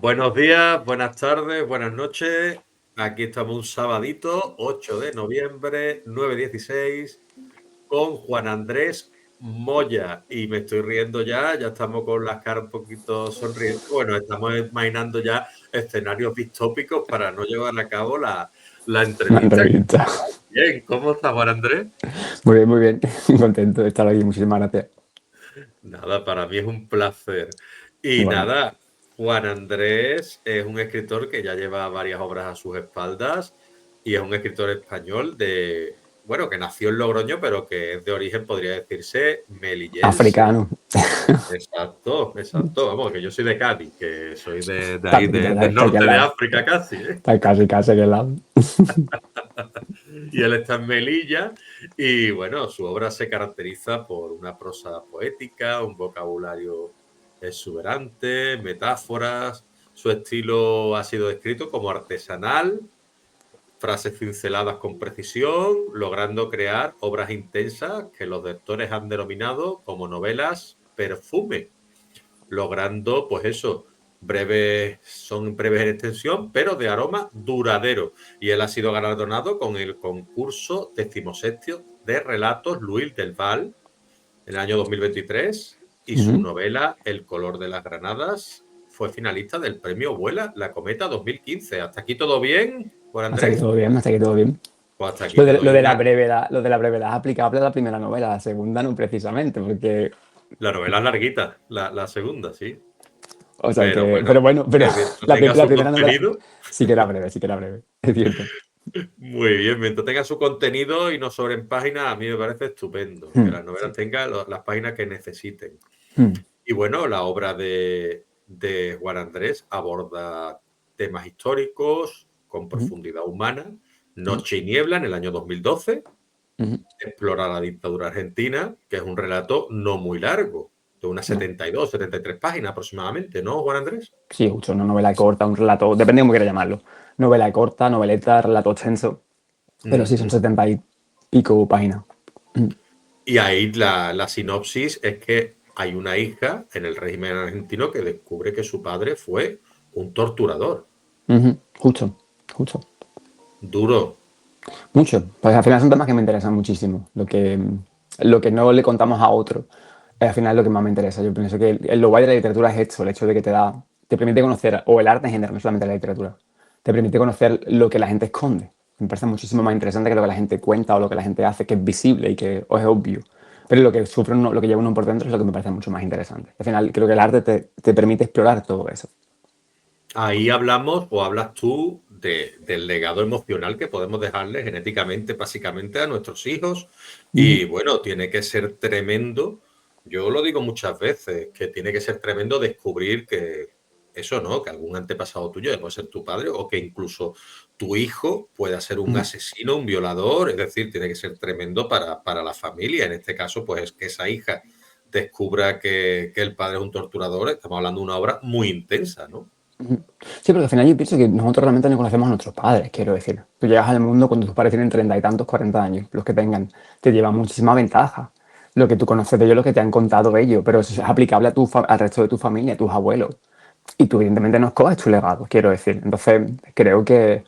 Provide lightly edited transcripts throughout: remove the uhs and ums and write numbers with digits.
Buenos días, buenas tardes, buenas noches. Aquí estamos un sabadito, 8 de noviembre, 9:16, con Juan Andrés Moya. Y me estoy riendo ya estamos con las caras un poquito sonrientes. Bueno, estamos imaginando ya escenarios distópicos para no llevar a cabo la Una entrevista. entrevista. Bien, ¿cómo estás, Juan Andrés? Muy bien, muy bien. Contento de estar aquí. Muchísimas gracias. Nada, para mí es un placer. Y Igualmente. nada, Juan Andrés es un escritor que ya lleva varias obras a sus espaldas y es un escritor español bueno, que nació en Logroño, pero que es de origen, podría decirse, melillense. Africano. Exacto, exacto. Vamos, que yo soy de Cádiz, que soy de ahí, Ya del sabes que aquí norte al de lado. África casi, ¿eh? Está casi aquí al lado. Y él está en Melilla y bueno, su obra se caracteriza por una prosa poética, un vocabulario exuberante, metáforas. Su estilo ha sido descrito como artesanal, frases cinceladas con precisión, logrando crear obras intensas que los lectores han denominado como novelas perfume, logrando, pues eso, son breves en extensión, pero de aroma duradero. Y él ha sido galardonado con el concurso 16º de relatos Luis del Val en el año 2023 y su Ujú. novela El color de las granadas fue finalista del premio Vuela la Cometa 2015. ¿Hasta aquí todo bien, Juan Hasta aquí Andrés? todo bien, hasta aquí todo bien. Pues hasta aquí Lo de, todo. lo Y de la una, brevedad, lo de la brevedad es aplicable a la primera novela, la segunda no precisamente, porque, la novela es larguita, la segunda, sí. o sea Pero que, bueno, pero bueno, pero que mientras tenga la su primera novela contenido. sí que era breve, es cierto. Muy bien, mientras tenga su contenido y no sobren páginas, a mí me parece estupendo que Hmm, las novelas sí. tengan las páginas que necesiten. Hmm, Y bueno, la obra de Juan Andrés aborda temas históricos con ujú, profundidad humana. ujú, Noche y niebla en el año 2012 ujú. explora la dictadura argentina, que es un relato no muy largo, de unas No. 72, 73 páginas aproximadamente, ¿no, Juan Andrés? Sí, justo, una novela corta, un relato, depende de cómo quieras llamarlo. Novela corta, noveleta, relato extenso. Pero sí, son Ujú. 70 y pico páginas. Mm, Y ahí la sinopsis es que hay una hija en el régimen argentino que descubre que su padre fue un torturador. ujú, justo, justo. Duro. Mucho. Pues al final son temas que me interesan muchísimo. Lo que no le contamos a otro, al final es lo que más me interesa. Yo pienso que lo guay de la literatura es esto, el hecho de que te permite conocer, o el arte en general, no solamente la literatura, te permite conocer lo que la gente esconde. Me parece muchísimo más interesante que lo que la gente cuenta o lo que la gente hace, que es visible y que o es obvio. Pero lo que sufre uno, lo que lleva uno por dentro es lo que me parece mucho más interesante. Al final creo que el arte te permite explorar todo eso. Ahí hablamos o hablas tú del legado emocional que podemos dejarle genéticamente, básicamente, a nuestros hijos. Ujú, Y bueno, tiene que ser tremendo. Yo lo digo muchas veces, que tiene que ser tremendo descubrir que eso, ¿no? Que algún antepasado tuyo, puede ser tu padre, o que incluso tu hijo pueda ser un ujú. asesino, un violador. Es decir, tiene que ser tremendo para la familia. En este caso, pues que esa hija descubra que el padre es un torturador. Estamos hablando de una obra muy intensa, ¿no? Ujú. Sí, porque al final yo pienso que nosotros realmente no conocemos a nuestros padres, quiero decir. Tú llegas al mundo cuando tus padres tienen 30 y tantos, 40 años, los que tengan, te llevan muchísima ventaja. Lo que tú conoces de ellos, lo que te han contado ellos, pero eso es aplicable al resto de tu familia, a tus abuelos. Y tú evidentemente no escoges tu legado, quiero decir. Entonces, creo que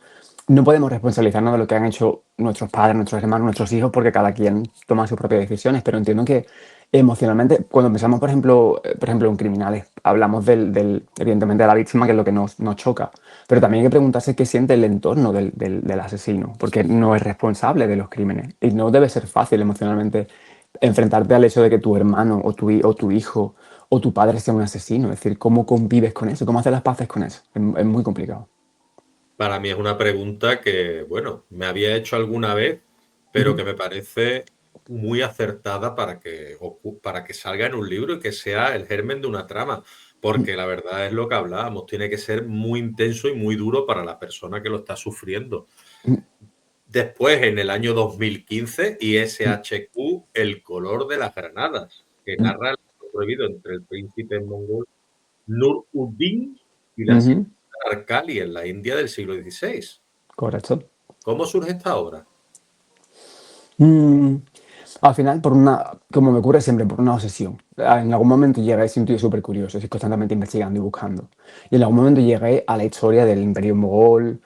no podemos responsabilizarnos de lo que han hecho nuestros padres, nuestros hermanos, nuestros hijos, porque cada quien toma sus propias decisiones, pero entiendo que emocionalmente, cuando pensamos, por ejemplo, en criminales, hablamos evidentemente de la víctima, que es lo que nos choca, pero también hay que preguntarse qué siente el entorno del asesino, porque no es responsable de los crímenes y no debe ser fácil emocionalmente enfrentarte al hecho de que tu hermano o tu hijo o tu padre sea un asesino. Es decir, ¿cómo convives con eso? ¿Cómo haces las paces con eso? Es muy complicado. Para mí es una pregunta que, bueno, me había hecho alguna vez, pero Ujú, que me parece muy acertada para que salga en un libro y que sea el germen de una trama, ujú, porque la verdad es lo que hablábamos, tiene que ser muy intenso y muy duro para la persona que lo está sufriendo. ujú, Después, en el año 2015, ujú, ISHQ, El color de las granadas, que ujú, narra el amor prohibido entre el príncipe mongol Nur-ud-Din y la ujú. sirvienta Arcali en la India del siglo XVI. Correcto. ¿Cómo surge esta obra? Mm, Al final, como me ocurre siempre, por una obsesión. En algún momento llegué, soy un tío súper curioso, estoy constantemente investigando y buscando. Y en algún momento llegué a la historia del Imperio Mogol.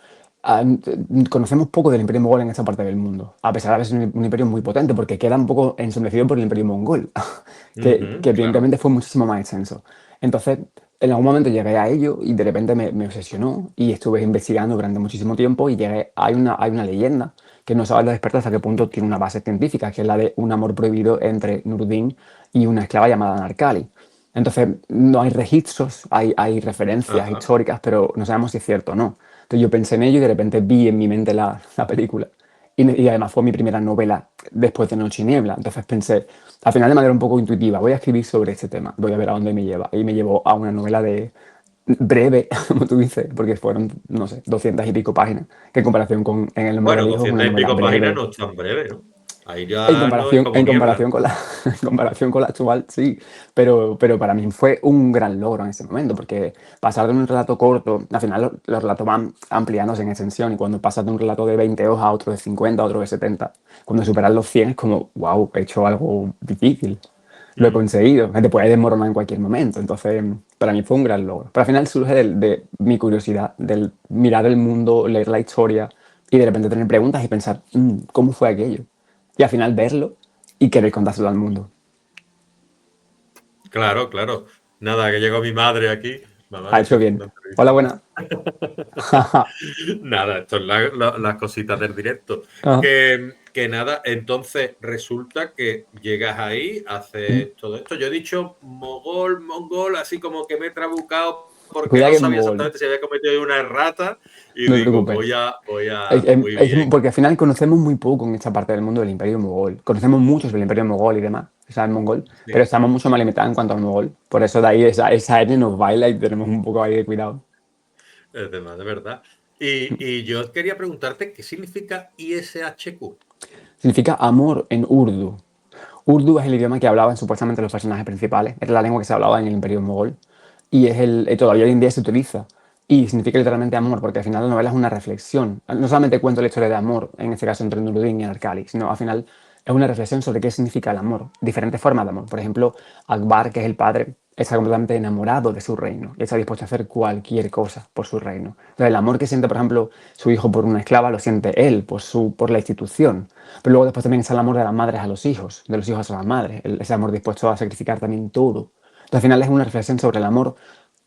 Conocemos poco del Imperio Mogol en esta parte del mundo, a pesar de ser un imperio muy potente, porque queda un poco ensombrecido por el Imperio Mongol, que Ujú, claro. evidentemente fue muchísimo más extenso. Entonces, en algún momento llegué a ello y de repente me obsesionó y estuve investigando durante muchísimo tiempo y llegué, hay una leyenda que no sabe los expertos hasta qué punto tiene una base científica, que es la de un amor prohibido entre Nuruddin y una esclava llamada Narkali. Entonces, no hay registros, hay referencias Ajá. históricas, pero no sabemos si es cierto o no. Entonces yo pensé en ello y de repente vi en mi mente la película. Y además fue mi primera novela después de Noche y Niebla. Entonces pensé, al final de manera un poco intuitiva, voy a escribir sobre este tema, voy a ver a dónde me lleva. Y me llevó a una novela de breve, como tú dices, porque fueron, no sé, 200 y pico páginas, que en comparación con En el nombre Bueno, del hijo es una 200 y novela pico páginas breve. no es tan breve, ¿no? Ahí En ya no es comparación, como en niebla. comparación con la, en comparación con la actual, sí, pero para mí fue un gran logro en ese momento, porque pasar de un relato corto, al final los relatos van ampliándose en extensión, y cuando pasas de un relato de 20 hojas a otro de 50, a otro de 70, cuando superas los 100 es como, wow, he hecho algo difícil, lo he Mm. conseguido, que te puede desmoronar en cualquier momento, entonces para mí fue un gran logro. Pero al final surge de mi curiosidad, del mirar el mundo, leer la historia, y de repente tener preguntas y pensar, ¿cómo fue aquello? Y al final verlo y querer contárselo al mundo. Claro, claro. Nada, que llegó mi madre aquí. Mamá, Ha que estoy hecho haciendo bien. una Hola, entrevista. buena. Nada, esto es las cositas del directo. Ajá. Que nada, entonces resulta que llegas ahí, haces todo esto. Yo he dicho mogol, mongol, así como que me he trabucado porque Cuidado no que es sabía mogol, exactamente si había cometido una errata y no te digo, preocupes. muy bien. Porque al final conocemos muy poco en esta parte del mundo del Imperio Mogol. Conocemos mucho sobre el Imperio Mogol y demás, o sea, el mongol, pero Sí, estamos mucho más limitados en cuanto al mogol. Por eso de ahí esa N nos baila y tenemos un poco ahí de cuidado. es de verdad. Y yo quería preguntarte qué significa ISHQ. Significa amor en urdu. Urdu es el idioma que hablaban supuestamente los personajes principales, era la lengua que se hablaba en el Imperio Mogol y todavía hoy en día se utiliza. Y significa literalmente amor, porque al final la novela es una reflexión. No solamente cuento la historia de amor, en este caso entre Nuruddin y Narkali, sino al final es una reflexión sobre qué significa el amor, diferentes formas de amor. Por ejemplo, Akbar, que es el padre, está completamente enamorado de su reino y está dispuesto a hacer cualquier cosa por su reino. Entonces, el amor que siente, por ejemplo, su hijo por una esclava, lo siente él por la institución. Pero luego después también está el amor de las madres a los hijos, de los hijos a las madres, ese amor dispuesto a sacrificar también todo. Entonces, al final es una reflexión sobre el amor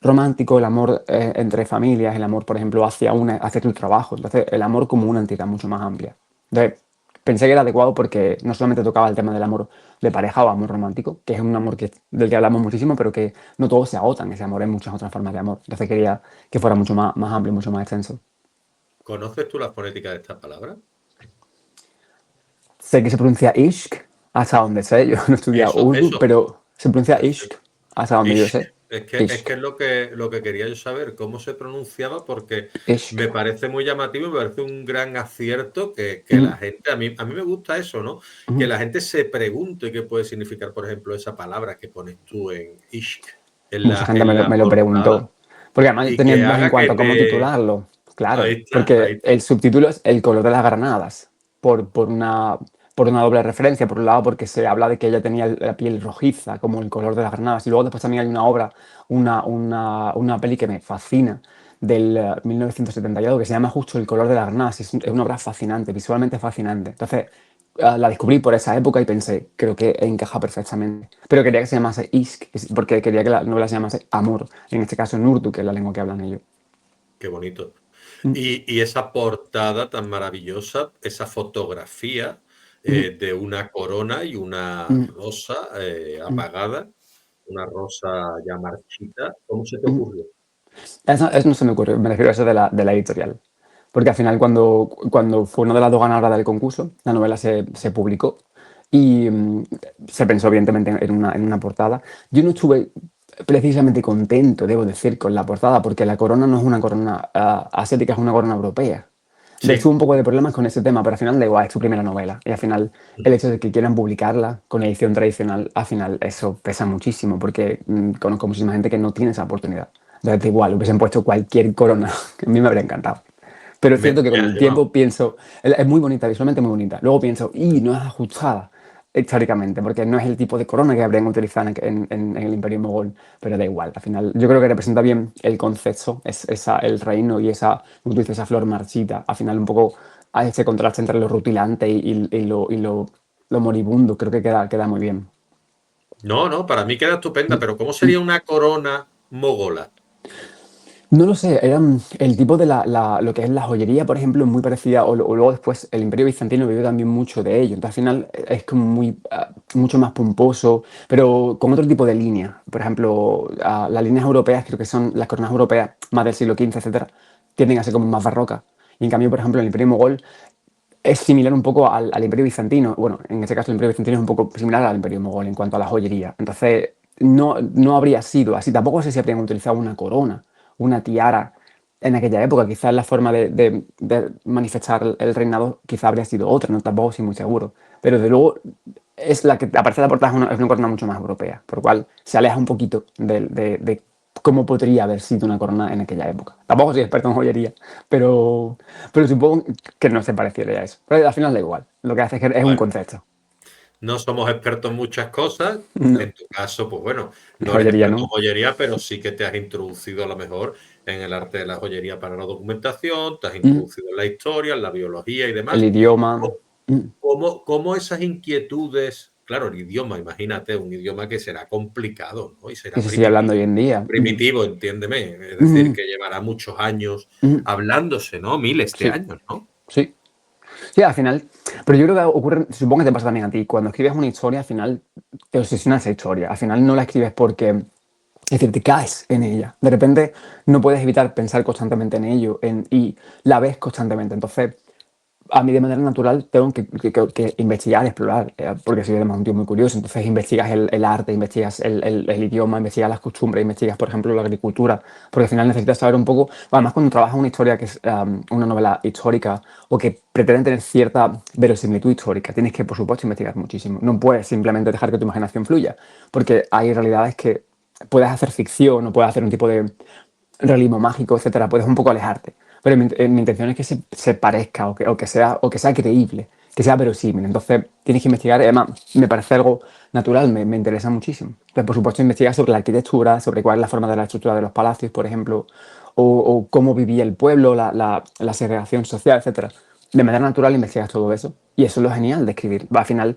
romántico, el amor entre familias, el amor, por ejemplo, hacia tu trabajo. Entonces, el amor como una entidad mucho más amplia. Entonces, pensé que era adecuado porque no solamente tocaba el tema del amor de pareja o amor romántico, que es un amor del que hablamos muchísimo, pero que no todos se agotan ese amor, hay muchas otras formas de amor. Entonces quería que fuera mucho más amplio, mucho más extenso. ¿Conoces tú la fonética de esta palabra? Sé que se pronuncia ishq, hasta donde sé, yo no he estudiado urdu, Eso. pero se pronuncia ishq, Perfecto. hasta donde yo Ishk. sé. Es Ishq, que es lo que quería yo saber, cómo se pronunciaba, porque ishq. me parece muy llamativo, me parece un gran acierto que Ujú, la gente, a mí me gusta eso, ¿no? Que ujú. la gente se pregunte qué puede significar, por ejemplo, esa palabra que pones tú en Ishk, Mucha gente en me la lo portada, preguntó. Porque además y tenía que dudas en haga que cuanto a cómo te... titularlo. Claro, Ahí está, ahí porque está. el subtítulo es El color de las granadas, por una doble referencia. Por un lado, porque se habla de que ella tenía la piel rojiza, como el color de las granadas. Y luego después también hay una obra, una peli que me fascina, del 1972, que se llama justo El color de las granadas. Es una obra fascinante, visualmente fascinante. Entonces, la descubrí por esa época y pensé, creo que encaja perfectamente. Pero quería que se llamase Ishq, porque quería que la novela se llamase Amor, en este caso en urdu, que es la lengua que hablan ellos. Qué bonito. Mm, Y esa portada tan maravillosa, esa fotografía mm, de una corona y una mm, rosa mm, apagada, una rosa ya marchita, ¿cómo se te mm. ocurrió? Eso no se me ocurrió, me refiero a eso de la editorial. Porque al final, cuando fue una de las dos ganadoras del concurso, la novela se publicó y se pensó, evidentemente, en una portada. Yo no estuve precisamente contento, debo decir, con la portada, porque la corona no es una corona asiática, es una corona europea. Entonces tuve Sí. un poco de problemas con ese tema, pero al final da igual, es tu primera novela. Y al final el hecho de que quieran publicarla con edición tradicional, al final eso pesa muchísimo, porque conozco muchísima gente que no tiene esa oportunidad. Entonces da igual, hubiesen puesto cualquier corona, que a mí me habría encantado. Pero es cierto que con el No, tiempo pienso, es muy bonita, visualmente muy bonita. Luego pienso, y no es ajustada. históricamente, porque no es el tipo de corona que habrían utilizado en el Imperio Mogol, pero da igual, al final yo creo que representa bien el concepto, el reino y como tú dices, esa flor marchita, al final un poco a ese contraste entre lo rutilante y lo moribundo, creo que queda muy bien. No, no, para mí queda estupenda, pero ¿cómo sería una corona mogola? No lo sé, eran el tipo de lo que es la joyería, por ejemplo, es muy parecida, o luego después el Imperio Bizantino vivió también mucho de ello, entonces al final es como mucho más pomposo, pero con otro tipo de línea. Por ejemplo, las líneas europeas, creo que son las coronas europeas, más del siglo XV, etcétera, tienden a ser como más barrocas. Y en cambio, por ejemplo, el Imperio Mogol es similar un poco al Imperio Bizantino. Bueno, en este caso el Imperio Bizantino es un poco similar al Imperio Mogol en cuanto a la joyería. Entonces, no habría sido así. Tampoco sé si habrían utilizado una corona, una tiara en aquella época. Quizás la forma de manifestar el reinado quizás habría sido otra, no tampoco estoy muy seguro. Pero de luego es la que aparece en la portada, es una corona mucho más europea, por lo cual se aleja un poquito de cómo podría haber sido una corona en aquella época. Tampoco soy experto en joyería, pero supongo que no se pareciera a eso. Pero al final da igual. Lo que hace es que es un Bueno, concepto. no somos expertos en muchas cosas. No, En tu caso, pues bueno, no eres joyería experto en no. joyería, pero sí que te has introducido a lo mejor en el arte de la joyería para la documentación, te has Mm, introducido en la historia, en la biología y el demás. idioma. Mm, ¿Cómo esas inquietudes, claro, el idioma, imagínate, un idioma que será complicado, ¿no? Y que será se sigue hablando hoy en día. primitivo, entiéndeme, es decir, Mm, que llevará muchos años mm, hablándose, ¿no? Miles de sí, años, ¿no? sí. Sí, al final. Pero yo creo que ocurre, supongo que te pasa también a ti. Cuando escribes una historia, al final te obsesiona esa historia. Al final no la escribes porque, es decir, te caes en ella. De repente no puedes evitar pensar constantemente en ello y la ves constantemente. Entonces, a mí de manera natural tengo que investigar, explorar, porque soy además un tío muy curioso. Entonces investigas el arte, investigas el idioma, investigas las costumbres, investigas, por ejemplo, la agricultura, porque al final necesitas saber un poco, además cuando trabajas una historia que es una novela histórica o que pretende tener cierta verosimilitud histórica, tienes que, por supuesto, investigar muchísimo. No puedes simplemente dejar que tu imaginación fluya, porque hay realidades que puedes hacer ficción o puedes hacer un tipo de realismo mágico, etcétera, puedes un poco alejarte. Pero mi intención es que se parezca o que sea creíble, que sea verosímil. Entonces tienes que investigar, y además me parece algo natural, me interesa muchísimo. Entonces, por supuesto, investigar sobre la arquitectura, sobre cuál es la forma de la estructura de los palacios, por ejemplo, o cómo vivía el pueblo, la segregación social, etcétera. De manera natural investigas todo eso. Y eso es lo genial de escribir. Al final,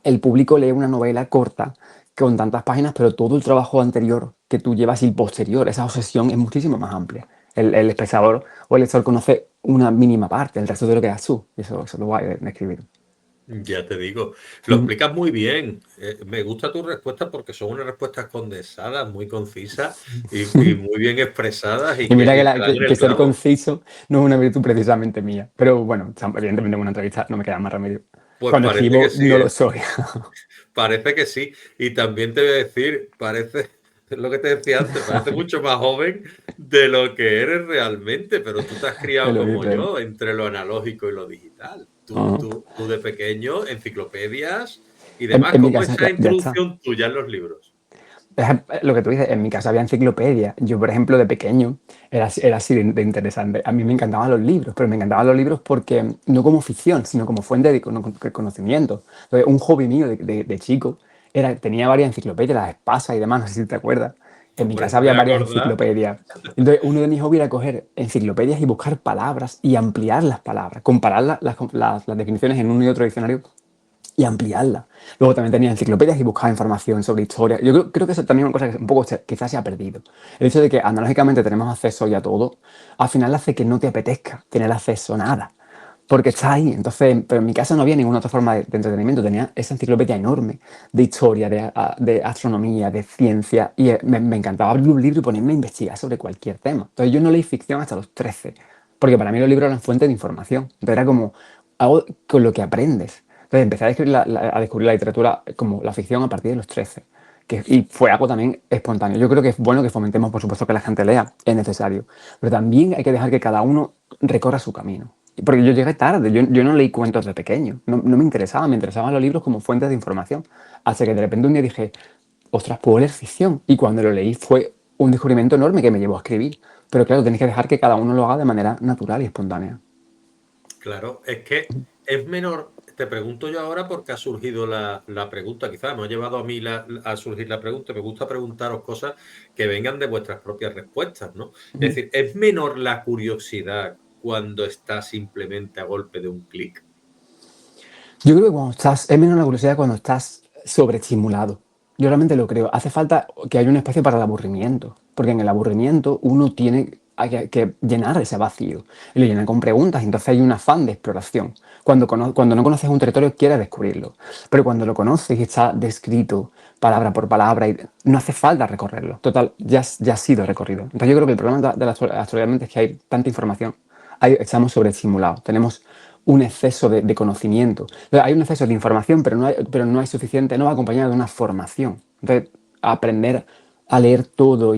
el público lee una novela corta con tantas páginas, pero todo el trabajo anterior que tú llevas y el posterior, esa obsesión es muchísimo más amplia. El espectador o el lector conoce una mínima parte, el resto de lo que das tú. Y eso es lo guay de escribir. Ya te digo, lo explicas muy bien. Me gusta tu respuesta porque son unas respuestas condensadas, muy concisas y muy bien expresadas y Y que, mira que, y que dan en que el ser clavo. conciso no es una virtud precisamente mía. Pero bueno, evidentemente en una entrevista no me queda más remedio. Pues Cuando parece que escribo sí, no lo ¿eh? soy. Parece que sí. Y también te voy a decir, parece, es lo que te decía antes, parece mucho más joven de lo que eres realmente, pero tú te has Me criado lo como dicen. yo, entre lo analógico y lo digital. Tú, Ajá. tú, tú de pequeño, enciclopedias y En, demás. en mi ¿Cómo casa, esa ya está. introducción tuya en los libros? Lo que tú dices, en mi casa había enciclopedia. Yo, por ejemplo, de pequeño era así de interesante. A mí me encantaban los libros, pero me encantaban los libros porque no como ficción, sino como fuente de conocimiento. Entonces, un hobby mío de chico tenía varias enciclopedias, las Espasa y demás, no sé si te acuerdas. En mi Hombre, casa no me había voy a varias acordar. enciclopedias. Entonces, uno de mis hobbies era coger enciclopedias y buscar palabras y ampliar las palabras, comparar las definiciones en uno y otro diccionario y ampliarla. Luego también tenía enciclopedias y buscaba información sobre historia. Yo creo que eso también es una cosa que un poco quizás se ha perdido. El hecho de que analógicamente tenemos acceso ya a todo, al final hace que no te apetezca tener acceso a nada. Porque está ahí. Entonces, pero en mi casa no había ninguna otra forma de entretenimiento. Tenía esa enciclopedia enorme de historia, de astronomía, de ciencia. Y me encantaba abrir un libro y ponerme a investigar sobre cualquier tema. Entonces, yo no leí ficción hasta los 13. Porque para mí los libros eran fuente de información. Entonces, era como algo con lo que aprendes. Entonces empecé a descubrir la literatura como la ficción a partir de los 13. Y fue algo también espontáneo. Yo creo que es bueno que fomentemos, por supuesto, que la gente lea, es necesario. Pero también hay que dejar que cada uno recorra su camino. Porque yo llegué tarde, yo no leí cuentos de pequeño, no me interesaban los libros como fuentes de información. Hasta que de repente un día dije, ostras, puedo leer ficción. Y cuando lo leí fue un descubrimiento enorme que me llevó a escribir. Pero claro, tienes que dejar que cada uno lo haga de manera natural y espontánea. Claro, es que es menor. te pregunto yo ahora porque ha surgido la pregunta, quizás me ha llevado a mí a surgir la pregunta. Me gusta preguntaros cosas que vengan de vuestras propias respuestas, ¿no? Es Ujú. decir, ¿es menor la curiosidad cuando estás simplemente a golpe de un clic? Yo creo que cuando estás, es menos la curiosidad cuando estás sobreestimulado. Yo realmente lo creo. Hace falta que haya un espacio para el aburrimiento, porque en el aburrimiento uno tiene que llenar ese vacío y lo llena con preguntas, entonces hay un afán de exploración. Cuando no conoces un territorio, quieres descubrirlo, pero cuando lo conoces y está descrito palabra por palabra, y no hace falta recorrerlo. Total, ya ha sido recorrido. Entonces yo creo que el problema de la actualmente es que hay tanta información, estamos sobreestimulados, tenemos un exceso de conocimiento. Entonces, hay un exceso de información, pero no hay suficiente, no va acompañado de una formación. Entonces, aprender a leer todo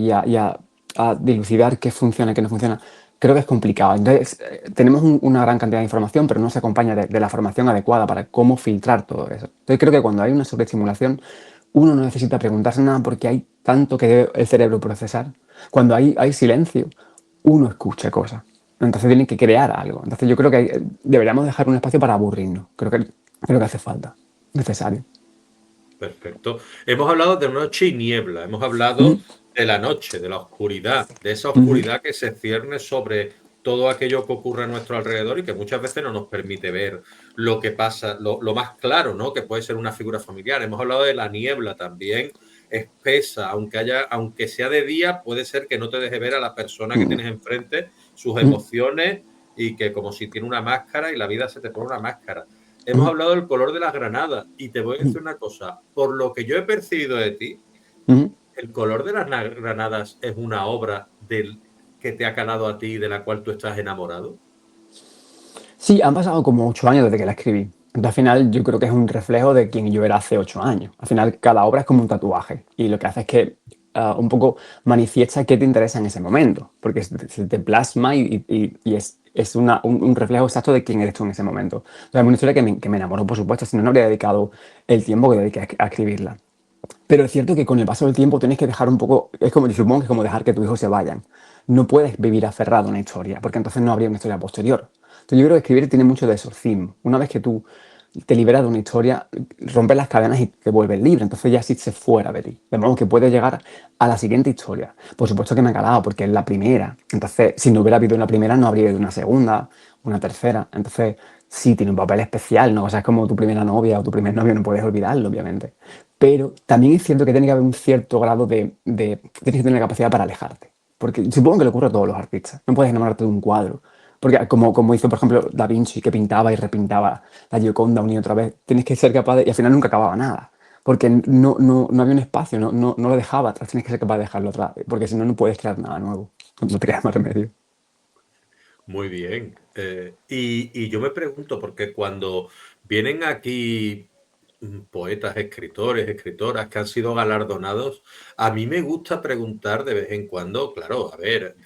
a dilucidar qué funciona y qué no funciona, creo que es complicado. Entonces, tenemos una gran cantidad de información, pero no se acompaña de la formación adecuada para cómo filtrar todo eso. Entonces, creo que cuando hay una sobreestimulación, uno no necesita preguntarse nada porque hay tanto que debe el cerebro procesar. Cuando hay silencio, uno escucha cosas. Entonces tienen que crear algo. Entonces yo creo que deberíamos dejar un espacio para aburrirnos. Creo que hace falta. Necesario. Perfecto. Hemos hablado de noche y niebla, hemos hablado Ujú, de la noche, de la oscuridad, de esa ujú, oscuridad que se cierne sobre todo aquello que ocurre a nuestro alrededor y que muchas veces no nos permite ver lo que pasa, lo más claro, ¿no? Que puede ser una figura familiar. Hemos hablado de la niebla también, espesa, aunque sea de día, puede ser que no te deje ver a la persona que ujú, tienes enfrente, sus ujú, emociones y que como si tiene una máscara y la vida se te pone una máscara. Hemos ujú, hablado del color de las granadas y te voy a decir una cosa, por lo que yo he percibido de ti, ujú. el color de las granadas es una obra que te ha calado a ti y de la cual tú estás enamorado. Sí, han pasado como 8 años desde que la escribí. Entonces, al final, yo creo que es un reflejo de quien yo era hace 8 años. Al final, cada obra es como un tatuaje. Y lo que hace es que un poco manifiesta qué te interesa en ese momento. Porque se te plasma y es un reflejo exacto de quién eres tú en ese momento. Entonces, es una historia que me enamoró, por supuesto, si no, no habría dedicado el tiempo que dediqué a escribirla. Pero es cierto que con el paso del tiempo tienes que dejar un poco, es como, yo supongo que es como dejar que tus hijos se vayan. No puedes vivir aferrado a una historia, porque entonces no habría una historia posterior. Entonces yo creo que escribir tiene mucho de exorcismo. Una vez que tú te liberas de una historia, rompes las cadenas y te vuelves libre, entonces ya existe fuera de ti. De modo que puedes llegar a la siguiente historia. Por supuesto que me ha calado, porque es la primera. Entonces, si no hubiera habido una primera, no habría habido una segunda, una tercera. Entonces, sí, tiene un papel especial, ¿no? O sea, es como tu primera novia o tu primer novio, no puedes olvidarlo, obviamente. Pero también es cierto que tiene que haber un cierto grado tienes que tener la capacidad para alejarte. Porque supongo que le ocurre a todos los artistas. No puedes enamorarte de un cuadro. Porque como hizo, por ejemplo, Da Vinci, que pintaba y repintaba la Gioconda una y otra vez, tienes que ser capaz y al final nunca acababa nada. Porque no había un espacio, no lo dejaba atrás, tienes que ser capaz de dejarlo atrás. Porque si no, no puedes crear nada nuevo. No te queda más remedio. Muy bien. Y yo me pregunto, porque cuando vienen aquí poetas, escritores, escritoras que han sido galardonados, a mí me gusta preguntar de vez en cuando, claro, a ver,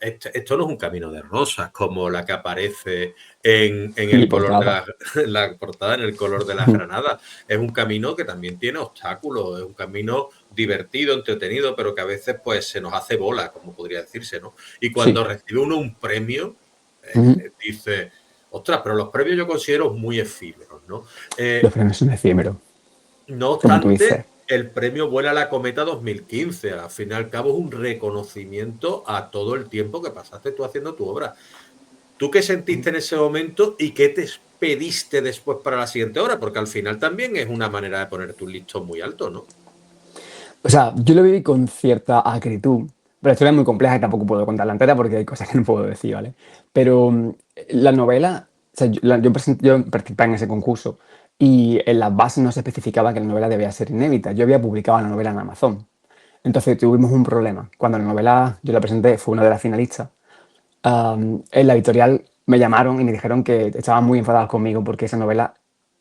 esto no es un camino de rosas como la que aparece en Mi el color de portada. la portada, en el color de las granadas. Es un camino que también tiene obstáculos, es un camino divertido, entretenido, pero que a veces pues se nos hace bola, como podría decirse, ¿no? Y cuando Sí. recibe uno un premio, Ujú. dice, ostras, pero los premios yo considero muy efímeros, ¿no? Los Eh, premios son efímeros, no como tú dices. obstante, el premio Vuela la Cometa 2015, al fin y al cabo, es un reconocimiento a todo el tiempo que pasaste tú haciendo tu obra. ¿Tú qué sentiste en ese momento y qué te pediste después para la siguiente obra? Porque al final también es una manera de poner tu listón muy alto, ¿no? O sea, yo lo viví con cierta acritud, pero la historia es muy compleja y tampoco puedo contarla entera porque hay cosas que no puedo decir, ¿vale? Pero la novela, o sea, yo participé en ese concurso y en las bases no se especificaba que la novela debía ser inédita. Yo había publicado la novela en Amazon. Entonces tuvimos un problema. Cuando la novela yo la presenté, fue una de las finalistas. En la editorial me llamaron y me dijeron que estaban muy enfadados conmigo porque esa novela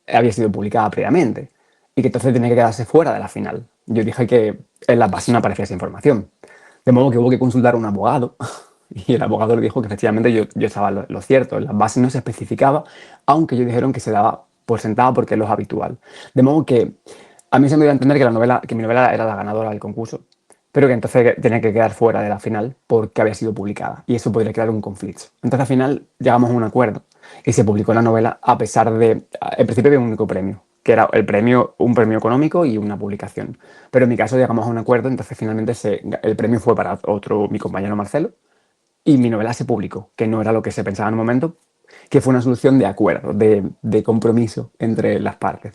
había sido publicada previamente y que entonces tenía que quedarse fuera de la final. Yo dije que en las bases no aparecía esa información. De modo que hubo que consultar a un abogado y el abogado le dijo que efectivamente yo estaba en lo cierto. En las bases no se especificaba, aunque ellos dijeron que se daba por sentado porque es lo habitual. De modo que a mí se me dio a entender que, que mi novela era la ganadora del concurso, pero que entonces tenía que quedar fuera de la final porque había sido publicada y eso podría crear un conflicto. Entonces al final llegamos a un acuerdo y se publicó la novela a pesar de, en principio había un único premio, que era un premio económico y una publicación. Pero en mi caso llegamos a un acuerdo, entonces finalmente el premio fue para mi compañero Marcelo, y mi novela se publicó, que no era lo que se pensaba en un momento, que fue una solución de acuerdo, de compromiso entre las partes.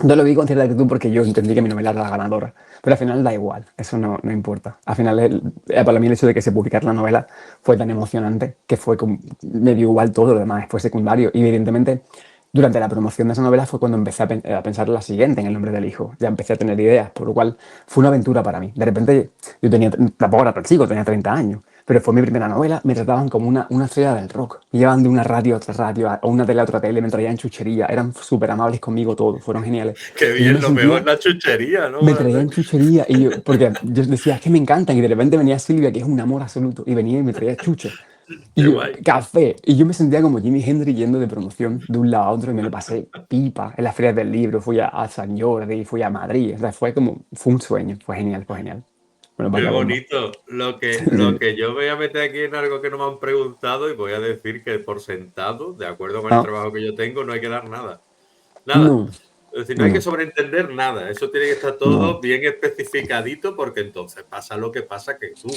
Yo lo vi con cierta actitud porque yo entendí que mi novela era la ganadora, pero al final da igual, eso no importa. Al final, para mí el hecho de que se publicara la novela fue tan emocionante que me dio igual todo lo demás, fue secundario. Y evidentemente, durante la promoción de esa novela fue cuando empecé a pensar en la siguiente, en El nombre del hijo. Ya empecé a tener ideas, por lo cual fue una aventura para mí. De repente, yo tampoco era tan chico, tenía 30 años, pero fue mi primera novela, me trataban como una estrella del rock. Me llevaban de una radio a otra radio, a una tele a otra tele, me traían chuchería, eran súper amables conmigo todos, fueron geniales. Qué Y yo bien, me lo mejor sentía, es la chuchería, ¿no? me traían chuchería, porque yo decía, es que me encantan, y de repente venía Silvia, que es un amor absoluto, y venía y me traía chuches. Y Qué yo, guay. café. Y yo me sentía como Jimi Hendrix yendo de promoción de un lado a otro y me lo pasé pipa en las ferias del libro. Fui a San Jordi, fui a Madrid. O sea, fue un sueño. Fue genial, fue genial. Me lo Qué pasé bomba. bonito. Lo que, Sí. lo que yo voy a meter aquí en algo que no me han preguntado y voy a decir que por sentado, de acuerdo con el Ah, trabajo que yo tengo, no hay que dar nada. Nada. no, Es decir, no hay que no, sobreentender nada. Eso tiene que estar no. todo bien especificadito porque entonces pasa lo que pasa que tú.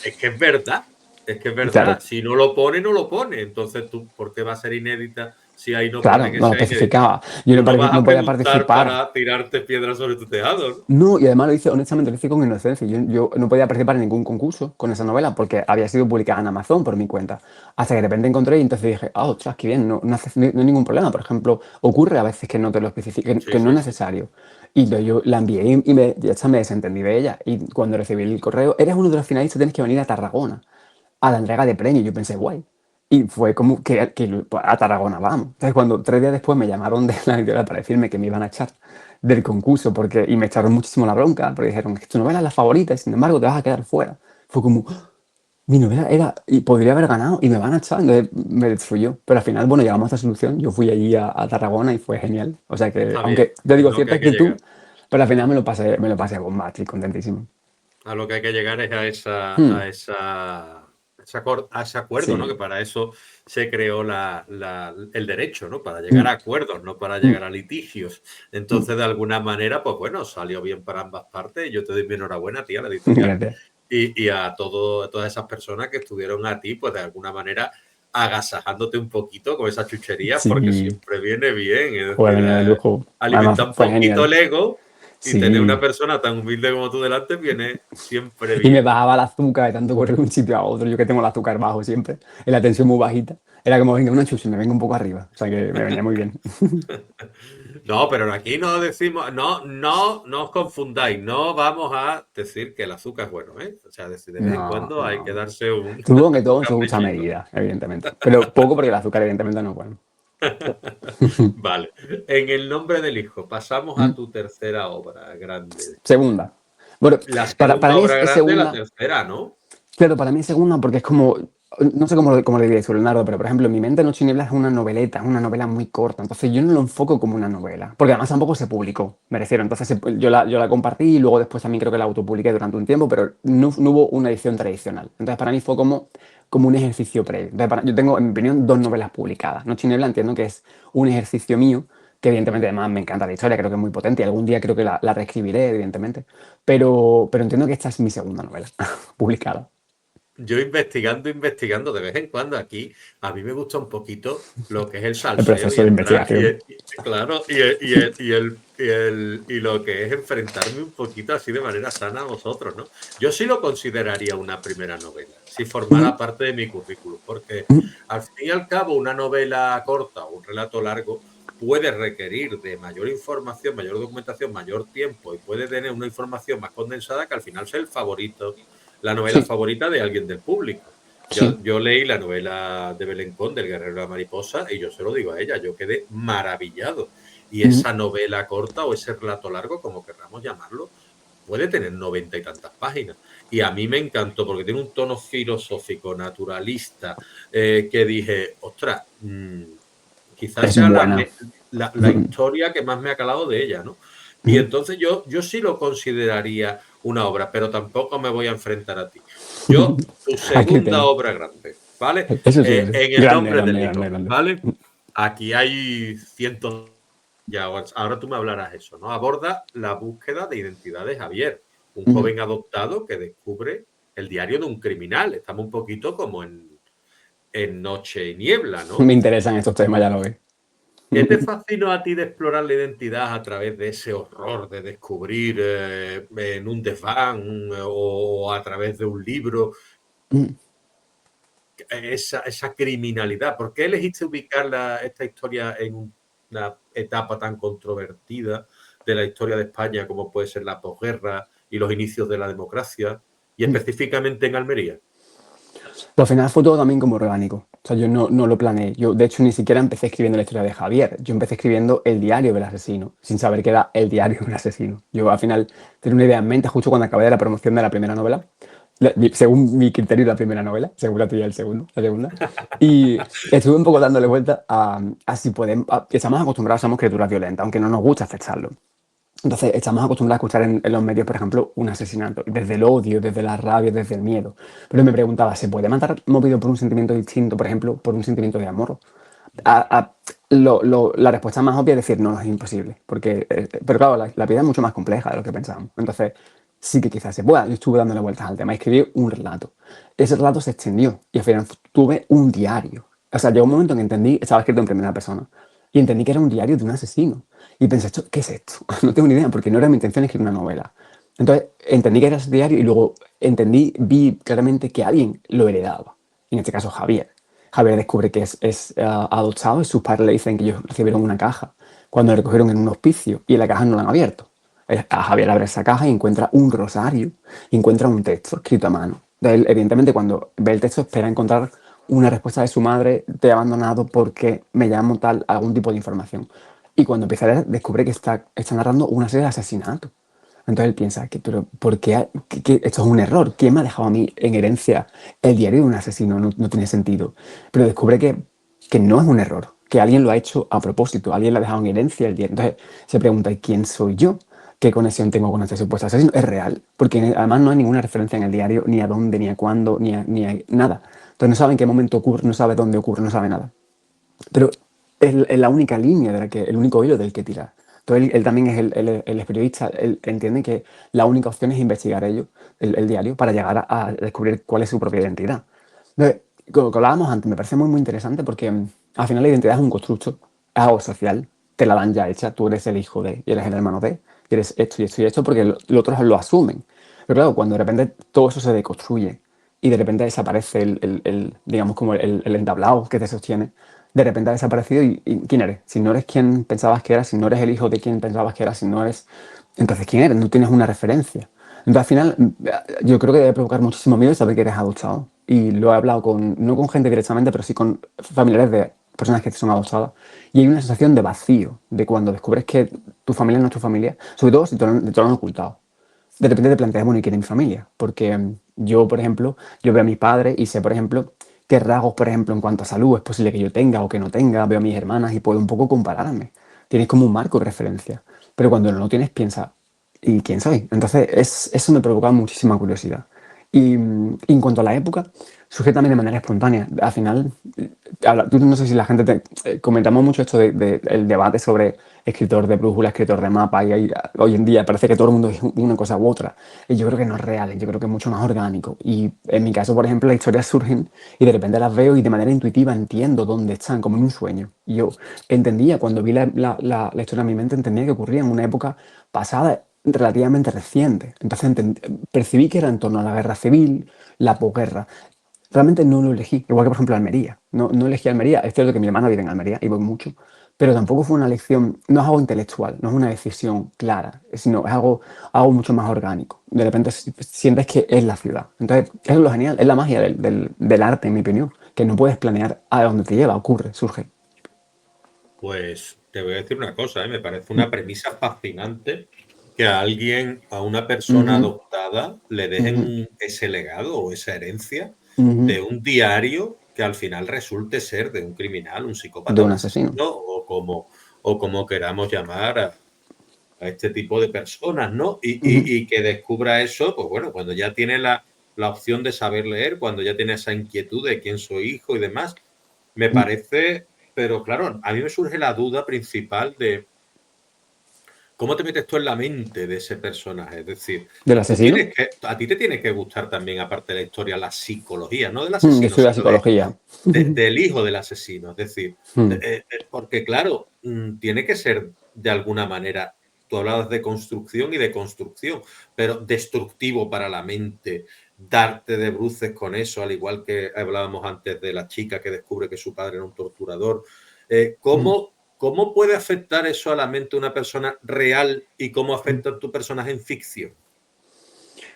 Es que es verdad. Es que es Claro, verdad. Si no lo pone, no lo pone. Entonces tú, ¿por qué va a ser inédita si ahí no pone claro, que no lo sea inédita? especificaba. Yo Tú no vas no a podía preguntar participar. para tirarte piedras sobre tu tejado, ¿no? No, y además lo hice, honestamente, lo hice con inocencia. Yo no podía participar en ningún concurso con esa novela porque había sido publicada en Amazon por mi cuenta. Hasta que de repente encontré y entonces dije, ah, ostras, qué bien, no hay ningún problema. Por ejemplo, ocurre a veces que no te lo especifique, Sí, que no es sí, sí. necesario. Y yo la envié y ya está, me desentendí de ella. Y cuando recibí el correo, eres uno de los finalistas, tienes que venir a Tarragona a la entrega de premios. Yo pensé, guay. Y fue como que a Tarragona vamos. Entonces, cuando 3 días después me llamaron de la editorial para decirme que me iban a echar del concurso, y me echaron muchísimo la bronca, porque dijeron, es que tu novela es la favorita y sin embargo te vas a quedar fuera. Fue como, "Ah, mi novela era, y podría haber ganado y me van a echar", entonces me destruyó. Pero al final, bueno, llegamos a esta solución, yo fui allí a Tarragona y fue genial. O sea que, Está bien. aunque te Es digo, lo que cierta hay que actitud, llegar. pero al final me lo pasé a bomba, estoy contentísimo. A lo que hay que llegar es a Hmm, ese acuerdo, ¿no? sí, Que para eso se creó el derecho, ¿no? Para llegar hmm, a acuerdos, no para hmm, llegar a litigios. hmm. Entonces, de alguna manera, pues bueno, salió bien para ambas partes. Yo te doy mi enhorabuena a ti, a la editorial, Gracias. y a todas esas personas que estuvieron a ti, pues de alguna manera agasajándote un poquito con esas chucherías, porque Sí, siempre viene bien, es joder, decir, venía de lujo. Además, alimentar un fue poquito genial. el ego y tener una Sí. persona tan humilde como tú delante viene siempre Y me bien, ¿no? bajaba el azúcar de tanto correr de un sitio a otro. Yo que tengo el azúcar bajo siempre, y la tensión muy bajita. Era como, venga, una chucha, me vengo un poco arriba. O sea que me venía muy bien. No, pero aquí no decimos, no os confundáis, no vamos a decir que el azúcar es bueno, ¿eh? O sea, de vez en No, cuando hay que no. darse un, Supongo que un todo en su justa caprichito. medida, evidentemente. Pero poco porque el azúcar, evidentemente, no es bueno. Vale. En el nombre del hijo, pasamos a Mm. tu tercera obra grande. Segunda. Bueno, La para segunda mí obra es grande, la segunda. tercera, ¿no? Claro, para mí es segunda porque es como, no sé cómo le diréis, Leonardo, pero por ejemplo, en mi mente Noche y Niebla es una noveleta, es una novela muy corta, entonces yo no lo enfoco como una novela, porque además tampoco se publicó, me refiero, entonces yo la compartí y luego después también creo que la autopubliqué durante un tiempo, pero no hubo una edición tradicional. Entonces para mí fue como un ejercicio previo. Entonces, yo tengo, en mi opinión, dos novelas publicadas. Noche y Niebla entiendo que es un ejercicio mío, que evidentemente además me encanta la historia, creo que es muy potente y algún día creo que la reescribiré, evidentemente, pero entiendo que esta es mi segunda novela publicada. Yo investigando de vez en cuando aquí, a mí me gusta un poquito lo que es el El salseo y proceso de entrar, investigación. claro, y lo que es enfrentarme un poquito así de manera sana a vosotros, ¿no? Yo sí lo consideraría una primera novela, si Ujú, formara parte de mi currículum, porque ujú. al fin y al cabo una novela corta o un relato largo puede requerir de mayor información, mayor documentación, mayor tiempo y puede tener una información más condensada que al final sea el favorito, la novela Sí, favorita de alguien del público. sí. Yo leí la novela de Belén Conde, El guerrero de la mariposa, y yo se lo digo a ella, yo quedé maravillado. Y Ujú. esa novela corta o ese relato largo, como querramos llamarlo, puede tener 90 y tantas páginas. Y a mí me encantó porque tiene un tono filosófico, naturalista, que dije, ostras, quizás Es sea buena. la historia que más me ha calado de ella, ¿no? Y Ujú. entonces yo sí lo consideraría una obra, pero tampoco me voy a enfrentar a ti. Yo, tu A segunda criterio. obra grande, ¿vale? Eso sí, eso sí. En el Grande, nombre del grande, grande, libro, grande. ¿vale? Aquí hay cientos. Ya, ahora tú me hablarás eso, ¿no? Aborda la búsqueda de identidad de Javier, un joven adoptado que descubre el diario de un criminal. Estamos un poquito como en Noche y Niebla, ¿no? Me interesan estos temas, ya lo ves. ¿Qué te fascinó a ti de explorar la identidad a través de ese horror de descubrir en un desván o a través de un libro esa criminalidad? ¿Por qué elegiste ubicar esta historia en una etapa tan controvertida de la historia de España como puede ser la posguerra y los inicios de la democracia y específicamente en Almería? Pero al final fue todo también como orgánico. O sea, yo no lo planeé. Yo, de hecho, ni siquiera empecé escribiendo la historia de Javier. Yo empecé escribiendo el diario del asesino, sin saber que era el diario de un asesino. Yo, al final, tenía una idea en mente justo cuando acabé de la promoción de la primera novela. Según mi criterio, la primera novela, según la tuya, la segunda. Y estuve un poco dándole vuelta a si podemos. Estamos acostumbrados, somos criaturas violentas, aunque no nos gusta aceptarlo. Entonces, estamos acostumbrados a escuchar en los medios, por ejemplo, un asesinato, desde el odio, desde la rabia, desde el miedo. Pero me preguntaba, ¿se puede matar movido por un sentimiento distinto, por ejemplo, por un sentimiento de amor? La respuesta más obvia es decir, no, no es imposible. Porque, pero claro, la vida es mucho más compleja de lo que pensábamos. Entonces, sí que quizás se pueda. Yo estuve dándole vueltas al tema, escribí un relato. Ese relato se extendió y al final tuve un diario. O sea, llegó un momento en que entendí, estaba escrito en primera persona, y entendí que era un diario de un asesino. Y pensé, ¿qué es esto? No tengo ni idea, porque no era mi intención escribir una novela. Entonces, entendí que era ese diario y luego vi claramente que alguien lo heredaba. En este caso, Javier. Javier descubre que es adoptado y sus padres le dicen que ellos recibieron una caja cuando le recogieron en un hospicio y la caja no la han abierto. A Javier abre esa caja y encuentra un rosario y encuentra un texto escrito a mano. Entonces, él, evidentemente, cuando ve el texto espera encontrar una respuesta de su madre: te he abandonado porque me llamo tal, algún tipo de información. Y cuando empieza a leer, descubre que está narrando una serie de asesinatos. Entonces él piensa, pero ¿por qué, esto es un error? ¿Quién me ha dejado a mí en herencia el diario de un asesino? No tiene sentido. Pero descubre que no es un error, que alguien lo ha hecho a propósito, alguien le ha dejado en herencia el diario. Entonces se pregunta, ¿y quién soy yo? ¿Qué conexión tengo con este supuesto asesino? Es real, porque además no hay ninguna referencia en el diario, ni a dónde, ni a cuándo, ni a nada. Entonces no sabe en qué momento ocurre, no sabe dónde ocurre, no sabe nada. Pero es la única línea, el único hilo del que tirar. Entonces él también es el periodista, él entiende que la única opción es investigar ello, el diario, para llegar a descubrir cuál es su propia identidad. Entonces, como que hablábamos antes, me parece muy, muy interesante porque al final la identidad es un constructo, es algo social, te la dan ya hecha, tú eres el hijo de, y eres el hermano de, y eres esto y esto y esto porque los otros lo asumen. Pero claro, cuando de repente todo eso se deconstruye y de repente desaparece digamos, como el entablado que te sostiene, de repente ha desaparecido y ¿quién eres? Si no eres quien pensabas que eras, si no eres el hijo de quien pensabas que eras, si no eres... Entonces, ¿quién eres? No tienes una referencia. Entonces, al final, yo creo que debe provocar muchísimo miedo saber que eres adoptado. Y lo he hablado no con gente directamente, pero sí con familiares de personas que son adoptadas. Y hay una sensación de vacío, de cuando descubres que tu familia no es tu familia, sobre todo si te lo han ocultado. De repente te planteas, bueno, ¿y quién es mi familia? Porque yo, por ejemplo, yo veo a mis padres y sé, por ejemplo, qué rasgos, por ejemplo, en cuanto a salud es posible que yo tenga o que no tenga. Veo a mis hermanas y puedo un poco compararme. Tienes como un marco de referencia. Pero cuando no lo tienes, piensa, ¿y quién soy? Entonces, eso me provoca muchísima curiosidad. Y en cuanto a la época, surge también de manera espontánea. Al final, tú no sé si la gente comentamos mucho esto el debate sobre escritor de brújula, escritor de mapa, y hoy en día parece que todo el mundo es una cosa u otra. Y yo creo que no es real, yo creo que es mucho más orgánico. Y en mi caso, por ejemplo, las historias surgen y de repente las veo y de manera intuitiva entiendo dónde están, como en un sueño. Y yo entendía, cuando vi la historia en mi mente, entendía que ocurría en una época pasada, relativamente reciente. Entonces percibí que era en torno a la guerra civil, la posguerra. Realmente no lo elegí, igual que por ejemplo Almería. No elegí Almería, es cierto que mi hermana vive en Almería y voy mucho, pero tampoco fue una elección, no es algo intelectual, no es una decisión clara, sino es algo mucho más orgánico. De repente sientes que es la ciudad. Entonces, eso es lo genial, es la magia del arte, en mi opinión, que no puedes planear a dónde te lleva, ocurre, surge. Pues te voy a decir una cosa, me parece una premisa fascinante que a una persona Ujú, adoptada, le ujú, dejen ese legado o esa herencia ujú. de un diario que al final resulte ser de un criminal, un De psicópata, un un asesino. asesino o como queramos llamar a este tipo de personas, ¿no? Ujú. Y que descubra eso, pues bueno, cuando ya tiene la opción de saber leer cuando ya tiene esa inquietud de quién soy hijo y demás. Me Mm. parece, pero claro, a mí me surge la duda principal de cómo te metes tú en la mente de ese personaje. Es decir, ¿Del asesino? a ti te tiene que gustar también, aparte de la historia, la psicología, no del Yo asesino, soy de la sino psicología. del hijo del asesino. Es decir, Mm. porque claro, tiene que ser de alguna manera, tú hablabas de construcción y de construcción, pero destructivo para la mente, darte de bruces con eso, al igual que hablábamos antes de la chica que descubre que su padre era un torturador. Mm. ¿Cómo puede afectar eso a la mente de una persona real y cómo Mm. afecta a tu personaje en ficción?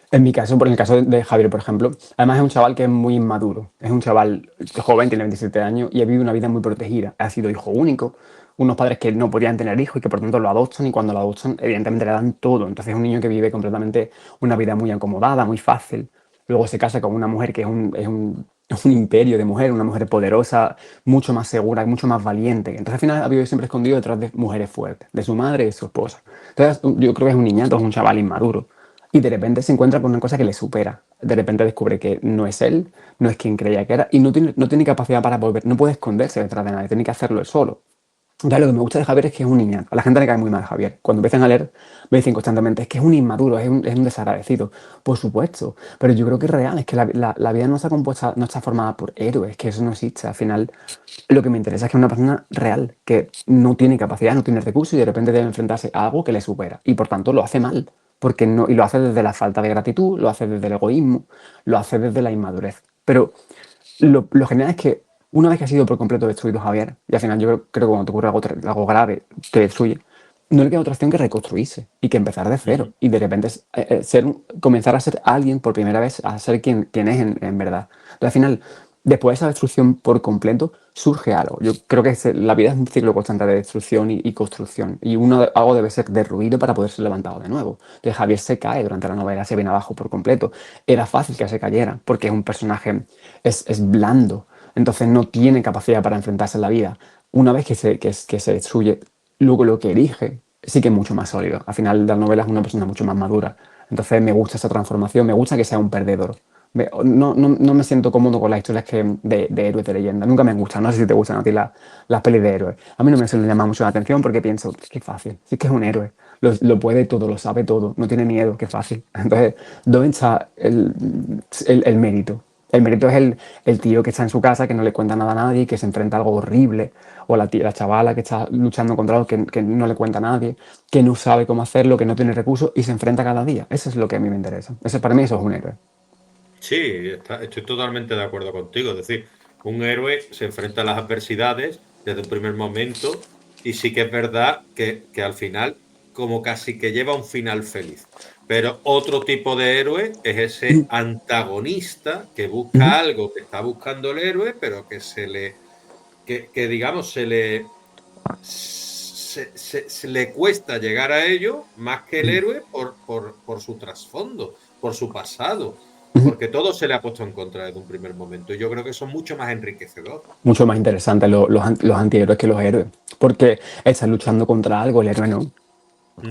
En mi caso, en el caso de Javier, por ejemplo, además es un chaval que es muy inmaduro. Es un chaval joven, tiene 27 años y ha vivido una vida muy protegida. Ha sido hijo único, unos padres que no podían tener hijos y que por tanto lo adoptan y cuando lo adoptan, evidentemente le dan todo. Entonces es un niño que vive completamente una vida muy acomodada, muy fácil. Luego se casa con una mujer que es un imperio de mujer, una mujer poderosa, mucho más segura, mucho más valiente. Entonces al final ha vivido siempre escondido detrás de mujeres fuertes, de su madre y de su esposa. Entonces yo creo que es un niñato, es un chaval inmaduro. Y de repente se encuentra con una cosa que le supera. De repente descubre que no es él, no es quien creía que era, y no tiene capacidad para volver, no puede esconderse detrás de nadie, tiene que hacerlo él solo. Ya lo que me gusta de Javier es que es un niñato. A la gente le cae muy mal Javier. Cuando empiezan a leer, me dicen constantemente, es que es un inmaduro, es un desagradecido. Por supuesto, pero yo creo que es real, es que la vida no está compuesta, no está formada por héroes, que eso no existe. Al final, lo que me interesa es que es una persona real, que no tiene capacidad, no tiene recursos y de repente debe enfrentarse a algo que le supera. Y por tanto lo hace mal. Porque no, y lo hace desde la falta de gratitud, lo hace desde el egoísmo, lo hace desde la inmadurez. Pero lo genial es que una vez que ha sido por completo destruido Javier, y al final yo creo que cuando te ocurre algo grave, te destruye, no le queda otra opción que reconstruirse y que empezar de cero. Ujú. Y de repente comenzar a ser alguien por primera vez, a ser quien es en verdad. Entonces, al final, después de esa destrucción por completo, surge algo. Yo creo que la vida es un ciclo constante de destrucción y construcción. Y algo debe ser derruido para poder ser levantado de nuevo. Entonces Javier se cae durante la novela, se viene abajo por completo. Era fácil que se cayera, porque es un personaje, es blando. Entonces no tiene capacidad para enfrentarse a la vida. Una vez que se destruye, luego lo que elige sí que es mucho más sólido. Al final la novela es una persona mucho más madura. Entonces me gusta esa transformación, me gusta que sea un perdedor. No me siento cómodo con las historias de héroes de leyenda. Nunca me han gustado. No sé si te gustan a ti las pelis de héroes. A mí no me suelen llamar mucho la atención porque pienso, qué fácil, sí que es un héroe. Lo puede todo, lo sabe todo, no tiene miedo, qué fácil. Entonces, ¿dónde está el mérito? El mérito es el tío que está en su casa, que no le cuenta nada a nadie, que se enfrenta a algo horrible, o la chavala que está luchando contra algo que no le cuenta a nadie, que no sabe cómo hacerlo, que no tiene recursos y se enfrenta cada día. Eso es lo que a mí me interesa. Para mí eso es un héroe. Sí, estoy totalmente de acuerdo contigo. Es decir, un héroe se enfrenta a las adversidades desde un primer momento y sí que es verdad que al final como casi que lleva un final feliz. Pero otro tipo de héroe es ese antagonista que busca algo que está buscando el héroe, pero que digamos, se le cuesta llegar a ello más que el héroe por su trasfondo, por su pasado, porque todo se le ha puesto en contra desde un primer momento. Y yo creo que eso es mucho más enriquecedor. Mucho más interesante los antihéroes que los héroes, porque estás luchando contra algo, el héroe no.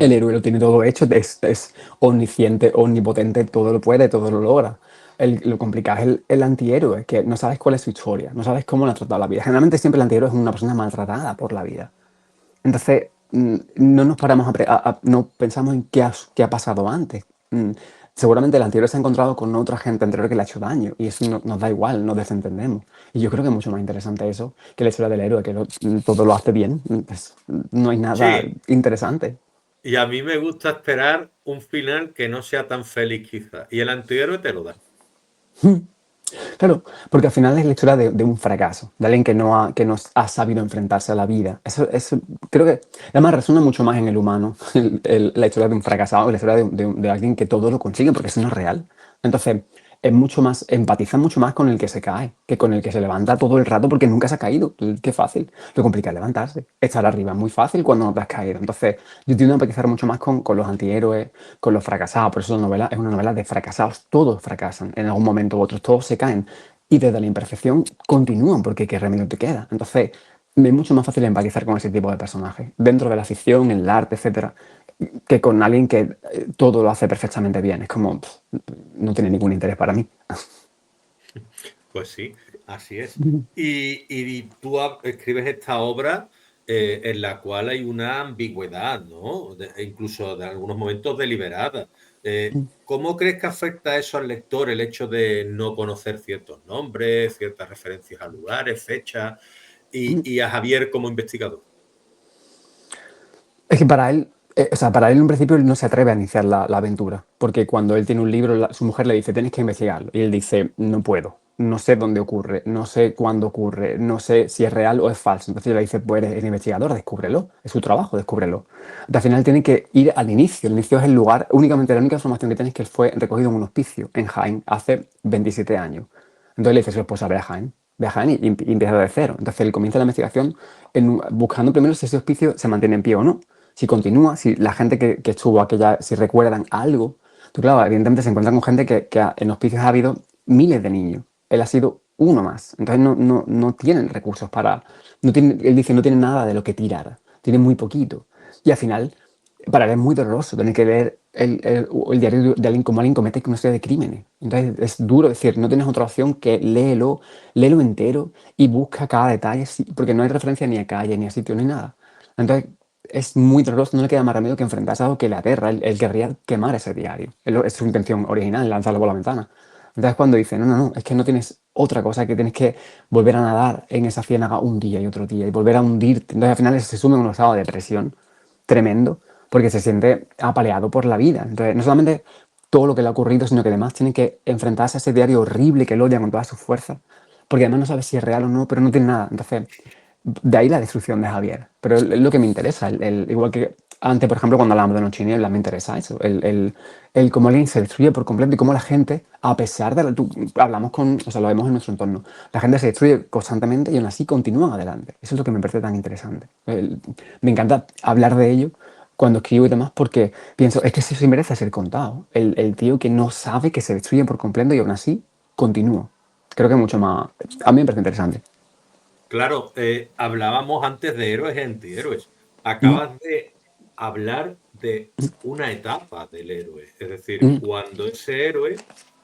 El Mm. héroe lo tiene todo hecho, es omnisciente, omnipotente, todo lo puede, todo lo logra. Lo complicado es el antihéroe, que no sabes cuál es su historia, no sabes cómo le ha tratado la vida. Generalmente siempre el antihéroe es una persona maltratada por la vida. Entonces, no nos paramos no pensamos en qué ha pasado antes. Seguramente el anterior se ha encontrado con otra gente anterior que le ha hecho daño y eso nos da igual, nos desentendemos. Y yo creo que es mucho más interesante eso que la historia del héroe, que todo lo hace bien. Pues, no hay nada Sí, interesante. y a mí me gusta esperar un final que no sea tan feliz quizá. Y el antihéroe te lo da. Claro, porque al final es la historia de un fracaso, de alguien que no ha sabido enfrentarse a la vida. Eso creo que además resuena mucho más en el humano, la historia de un fracasado, la historia de alguien que todo lo consigue, porque eso no es real. Entonces, empatiza mucho más con el que se cae, que con el que se levanta todo el rato porque nunca se ha caído. Qué fácil. Lo complicado es levantarse. Estar arriba es muy fácil cuando no te has caído. Entonces, yo tiendo a empatizar mucho más con los antihéroes, con los fracasados. Por eso la novela es una novela de fracasados. Todos fracasan en algún momento u otro, todos se caen. Y desde la imperfección continúan porque qué remedio te queda. Entonces, me es mucho más fácil empatizar con ese tipo de personajes. Dentro de la ficción, el arte, etcétera, que con alguien que todo lo hace perfectamente bien. Es como, no tiene ningún interés para mí. Pues sí, así es. Y tú escribes esta obra en la cual hay una ambigüedad, ¿no? E incluso de algunos momentos deliberada. ¿Cómo crees que afecta eso al lector, el hecho de no conocer ciertos nombres, ciertas referencias a lugares, fechas, y a Javier como investigador? Es que para él en un principio él no se atreve a iniciar la aventura, porque cuando él tiene un libro, su mujer le dice, tienes que investigarlo, y él dice, no puedo, no sé dónde ocurre, no sé cuándo ocurre, no sé si es real o es falso. Entonces ella le dice, pues eres el investigador, descúbrelo, es su trabajo, descúbrelo. Entonces, al final tiene que ir al inicio, el inicio es el lugar, únicamente la única información que tiene es que él fue recogido en un hospicio en Jaén hace 27 años. Entonces le dice a su esposa, ve a Jaén y empieza de cero. Entonces él comienza la investigación buscando primero si ese hospicio se mantiene en pie o no, si continúa, si la gente que estuvo aquella, si recuerdan algo. Tú, claro, evidentemente se encuentran con gente que en hospicios ha habido miles de niños. Él ha sido uno más. Entonces no tienen recursos para... No tiene, él dice, no tiene nada de lo que tirar. Tiene muy poquito. Y al final, para él es muy doloroso tener que leer el diario de alguien comete una serie de crímenes. Entonces es duro decir, no tienes otra opción que léelo entero y busca cada detalle, porque no hay referencia ni a calle, ni a sitio, ni nada. Entonces es muy doloroso, no le queda más remedio que enfrentarse a algo que le aterra. Él querría quemar ese diario. Es su intención original, lanzarlo por la ventana. Entonces cuando dice, no, es que no tienes otra cosa, que tienes que volver a nadar en esa ciénaga un día y otro día y volver a hundirte. Entonces al final se sume en un estado de depresión tremendo porque se siente apaleado por la vida. Entonces no solamente todo lo que le ha ocurrido, sino que además tiene que enfrentarse a ese diario horrible que él odia con todas sus fuerzas, porque además no sabe si es real o no, pero no tiene nada. Entonces de ahí la destrucción de Javier. Pero es lo que me interesa. Igual que antes, por ejemplo, cuando hablábamos de Noche y Niebla, me interesa eso. Cómo alguien se destruye por completo y cómo la gente, a pesar de... hablamos con... O sea, lo vemos en nuestro entorno. La gente se destruye constantemente y aún así continúan adelante. Eso es lo que me parece tan interesante. Me encanta hablar de ello cuando escribo y demás porque pienso, es que eso sí merece ser contado. El tío que no sabe que se destruye por completo y aún así continúa. Creo que es mucho más... A mí me parece interesante. Claro, hablábamos antes de héroes y antihéroes. Mm, Acabas de hablar de una etapa del héroe, es decir, mm, cuando ese héroe,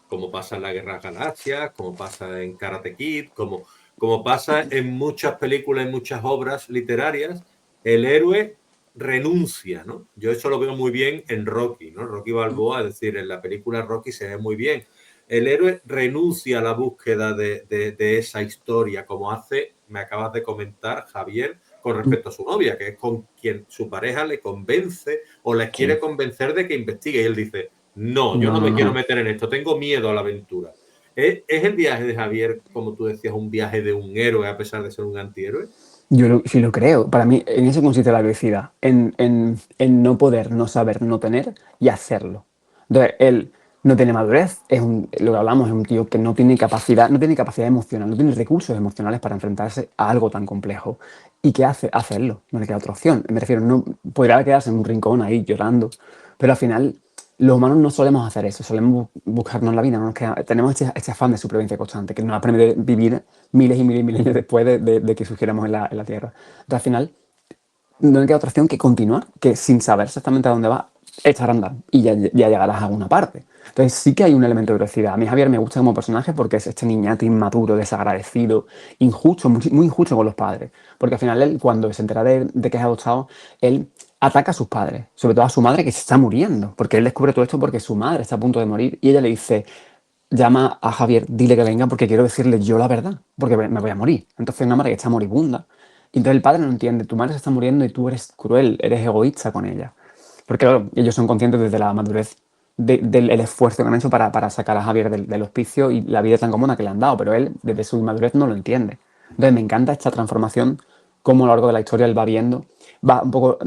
como pasa en la Guerra Galaxia, como pasa en Karate Kid, como pasa en muchas películas, en muchas obras literarias, el héroe renuncia, ¿no? Yo eso lo veo muy bien en Rocky, ¿no? Rocky Balboa, es decir, en la película Rocky se ve muy bien. El héroe renuncia a la búsqueda de esa historia, como hace, me acabas de comentar, Javier, con mm. respecto a su novia, que es con quien su pareja le convence o les quiere Sí. convencer de que investigue. Y él dice, no, yo No, no no, me quiero no. meter en esto, tengo miedo a la aventura. ¿Es el viaje de Javier, como tú decías, un viaje de un héroe a pesar de ser un antihéroe? Sí lo creo. Para mí, en eso consiste la velocidad. En no poder, no saber, no tener y hacerlo. Entonces, él no tiene madurez, lo que hablamos, es un tío que no tiene capacidad emocional, no tiene recursos emocionales para enfrentarse a algo tan complejo. ¿Y qué hace? Hacerlo. No le queda otra opción. Me refiero, no podrá quedarse en un rincón ahí llorando, pero al final los humanos no solemos hacer eso, solemos buscarnos la vida, tenemos este afán de supervivencia constante que nos permite vivir miles y miles y miles después de que surgiéramos en la Tierra. Entonces, al final, no le queda otra opción que continuar, que sin saber exactamente a dónde va, echar a andar y ya llegarás a alguna parte. Entonces sí que hay un elemento de velocidad. A mí Javier me gusta como personaje porque es este niñato inmaduro, desagradecido, injusto, muy injusto con los padres. Porque al final él, cuando se entera de que es adoptado, él ataca a sus padres, sobre todo a su madre que se está muriendo, porque él descubre todo esto porque su madre está a punto de morir y ella le dice, llama a Javier, dile que venga porque quiero decirle yo la verdad, porque me voy a morir. Entonces una madre que está moribunda. Y entonces el padre no entiende, tu madre se está muriendo y tú eres cruel, eres egoísta con ella. Porque claro, ellos son conscientes desde la madurez del el esfuerzo que han hecho para sacar a Javier del hospicio y la vida tan cómoda que le han dado, pero él desde su inmadurez no lo entiende. Entonces me encanta esta transformación, cómo a lo largo de la historia él va viendo, va un poco,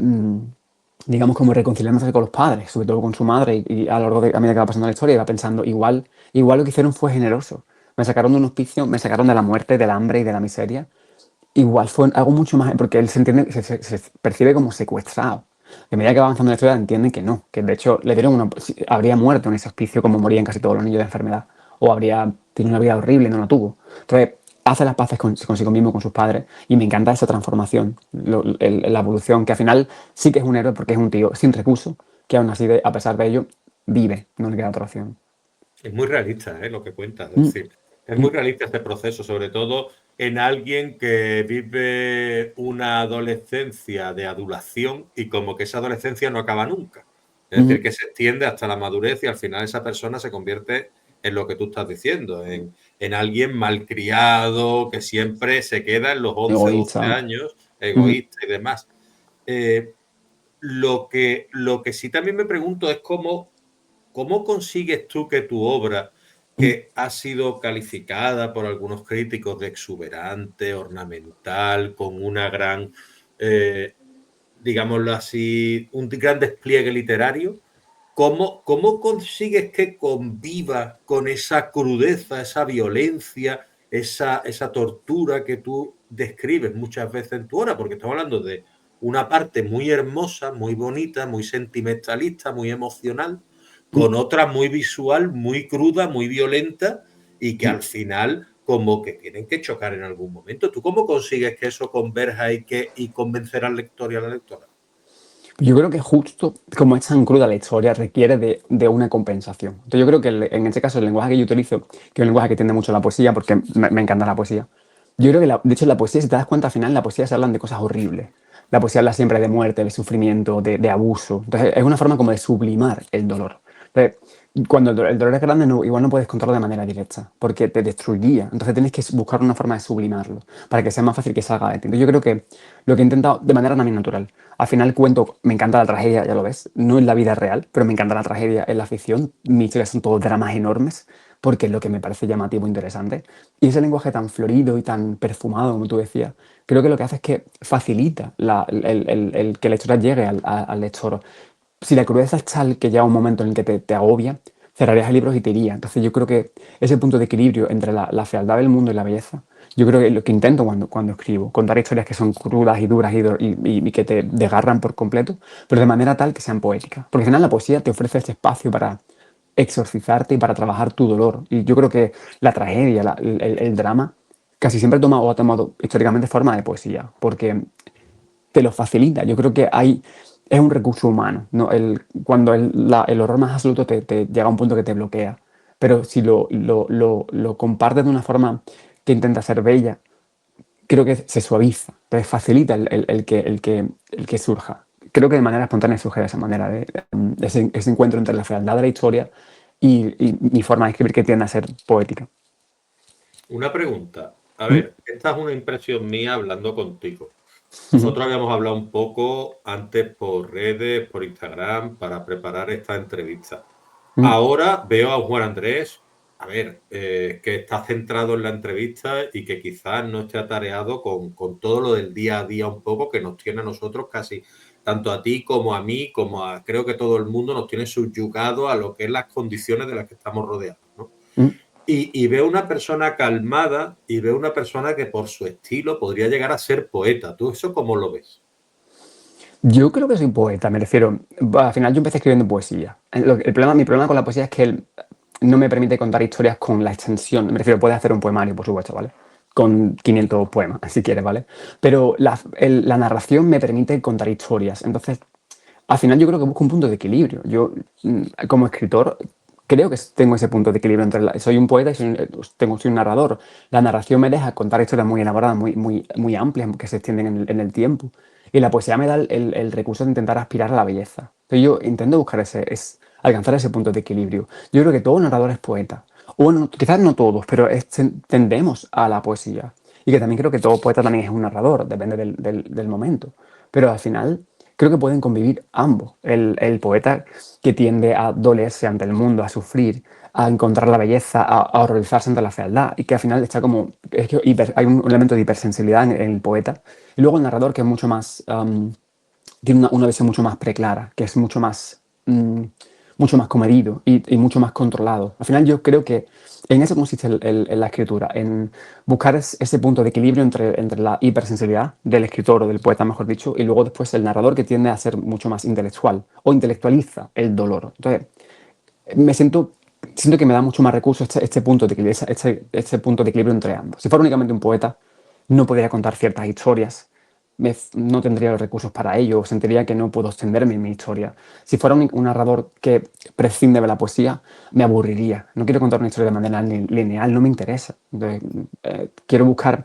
digamos, como reconciliándose con los padres, sobre todo con su madre, y a lo largo a medida que va pasando la historia, y va pensando, igual lo que hicieron fue generoso. Me sacaron de un hospicio, me sacaron de la muerte, del hambre y de la miseria. Igual fue algo mucho más, porque él se entiende, se percibe como secuestrado. A medida que va avanzando la historia, entiende que no, que de hecho le dieron habría muerto en ese hospicio como morían casi todos los niños de enfermedad, o habría tenido una vida horrible y no la tuvo. Entonces, hace las paces consigo mismo, con sus padres, y me encanta esa transformación, la evolución, que al final sí que es un héroe porque es un tío sin recursos, que aún así, a pesar de ello, vive, no le queda otra opción. Es muy realista, lo que cuentas. Es Mm, decir, es mm, muy realista este proceso, sobre todo en alguien que vive una adolescencia de adulación y como que esa adolescencia no acaba nunca. Es decir, mm, que se extiende hasta la madurez y al final esa persona se convierte en lo que tú estás diciendo, en alguien malcriado, que siempre se queda en los 11, 12 egoísta. años, Mm, egoísta y demás. Eh, lo que sí también me pregunto es cómo consigues tú que tu obra, mm, que ha sido calificada por algunos críticos de exuberante, ornamental, con una gran, eh, digámoslo así, un gran despliegue literario, ¿cómo consigues que conviva con esa crudeza, esa violencia, esa tortura que tú describes muchas veces en tu obra? Porque estamos hablando de una parte muy hermosa, muy bonita, muy sentimentalista, muy emocional, mm, con otra muy visual, muy cruda, muy violenta y que mm. al final como que tienen que chocar en algún momento. ¿Tú cómo consigues que eso converja y convencer al lector y a la lectora? Yo creo que justo como es tan cruda la historia, requiere de una compensación. Entonces yo creo que en este caso el lenguaje que yo utilizo, que es un lenguaje que tiende mucho a la poesía, porque me encanta la poesía, yo creo que de hecho la poesía, si te das cuenta al final, la poesía se hablan de cosas horribles. La poesía habla siempre de muerte, de sufrimiento, de abuso. Entonces es una forma como de sublimar el dolor. Entonces, cuando el dolor es grande, igual no puedes contarlo de manera directa, porque te destruiría. Entonces tienes que buscar una forma de sublimarlo, para que sea más fácil que salga de ti. Entonces yo creo que lo que he intentado de manera también natural. Al final cuento, me encanta la tragedia, ya lo ves, no en la vida real, pero me encanta la tragedia en la ficción. Mis historias son todos dramas enormes, porque es lo que me parece llamativo e interesante. Y ese lenguaje tan florido y tan perfumado, como tú decías, creo que lo que hace es que facilita el que la historia llegue al lector. Si la crudeza es tal que llega un momento en el que te agobia, cerrarías el libro y te iría. Entonces yo creo que ese punto de equilibrio entre la fealdad del mundo y la belleza, yo creo que es lo que intento cuando escribo, contar historias que son crudas y duras y que te desgarran por completo, pero de manera tal que sean poéticas. Porque al final la poesía te ofrece ese espacio para exorcizarte y para trabajar tu dolor. Y yo creo que la tragedia, el drama, casi siempre toma o ha tomado históricamente forma de poesía, porque te lo facilita. Yo creo que es un recurso humano, ¿no? Cuando el horror más absoluto te llega a un punto que te bloquea. Pero si lo compartes de una forma que intenta ser bella, creo que se suaviza, entonces facilita el que surja. Creo que de manera espontánea surge de esa manera, ese encuentro entre la fealdad de la historia y mi forma de escribir que tiende a ser poética. Una pregunta. A Mm, ver, esta es una impresión mía hablando contigo. ujú, Nosotros habíamos hablado un poco antes por redes, por Instagram, para preparar esta entrevista. mm. Ahora veo a Juan Andrés, a ver, que está centrado en la entrevista y que quizás no esté atareado con todo lo del día a día un poco que nos tiene a nosotros casi, tanto a ti como a mí, como a creo que todo el mundo nos tiene subyugado a lo que es las condiciones de las que estamos rodeados, ¿no? Mm. Y veo una persona calmada y veo una persona que por su estilo podría llegar a ser poeta. ¿Tú eso cómo lo ves? Yo creo que soy poeta, me refiero. Al final yo empecé escribiendo poesía. Mi problema con la poesía es que no me permite contar historias con la extensión. Me refiero, puedes hacer un poemario, por supuesto, ¿vale? Con 500 poemas, si quieres, ¿vale? Pero la narración me permite contar historias. Entonces, al final yo creo que busco un punto de equilibrio. Yo, como escritor, creo que tengo ese punto de equilibrio entre soy un poeta y soy un narrador. La narración me deja contar historias muy elaboradas, muy amplias, que se extienden en el tiempo. Y la poesía me da el recurso de intentar aspirar a la belleza. Entonces yo intento buscar alcanzar ese punto de equilibrio. Yo creo que todo narrador es poeta. O bueno, quizás no todos, pero tendemos a la poesía. Y que también creo que todo poeta también es un narrador, depende del momento. Pero al final creo que pueden convivir ambos. El poeta que tiende a dolerse ante el mundo, a sufrir, a encontrar la belleza, a horrorizarse ante la fealdad, y que al final está como. Es que hay un elemento de hipersensibilidad en el poeta. Y luego el narrador, que es mucho más. Tiene una visión mucho más preclara, que es mucho más comedido y mucho más controlado. Al final, yo creo que en eso consiste la escritura, en buscar ese punto de equilibrio entre la hipersensibilidad del escritor o del poeta, mejor dicho, y luego después el narrador, que tiende a ser mucho más intelectual o intelectualiza el dolor. Entonces, me siento siento que me da mucho más recursos este punto de equilibrio, este punto de equilibrio entre ambos. Si fuera únicamente un poeta, no podría contar ciertas historias, no tendría los recursos para ello, sentiría que no puedo extenderme en mi historia. Si fuera un narrador que prescinde de la poesía, me aburriría. No quiero contar una historia de manera lineal, no me interesa. Entonces, quiero buscar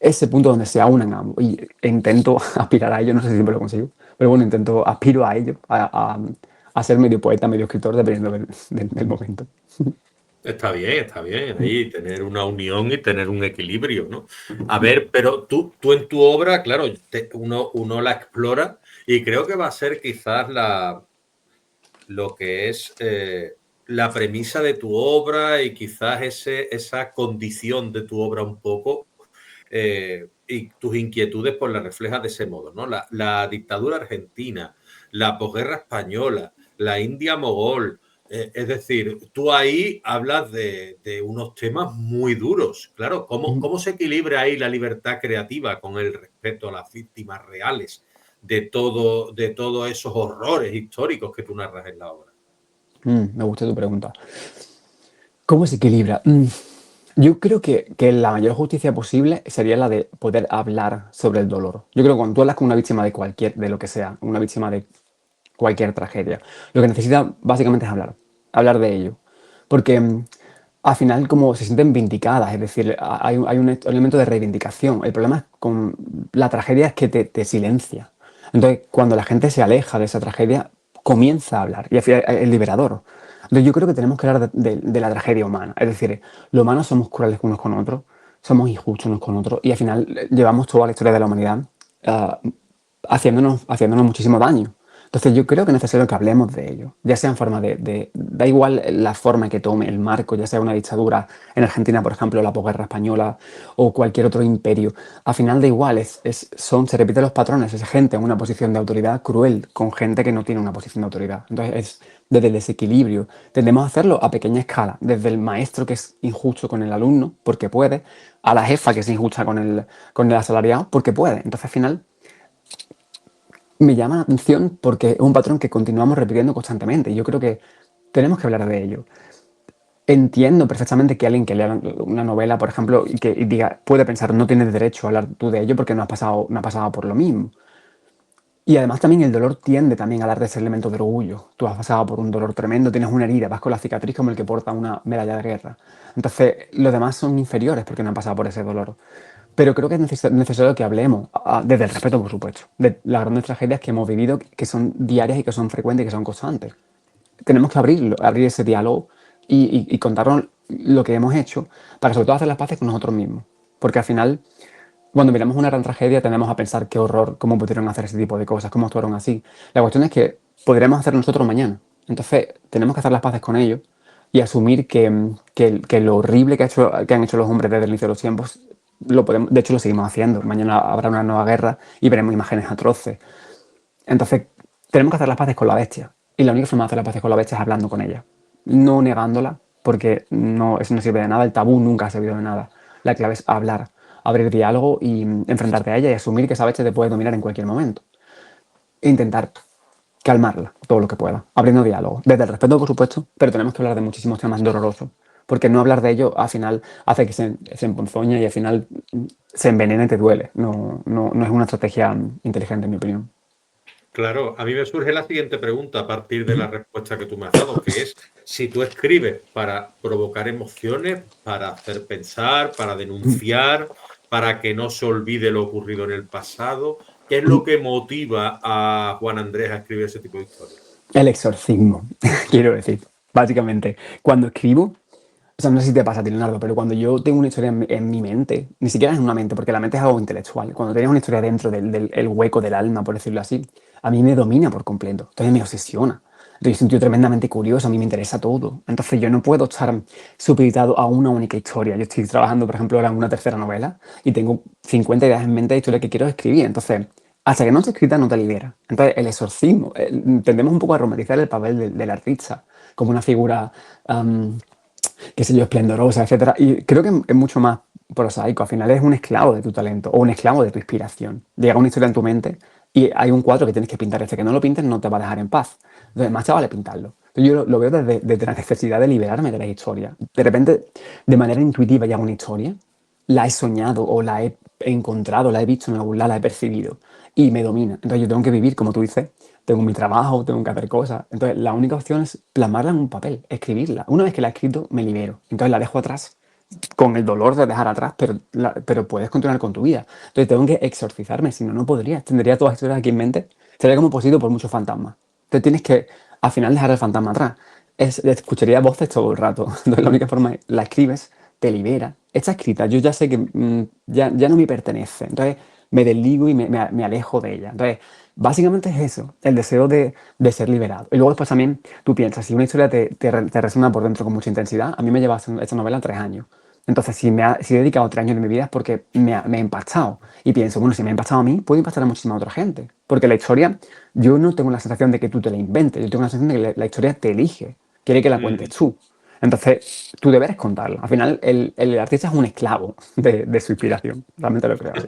ese punto donde se aunan ambos e intento aspirar a ello, no sé si siempre lo consigo, pero bueno, aspiro a ello, a ser medio poeta, medio escritor, dependiendo del momento. Está bien, ahí tener una unión y tener un equilibrio, ¿no? A ver, pero tú en tu obra, claro, uno la explora y creo que va a ser quizás lo que es la premisa de tu obra y quizás esa condición de tu obra un poco y tus inquietudes pues las reflejas de ese modo, ¿no? La dictadura argentina, la posguerra española, la India mogol, es decir, tú ahí hablas de unos temas muy duros. Claro, ¿cómo se equilibra ahí la libertad creativa con el respeto a las víctimas reales de todos esos horrores históricos que tú narras en la obra? Me gusta tu pregunta. ¿Cómo se equilibra? Yo creo que la mayor justicia posible sería la de poder hablar sobre el dolor. Yo creo que cuando tú hablas con una víctima de lo que sea, una víctima de cualquier tragedia, lo que necesita básicamente es hablar de ello. Porque al final como se sienten vindicadas, es decir, hay un elemento de reivindicación. El problema es con la tragedia es que te silencia. Entonces, cuando la gente se aleja de esa tragedia, comienza a hablar y al final es liberador. Entonces, yo creo que tenemos que hablar de la tragedia humana. Es decir, los humanos somos crueles unos con otros, somos injustos unos con otros y al final llevamos toda la historia de la humanidad ah, haciéndonos muchísimo daño. Entonces yo creo que es necesario que hablemos de ello, ya sea en forma da igual la forma que tome el marco, ya sea una dictadura en Argentina, por ejemplo, la posguerra española o cualquier otro imperio. Al final da igual, se repiten los patrones, es gente en una posición de autoridad cruel con gente que no tiene una posición de autoridad. Entonces es desde el desequilibrio. Tendemos a hacerlo a pequeña escala, desde el maestro que es injusto con el alumno, porque puede, a la jefa que es injusta con el asalariado, porque puede. Entonces al final me llama la atención porque es un patrón que continuamos repitiendo constantemente y yo creo que tenemos que hablar de ello. Entiendo perfectamente que alguien que lea una novela, por ejemplo, y diga, puede pensar, no tienes derecho a hablar tú de ello porque no has pasado por lo mismo. Y además también el dolor tiende también a darte ese elemento de orgullo. Tú has pasado por un dolor tremendo, tienes una herida, vas con la cicatriz como el que porta una medalla de guerra. Entonces, los demás son inferiores porque no han pasado por ese dolor. Pero creo que es necesario que hablemos, desde el respeto, por supuesto, de las grandes tragedias que hemos vivido, que son diarias y que son frecuentes y que son constantes. Tenemos que abrir ese diálogo y contarnos lo que hemos hecho para sobre todo hacer las paces con nosotros mismos. Porque al final, cuando miramos una gran tragedia, tendemos a pensar qué horror, cómo pudieron hacer ese tipo de cosas, cómo actuaron así. La cuestión es que podremos hacer nosotros mañana. Entonces, tenemos que hacer las paces con ellos y asumir que lo horrible que han hecho los hombres desde el inicio de los tiempos, de hecho lo seguimos haciendo. Mañana habrá una nueva guerra y veremos imágenes atroces. Entonces, tenemos que hacer las paces con la bestia. Y la única forma de hacer las paces con la bestia es hablando con ella. No negándola, porque eso no sirve de nada. El tabú nunca ha servido de nada. La clave es hablar, abrir diálogo y enfrentarte a ella y asumir que esa bestia te puede dominar en cualquier momento. E intentar calmarla todo lo que pueda, abriendo diálogo. Desde el respeto, por supuesto, pero tenemos que hablar de muchísimos temas dolorosos. Porque no hablar de ello al final hace que se emponzoña y al final se envenena y te duele. No es una estrategia inteligente, en mi opinión. Claro, a mí me surge la siguiente pregunta a partir de la respuesta que tú me has dado, que es si tú escribes para provocar emociones, para hacer pensar, para denunciar, para que no se olvide lo ocurrido en el pasado, ¿qué es lo que motiva a Juan Andrés a escribir ese tipo de historias? El exorcismo, quiero decir. Básicamente, cuando escribo, o sea, no sé si te pasa a ti, Leonardo, pero cuando yo tengo una historia en mi mente, ni siquiera es en una mente, porque la mente es algo intelectual, cuando tienes una historia dentro del el hueco del alma, por decirlo así, a mí me domina por completo, entonces me obsesiona. Entonces, yo soy tremendamente curioso, a mí me interesa todo. Entonces, yo no puedo estar supeditado a una única historia. Yo estoy trabajando, por ejemplo, ahora en una tercera novela y tengo 50 ideas en mente de historias que quiero escribir. Entonces, hasta que no esté escrita, no te libera. Entonces, el exorcismo, tendemos un poco a romantizar el papel del artista como una figura qué sé yo, esplendorosa, etcétera. Y creo que es mucho más prosaico. Al final es un esclavo de tu talento o un esclavo de tu inspiración. Llega una historia en tu mente y hay un cuadro que tienes que pintar. Este que no lo pintes no te va a dejar en paz. Entonces, más te vale pintarlo. Entonces, yo lo veo desde la necesidad de liberarme de las historias. De repente, de manera intuitiva, ya una historia, la he soñado o la he encontrado, la he visto en algún lado, la he percibido y me domina. Entonces, yo tengo que vivir, como tú dices, tengo mi trabajo, tengo que hacer cosas. Entonces, la única opción es plasmarla en un papel, escribirla. Una vez que la he escrito, me libero. Entonces, la dejo atrás con el dolor de dejar atrás, pero puedes continuar con tu vida. Entonces tengo que exorcizarme, si no, no podría. Tendría todas las historias aquí en mente. Sería como poseído por muchos fantasmas. Entonces tienes que, al final, dejar el fantasma atrás. Escucharía voces todo el rato. Entonces la única forma es, la escribes, te libera. Está escrita, yo ya sé que ya no me pertenece. Entonces me desligo y me alejo de ella. Entonces, básicamente es eso, el deseo de ser liberado. Y luego después también tú piensas, si una historia te resuena por dentro con mucha intensidad, a mí me lleva esta novela 3 años. Entonces, si he dedicado 3 años de mi vida es porque me he impactado. Y pienso, bueno, si me ha impactado a mí, puede impactar a muchísima otra gente. Porque la historia, yo no tengo la sensación de que tú te la inventes, yo tengo la sensación de que la historia te elige, quiere que la cuentes Mm. tú. Entonces, tu deber es contarla. Al final, el artista es un esclavo de su inspiración. Realmente lo creo así.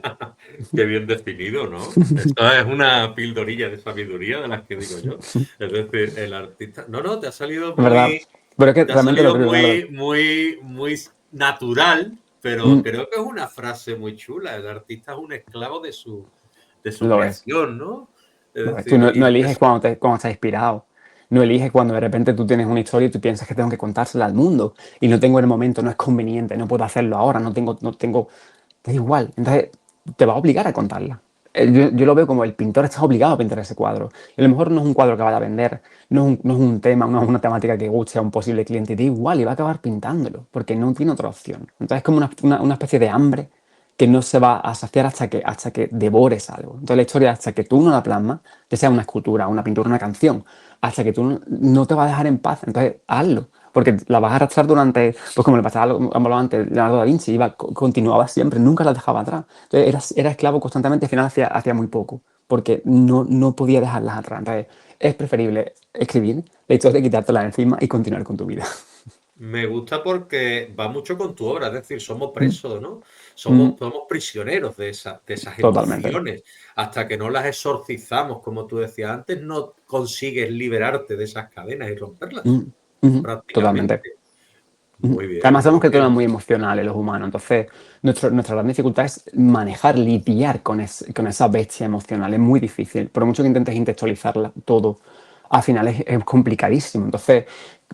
Qué bien definido, ¿no? Esto es una pildorilla de sabiduría de las que digo yo. Es decir, el artista. No, no, Es verdad. Pero es que te ha realmente lo salido creo, claro. muy natural, pero Mm, creo que es una frase muy chula. El artista es un esclavo de su lo es. creación, ¿no? Es Lo es. Tú decir, no y eliges eso, cuando estás inspirado. No eliges cuando de repente tú tienes una historia y tú piensas que tengo que contársela al mundo y no tengo el momento, no es conveniente, no puedo hacerlo ahora, no tengo, da igual. Entonces te va a obligar a contarla. Yo lo veo como el pintor está obligado a pintar ese cuadro. Y a lo mejor no es un cuadro que vaya a vender, no es un tema, una temática que guste a un posible cliente, y da igual, y va a acabar pintándolo, porque no tiene otra opción. Entonces es como una especie de hambre que no se va a saciar hasta que devores algo. Entonces la historia, hasta que tú no la plasmas, ya sea una escultura, una pintura, una canción, hasta que tú no te va a dejar en paz. Entonces hazlo, porque la vas a arrastrar durante, pues como le pasaba a antes, Leonardo da Vinci, continuaba siempre, nunca la dejaba atrás. Entonces era esclavo constantemente, al final hacía muy poco, porque no podía dejarlas atrás. Entonces es preferible escribir la historia, quitártela de encima y continuar con tu vida. me gusta porque va mucho con tu obra, es decir, somos Mm, presos, ¿no? mm, Somos prisioneros de esas totalmente. emociones. Hasta que no las exorcizamos, como tú decías antes, no consigues liberarte de esas cadenas y romperlas, Mm, totalmente. prácticamente. Muy Además, bien, sabemos muy que todo es bien. muy emocional en los humanos, entonces nuestra gran dificultad es manejar, lidiar con esa bestia emocional. Es muy difícil. Por mucho que intentes intelectualizarla todo, al final es complicadísimo. Entonces,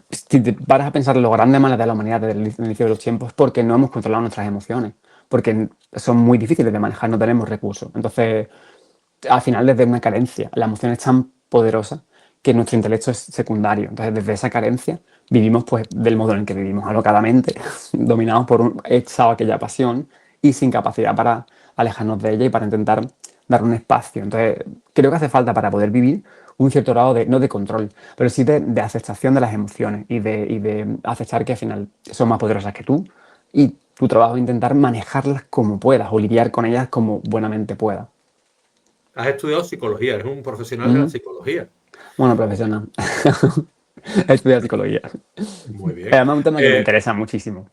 si te paras a pensar en los grandes males de la humanidad desde el inicio de los tiempos, es porque no hemos controlado nuestras emociones, porque son muy difíciles de manejar, no tenemos recursos. Entonces, al final desde una carencia. La emoción es tan poderosa que nuestro intelecto es secundario. Entonces, desde esa carencia vivimos pues del modo en el que vivimos, alocadamente, dominados por esta o aquella pasión y sin capacidad para alejarnos de ella y para intentar dar un espacio. Entonces, creo que hace falta para poder vivir un cierto grado de, no de control, pero sí de aceptación de las emociones y de aceptar que al final son más poderosas que tú y tu trabajo es intentar manejarlas como puedas o lidiar con ellas como buenamente puedas. Has estudiado psicología, eres un profesional de la Ujú. psicología. Bueno, profesional. He estudiado psicología. Muy bien. Además, es un tema que me interesa muchísimo.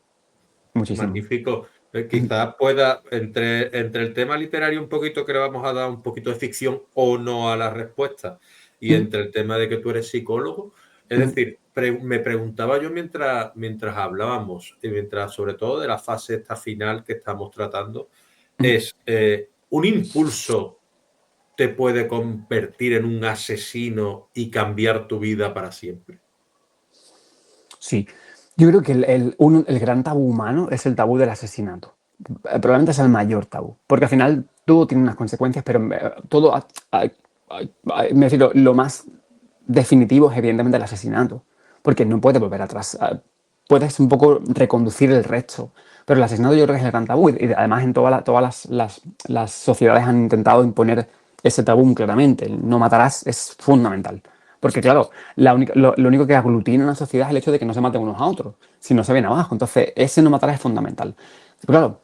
Muchísimo. Magnífico. Quizás pueda, entre el tema literario un poquito que le vamos a dar un poquito de ficción o no a la respuesta, y Mm, entre el tema de que tú eres psicólogo, es mm, decir, me preguntaba yo mientras hablábamos, y mientras sobre todo de la fase esta final que estamos tratando, mm. es un impulso te puede convertir en un asesino y cambiar tu vida para siempre. Sí. Yo creo que el gran tabú humano es el tabú del asesinato. Probablemente es el mayor tabú. Porque al final todo tiene unas consecuencias, pero todo. Me refiero, lo más definitivo es evidentemente el asesinato. Porque no puedes volver atrás. Puedes un poco reconducir el resto. Pero el asesinato yo creo que es el gran tabú. Y además en todas las sociedades han intentado imponer ese tabú muy claramente. El no matarás es fundamental. Porque claro, lo único que aglutina una sociedad es el hecho de que no se maten unos a otros, si no se ven abajo. Entonces, ese no matar es fundamental. Pero claro,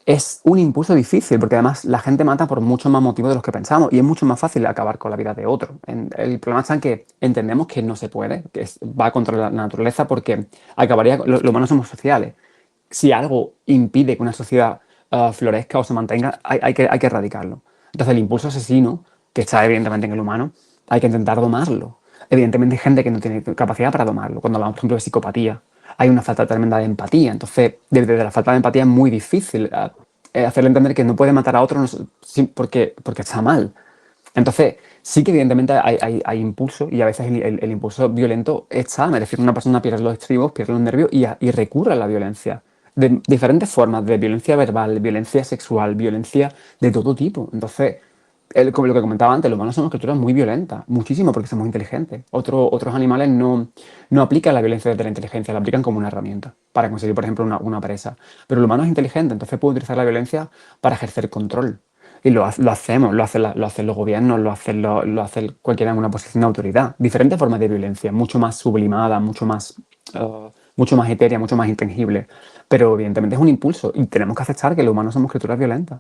es un impulso difícil, porque además la gente mata por muchos más motivos de los que pensamos y es mucho más fácil acabar con la vida de otro. El problema está en que entendemos que no se puede, que va contra la naturaleza porque acabaría, los humanos somos sociales. Si algo impide que una sociedad florezca o se mantenga, hay que erradicarlo. Entonces el impulso asesino, que está evidentemente en el humano, hay que intentar domarlo. evidentemente hay gente que no tiene capacidad para domarlo. Cuando hablamos, por ejemplo, de psicopatía, hay una falta tremenda de empatía. Entonces, desde la falta de empatía es muy difícil hacerle entender que no puede matar a otro porque está mal. Entonces, sí que evidentemente hay impulso y a veces el impulso violento está, me refiero a una persona pierde los estribos, pierde los nervios y recurre a la violencia. De diferentes formas, de violencia verbal, violencia sexual, violencia de todo tipo. Entonces, como lo que comentaba antes, los humanos somos criaturas muy violentas, muchísimo porque somos inteligentes. Otros animales no aplican la violencia desde la inteligencia, la aplican como una herramienta para conseguir, por ejemplo, una presa. Pero el humano es inteligente, entonces puede utilizar la violencia para ejercer control. Y lo hacemos, lo hacen los gobiernos, lo hace cualquiera en una posición de autoridad. Diferentes formas de violencia, mucho más sublimada, mucho más etérea, mucho más intangible. Pero evidentemente es un impulso y tenemos que aceptar que los humanos somos criaturas violentas.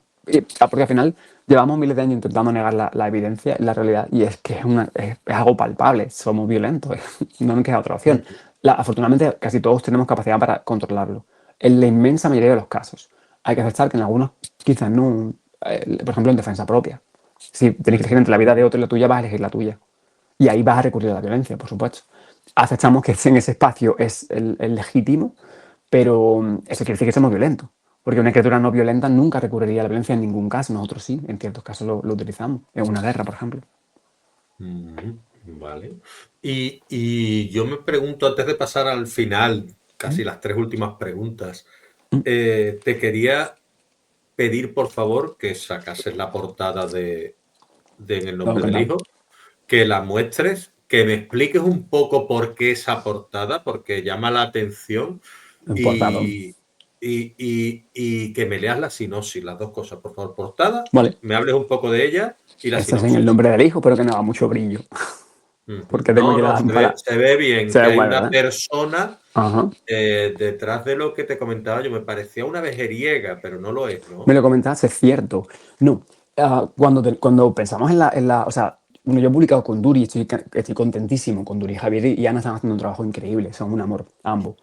Porque al final llevamos miles de años intentando negar la evidencia y la realidad y es que es algo palpable, somos violentos, no nos queda otra opción. Afortunadamente casi todos tenemos capacidad para controlarlo. En la inmensa mayoría de los casos. Hay que aceptar que en algunos quizás no, por ejemplo en defensa propia. Si tienes que elegir entre la vida de otro y la tuya, vas a elegir la tuya. Y ahí vas a recurrir a la violencia, por supuesto. Aceptamos que en ese espacio es el legítimo, pero eso quiere decir que somos violentos. Porque una criatura no violenta nunca recurriría a la violencia en ningún caso. Nosotros sí, en ciertos casos lo utilizamos. En una guerra, por ejemplo. Vale. Y yo me pregunto, antes de pasar al final, casi las 3 últimas preguntas, te quería pedir, por favor, que sacases la portada de En el nombre del hijo, que la muestres, que me expliques un poco por qué esa portada, porque llama la atención y que me leas la sinopsis, las dos cosas, por favor. Portada, Vale. me hables un poco de ella y la Este es sinopsis. En el nombre del hijo, pero que no haga mucho brillo. Porque tengo que dar para... Se ve bien, Se que ve hay guay, una ¿verdad? persona Ajá. detrás de lo que te comentaba yo. Me parecía una vejeriega, pero no lo es, Me ¿no? lo comentaste, es cierto. No, cuando pensamos o sea, bueno, yo he publicado con Duri, estoy contentísimo con Duri. Javier y Ana están haciendo un trabajo increíble, son un amor, ambos.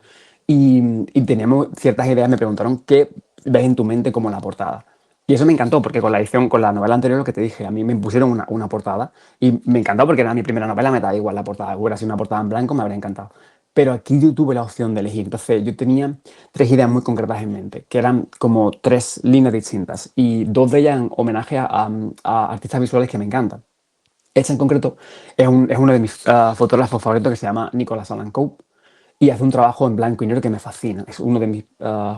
Y teníamos ciertas ideas, me preguntaron qué ves en tu mente como la portada. Y eso me encantó, porque con la edición, con la novela anterior, lo que te dije, a mí me pusieron una portada y me encantó porque era mi primera novela, me da igual la portada. Hubiera sido una portada en blanco, me habría encantado. Pero aquí yo tuve la opción de elegir. Entonces, yo tenía tres ideas muy concretas en mente, que eran como tres líneas distintas. Y dos de ellas en homenaje a artistas visuales que me encantan. Esta en concreto es uno de mis fotógrafos favoritos que se llama Nicolas Alan Cope y hace un trabajo en blanco y negro que me fascina. Es uno de mis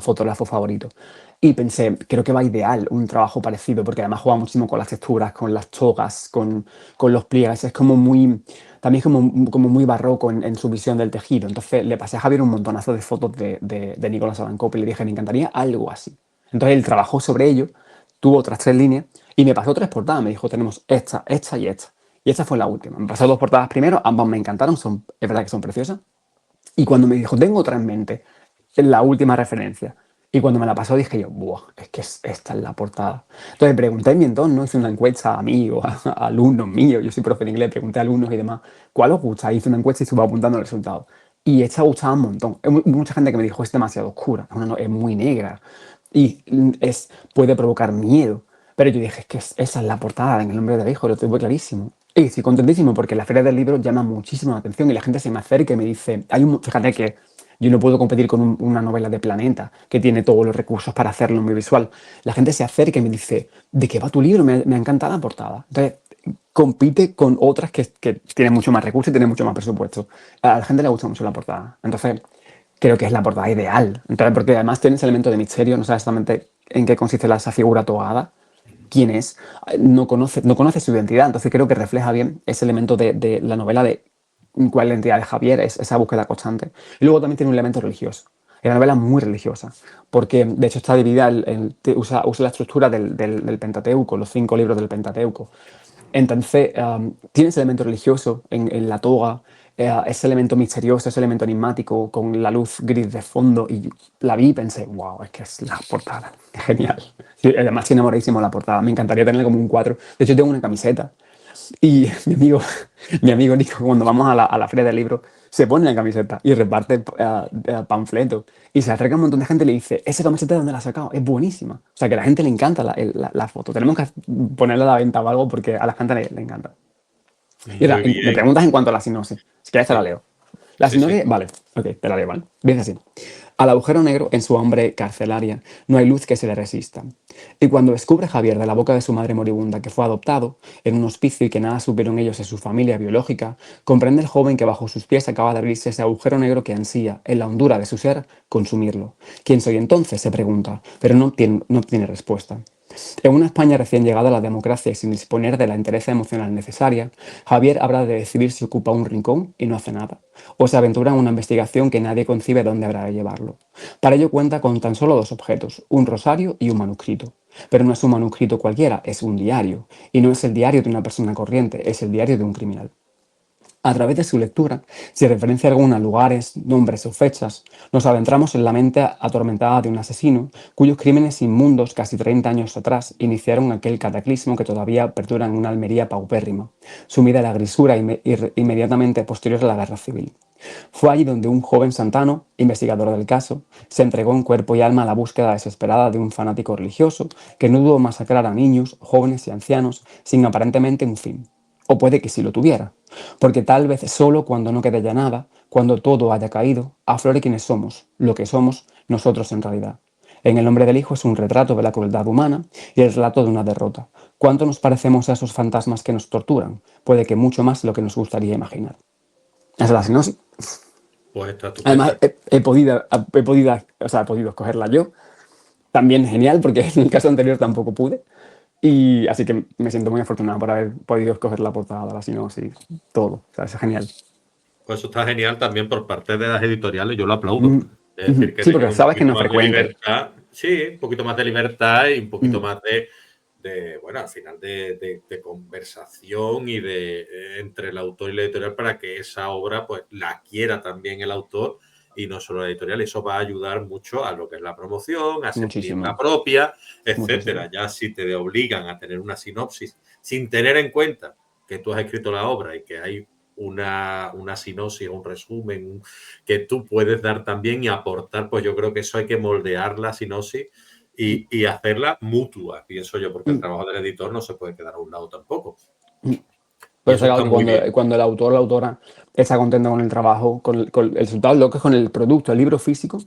fotógrafos favoritos. Y pensé, creo que va ideal un trabajo parecido, porque además juega muchísimo con las texturas, con las togas, con los pliegues. Es como muy, también es como muy barroco en su visión del tejido. Entonces le pasé a Javier un montonazo de fotos de Nicolas Alancope y le dije, me encantaría algo así. Entonces él trabajó sobre ello, tuvo otras tres líneas y me pasó tres portadas. Me dijo, tenemos esta, esta y esta. Y esta fue la última. Me pasó dos portadas primero, ambas me encantaron, es verdad que son preciosas. Y cuando me dijo, tengo otra en mente, en la última referencia. Y cuando me la pasó dije yo, buah, es que esta es la portada. Entonces pregunté en mi entorno, ¿no? Hice una encuesta a amigos, a alumnos míos, yo soy profe de inglés, pregunté a alumnos y demás, ¿cuál os gusta? Hice una encuesta y estuve apuntando el resultado. Y esta gustaba un montón. Hay mucha gente que me dijo, es demasiado oscura, es muy negra y puede provocar miedo. Pero yo dije, es que esa es la portada en el nombre del hijo, lo tuve clarísimo. Y estoy contentísimo porque la feria del libro llama muchísimo la atención y la gente se me acerca y me dice, fíjate que yo no puedo competir con una novela de Planeta que tiene todos los recursos para hacerlo muy visual. La gente se acerca y me dice, ¿de qué va tu libro? Me ha encantado la portada. Entonces, compite con otras que tienen mucho más recursos y tienen mucho más presupuesto. A la gente le gusta mucho la portada. Entonces, creo que es la portada ideal. Entonces, porque además tiene ese elemento de misterio, no sabes exactamente en qué consiste esa figura togada, quién es, no conoce su identidad. Entonces creo que refleja bien ese elemento de la novela de cuál es la identidad de Javier, es esa búsqueda constante. Y luego también tiene un elemento religioso. Es una novela muy religiosa, porque de hecho está dividida, usa la estructura del Pentateuco, los 5 libros del Pentateuco. Entonces, tiene ese elemento religioso en la toga, ese elemento misterioso, ese elemento enigmático, con la luz gris de fondo. Y la vi y pensé, wow, es que es la portada. Es genial. Y además, estoy enamoradísimo de la portada. Me encantaría tenerla como un cuadro. De hecho, tengo una camiseta. Y mi amigo Nico, cuando vamos a la feria del libro, se pone la camiseta y reparte panfletos. Y se acerca un montón de gente y le dice, ¿esa camiseta de dónde la has sacado? Es buenísima. O sea, que a la gente le encanta la foto. Tenemos que ponerla a la venta o algo porque a la gente le encanta. Y ahora, Muy me bien. preguntas en cuanto a la sinopsis. Si quieres te la Sí, leo. La sí, sí. sinopsis, vale, ok, te la leo, ¿vale? Dice así. Al agujero negro en su hambre carcelaria no hay luz que se le resista. Y cuando descubre Javier de la boca de su madre moribunda que fue adoptado en un hospicio y que nada supieron ellos de su familia biológica, comprende el joven que bajo sus pies acaba de abrirse ese agujero negro que ansía, en la hondura de su ser, consumirlo. ¿Quién soy entonces? Se pregunta, pero no tiene respuesta. En una España recién llegada a la democracia y sin disponer de la entereza emocional necesaria, Javier habrá de decidir si ocupa un rincón y no hace nada, o se aventura en una investigación que nadie concibe dónde habrá de llevarlo. Para ello cuenta con tan solo dos objetos, un rosario y un manuscrito. Pero no es un manuscrito cualquiera, es un diario. Y no es el diario de una persona corriente, es el diario de un criminal. A través de su lectura, si referencia alguna a lugares, nombres o fechas, nos adentramos en la mente atormentada de un asesino cuyos crímenes inmundos casi 30 años atrás iniciaron aquel cataclismo que todavía perdura en una Almería paupérrima, sumida en la grisura inmediatamente posterior a la Guerra Civil. Fue allí donde un joven santano, investigador del caso, se entregó en cuerpo y alma a la búsqueda desesperada de un fanático religioso que no dudó masacrar a niños, jóvenes y ancianos sin aparentemente un fin. O puede que sí lo tuviera, porque tal vez solo cuando no quede ya nada, cuando todo haya caído, aflore quienes somos, lo que somos nosotros en realidad. En El nombre del Hijo es un retrato de la crueldad humana y el relato de una derrota. ¿Cuánto nos parecemos a esos fantasmas que nos torturan? Puede que mucho más de lo que nos gustaría imaginar. Esa es la sinopsis. Pues está Además, estupenda. he podido escogerla yo. También genial, porque en el caso anterior tampoco pude. Y así que me siento muy afortunado por haber podido escoger la portada, la sinopsis, todo. O sea, es genial. Pues eso está genial también por parte de las editoriales, yo lo aplaudo. Mm, Es decir, que sí, tengan porque un sabes que poquito no es más de frecuente. libertad, sí, un poquito más de libertad y un poquito Mm, más de bueno, al final de conversación y entre el autor y la editorial para que esa obra pues la quiera también el autor y no solo la editorial. Eso va a ayudar mucho a lo que es la promoción, a sentirla muchísimo, propia, muchísimo. etcétera. Ya si te obligan a tener una sinopsis sin tener en cuenta que tú has escrito la obra y que hay una sinopsis, un resumen que tú puedes dar también y aportar, pues yo creo que eso hay que moldear la sinopsis y hacerla mutua, pienso yo, porque el Mm, trabajo del editor no se puede quedar a un lado tampoco. mm. Y Pero está eso claro está que muy bien. cuando el autor o la autora está contento con el trabajo, con el resultado, lo que es con el producto, el libro físico,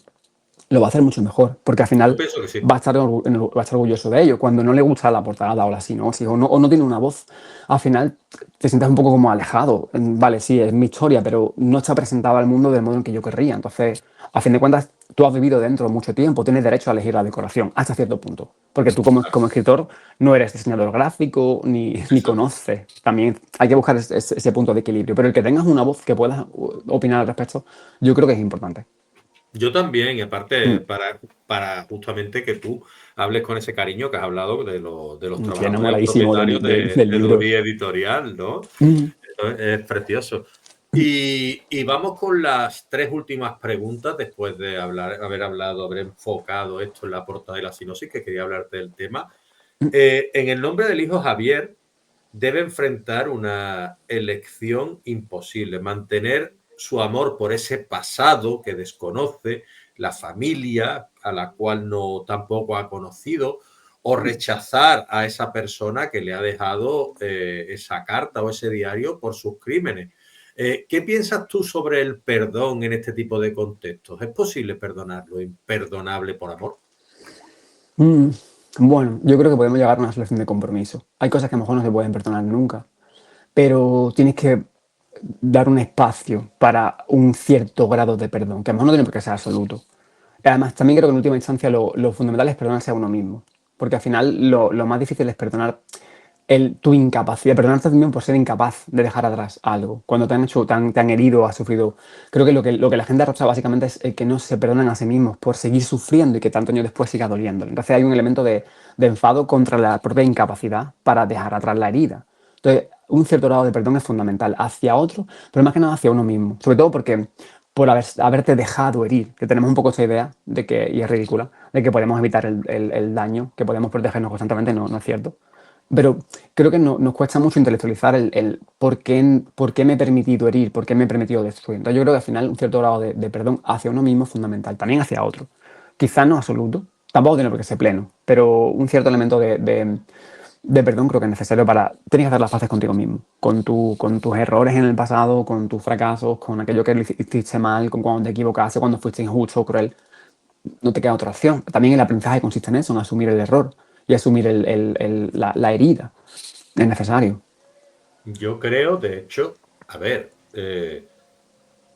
lo va a hacer mucho mejor, porque al Yo final pienso que sí. va a estar orgulloso de ello. Cuando no le gusta la portada o la sinopsis o no tiene una voz, al final te sientes un poco como alejado. Vale, sí, es mi historia, pero no está presentada al mundo del modo en que yo querría. Entonces, a fin de cuentas, tú has vivido dentro mucho tiempo, tienes derecho a elegir la decoración hasta cierto punto. Porque tú como escritor no eres diseñador gráfico ni Exacto. conoces. También hay que buscar ese punto de equilibrio. Pero el que tengas una voz que puedas opinar al respecto, yo creo que es importante. Yo también, y aparte, Mm. para justamente que tú hables con ese cariño que has hablado de los Estoy trabajadores o enamoradísimo propietarios del, del- del de libro. Durí Editorial, ¿no? Mm, Es precioso. mm, Y vamos con las tres últimas preguntas después de haber enfocado esto en la portada y la sinopsis, que quería hablarte del tema. mm. En el nombre del hijo Javier debe enfrentar una elección imposible, mantener su amor por ese pasado que desconoce, la familia a la cual no tampoco ha conocido, o rechazar a esa persona que le ha dejado esa carta o ese diario por sus crímenes. ¿Qué piensas tú sobre el perdón en este tipo de contextos? ¿Es posible perdonar lo imperdonable por amor? Mm. Bueno, yo creo que podemos llegar a una solución de compromiso. Hay cosas que a lo mejor no se pueden perdonar nunca, pero tienes que dar un espacio para un cierto grado de perdón, que a lo mejor no tiene por qué ser absoluto. Además, también creo que en última instancia lo fundamental es perdonarse a uno mismo, porque al final lo más difícil es perdonar tu incapacidad, perdonarte a ti mismo por ser incapaz de dejar atrás algo. Cuando te han hecho, te han herido, has sufrido. Creo que lo que la gente arrocha básicamente es el que no se perdonan a sí mismos por seguir sufriendo y que tanto años después siga doliendo. Entonces hay un elemento de enfado contra la propia incapacidad para dejar atrás la herida. Entonces, un cierto grado de perdón es fundamental hacia otro, pero más que nada hacia uno mismo. Sobre todo porque por haberte dejado herir, que tenemos un poco esta idea de que, y es ridícula, de que podemos evitar el daño, que podemos protegernos constantemente, no es cierto. Pero creo que nos cuesta mucho intelectualizar el por qué me he permitido herir, por qué me he permitido destruir. Entonces yo creo que al final un cierto grado de perdón hacia uno mismo es fundamental, también hacia otro. Quizás no absoluto, tampoco tiene por qué ser pleno, pero un cierto elemento de perdón creo que es necesario para... Tienes que hacer las paces contigo mismo, con tus errores en el pasado, con tus fracasos, con aquello que hiciste mal, con cuando te equivocaste, cuando fuiste injusto o cruel. No te queda otra opción. También el aprendizaje consiste en eso, en asumir el error y asumir la herida. Es necesario. Yo creo, de hecho, a ver,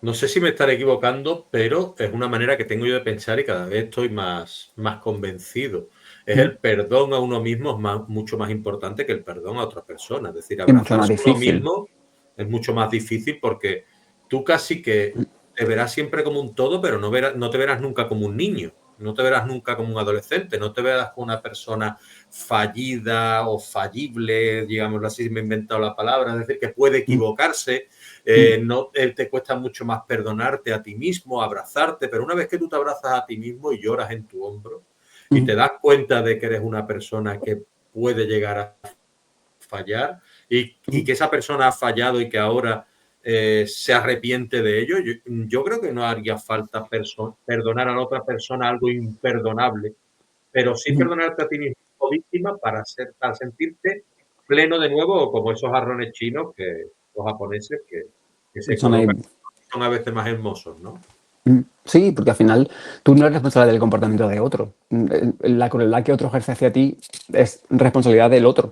no sé si me estaré equivocando, pero es una manera que tengo yo de pensar y cada vez estoy más convencido. Es Mm. el perdón a uno mismo es mucho más importante que el perdón a otra persona. Es decir, Y mucho más abrazarse a uno difícil. mismo es mucho más difícil porque tú casi que te verás siempre como un todo, pero no te verás nunca como un niño, no te verás nunca como un adolescente, no te verás como una persona fallida o fallible, digámoslo así, me he inventado la palabra, es decir, que puede Mm, equivocarse. mm, No te cuesta mucho más perdonarte a ti mismo, abrazarte, pero una vez que tú te abrazas a ti mismo y lloras en tu hombro y mm, te das cuenta de que eres una persona que puede llegar a fallar y mm. que esa persona ha fallado y que ahora se arrepiente de ello, yo creo que no haría falta perdonar a la otra persona algo imperdonable, pero sí Mm. perdonarte a ti mismo como víctima para sentirte pleno de nuevo, o como esos jarrones chinos los japoneses que se Son ahí. colocan, son a veces más hermosos, ¿no? Sí, porque al final tú no eres responsable del comportamiento de otro. La crueldad que otro ejerce hacia ti es responsabilidad del otro,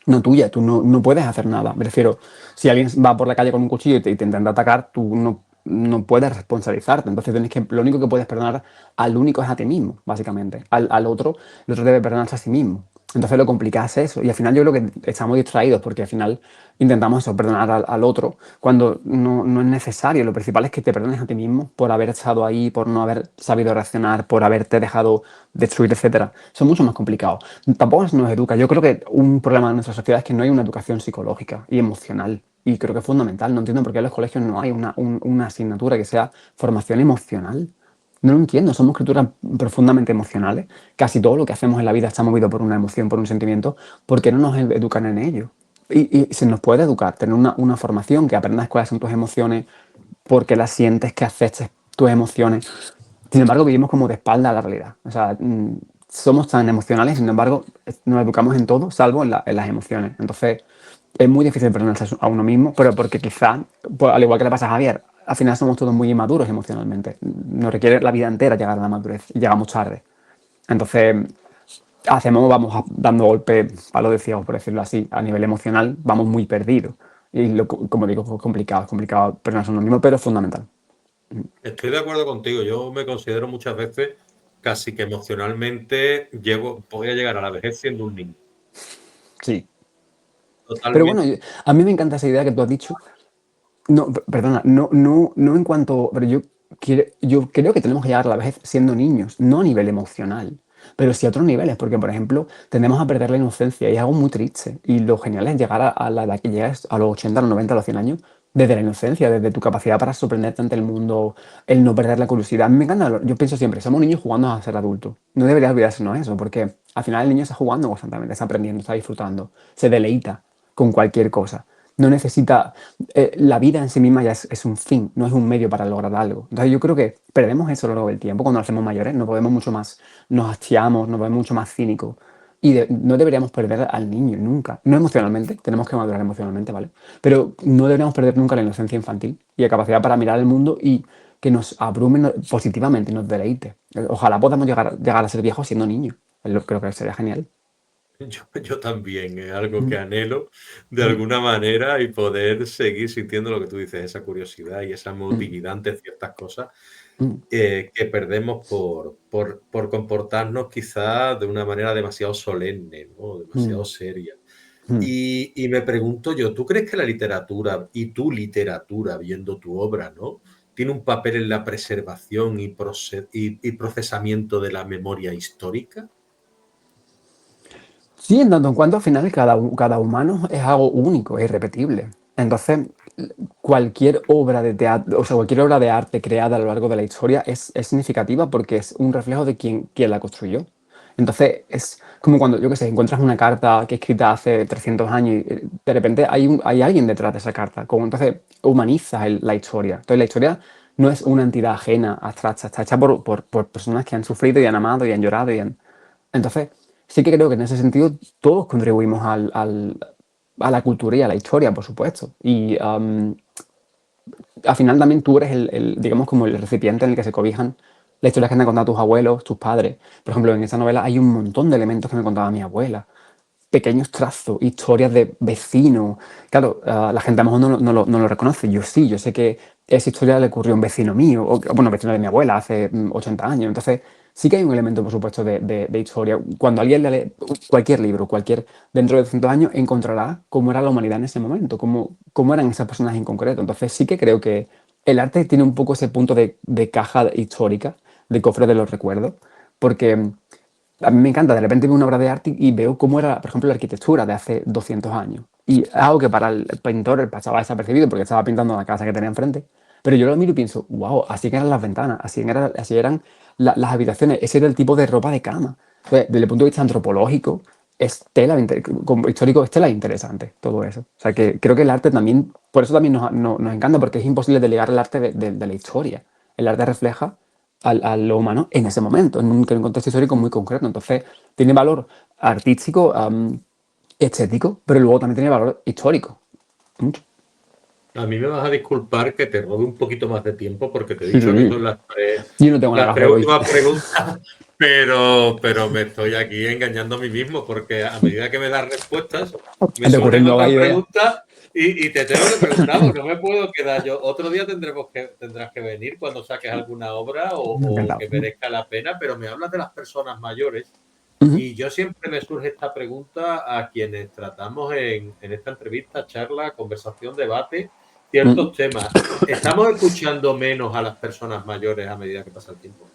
no tuya. Tú no puedes hacer nada. Me refiero, si alguien va por la calle con un cuchillo y te intenta atacar, tú no puedes responsabilizarte. Entonces lo único que puedes perdonar al único es a ti mismo, básicamente. Al otro, el otro debe perdonarse a sí mismo. Entonces lo complicado es eso. Y al final yo creo que estamos distraídos porque al final intentamos eso, perdonar al otro cuando no es necesario. Lo principal es que te perdones a ti mismo por haber estado ahí, por no haber sabido reaccionar, por haberte dejado destruir, etcétera. Son mucho más complicados. Tampoco nos educa. Yo creo que un problema de nuestra sociedad es que no hay una educación psicológica y emocional. Y creo que es fundamental. No entiendo por qué en los colegios no hay una asignatura que sea formación emocional. No lo entiendo. Somos criaturas profundamente emocionales. Casi todo lo que hacemos en la vida está movido por una emoción, por un sentimiento. ¿Por qué no nos educan en ello? Y se nos puede educar, tener una formación, que aprendas cuáles son tus emociones, por qué las sientes, que aceptes tus emociones. Sin embargo, vivimos como de espalda a la realidad. O sea, somos tan emocionales, sin embargo, nos educamos en todo, salvo en las emociones. Entonces, es muy difícil perdonarse a uno mismo, pero porque quizá, pues, al igual que le pasa a Javier, al final somos todos muy inmaduros emocionalmente. Nos requiere la vida entera llegar a la madurez y llegamos tarde. Entonces, vamos dando golpes a lo de ciego, por decirlo así, a nivel emocional, vamos muy perdidos. Y como digo, pues es complicado perdonarse a uno mismo, pero es fundamental. Estoy de acuerdo contigo. Yo me considero muchas veces casi que emocionalmente podría llegar a la vejez siendo un niño. Sí. Pero bueno, Totalmente. a mí me encanta esa idea que tú has dicho. No, perdona, no en cuanto, pero yo creo que tenemos que llegar a la vejez siendo niños, no a nivel emocional, pero sí a otros niveles, porque por ejemplo, tendemos a perder la inocencia y es algo muy triste. Y lo genial es llegar a la edad que llegas, a los 80, a los 90, a los 100 años, desde la inocencia, desde tu capacidad para sorprenderte ante el mundo, el no perder la curiosidad. A mí me encanta, yo pienso siempre, somos niños jugando a ser adultos. No debería olvidársenos eso, porque al final el niño está jugando constantemente, está aprendiendo, está disfrutando, se deleita con cualquier cosa. No necesita, la vida en sí misma ya es un fin, no es un medio para lograr algo. Entonces yo creo que perdemos eso a lo largo del tiempo cuando nos hacemos mayores, nos podemos mucho más, nos hastiamos, nos volvemos mucho más cínicos. Y no deberíamos perder al niño nunca. No emocionalmente, tenemos que madurar emocionalmente, ¿vale? Pero no deberíamos perder nunca la inocencia infantil y la capacidad para mirar el mundo y que nos abrume positivamente, nos deleite. Ojalá podamos llegar a ser viejos siendo niños. Creo que sería genial. Yo también, es algo que Mm, anhelo de mm, alguna manera y poder seguir sintiendo lo que tú dices, esa curiosidad y esa mm, emotividad ante ciertas cosas mm, que perdemos por comportarnos quizás de una manera demasiado solemne, ¿no? Demasiado mm, seria. mm. Y me pregunto yo, ¿tú crees que la literatura y tu literatura, viendo tu obra, ¿no? tiene un papel en la preservación y procesamiento de la memoria histórica? Sí, en tanto en cuanto al final cada humano es algo único e irrepetible. Entonces, cualquier obra de teatro, o sea, cualquier obra de arte creada a lo largo de la historia es significativa porque es un reflejo de quién la construyó. Entonces, es como cuando, yo qué sé, encuentras una carta que es escrita hace 300 años y de repente hay alguien detrás de esa carta. Entonces, humanizas la historia. Entonces, la historia no es una entidad ajena, abstracta, está hecha por personas que han sufrido y han amado y han llorado y han... Entonces, sí que creo que en ese sentido todos contribuimos a la cultura y a la historia, por supuesto. Y al final también tú eres digamos, como el recipiente en el que se cobijan las historias que te han contado tus abuelos, tus padres. Por ejemplo, en esta novela hay un montón de elementos que me contaba mi abuela. Pequeños trazos, historias de vecinos. Claro, la gente a lo mejor no lo reconoce. Yo sí, yo sé que esa historia le ocurrió a un vecino mío, o bueno, vecino de mi abuela hace 80 años. Entonces, sí que hay un elemento, por supuesto, de historia. Cuando alguien lee cualquier libro, dentro de 200 años, encontrará cómo era la humanidad en ese momento, cómo eran esas personas en concreto. Entonces, sí que creo que el arte tiene un poco ese punto de caja histórica, de cofre de los recuerdos, porque a mí me encanta, de repente veo una obra de arte y veo cómo era, por ejemplo, la arquitectura de hace 200 años. Y es algo que para el pintor pasaba desapercibido porque estaba pintando la casa que tenía enfrente. Pero yo lo miro y pienso, wow, así que eran las ventanas, así eran las habitaciones, ese era el tipo de ropa de cama. Entonces, desde el punto de vista antropológico, como histórico, es tela interesante todo eso. O sea, que creo que el arte también, por eso también nos encanta, porque es imposible delegar el arte de la historia. El arte refleja a lo humano en ese momento, en un contexto histórico muy concreto. Entonces, tiene valor artístico, estético, pero luego también tiene valor histórico. Mucho. A mí me vas a disculpar que te robe un poquito más de tiempo porque te he Sí, dicho que sí. son Yo no tengo las nada que tres hacer hoy. últimas preguntas, pero me estoy aquí engañando a mí mismo porque a medida que me das respuestas, me Te ocurren surgen nuevas otras ideas. preguntas y te tengo que preguntar, porque no me puedo quedar yo. Otro día tendrás que venir cuando saques alguna obra o Encantado. que merezca la pena, pero me hablas de las personas mayores. Ujú, Y yo siempre me surge esta pregunta a quienes tratamos en esta entrevista, charla, conversación, debate, ujú. ciertos temas. ¿Estamos escuchando menos a las personas mayores a medida que pasa el tiempo?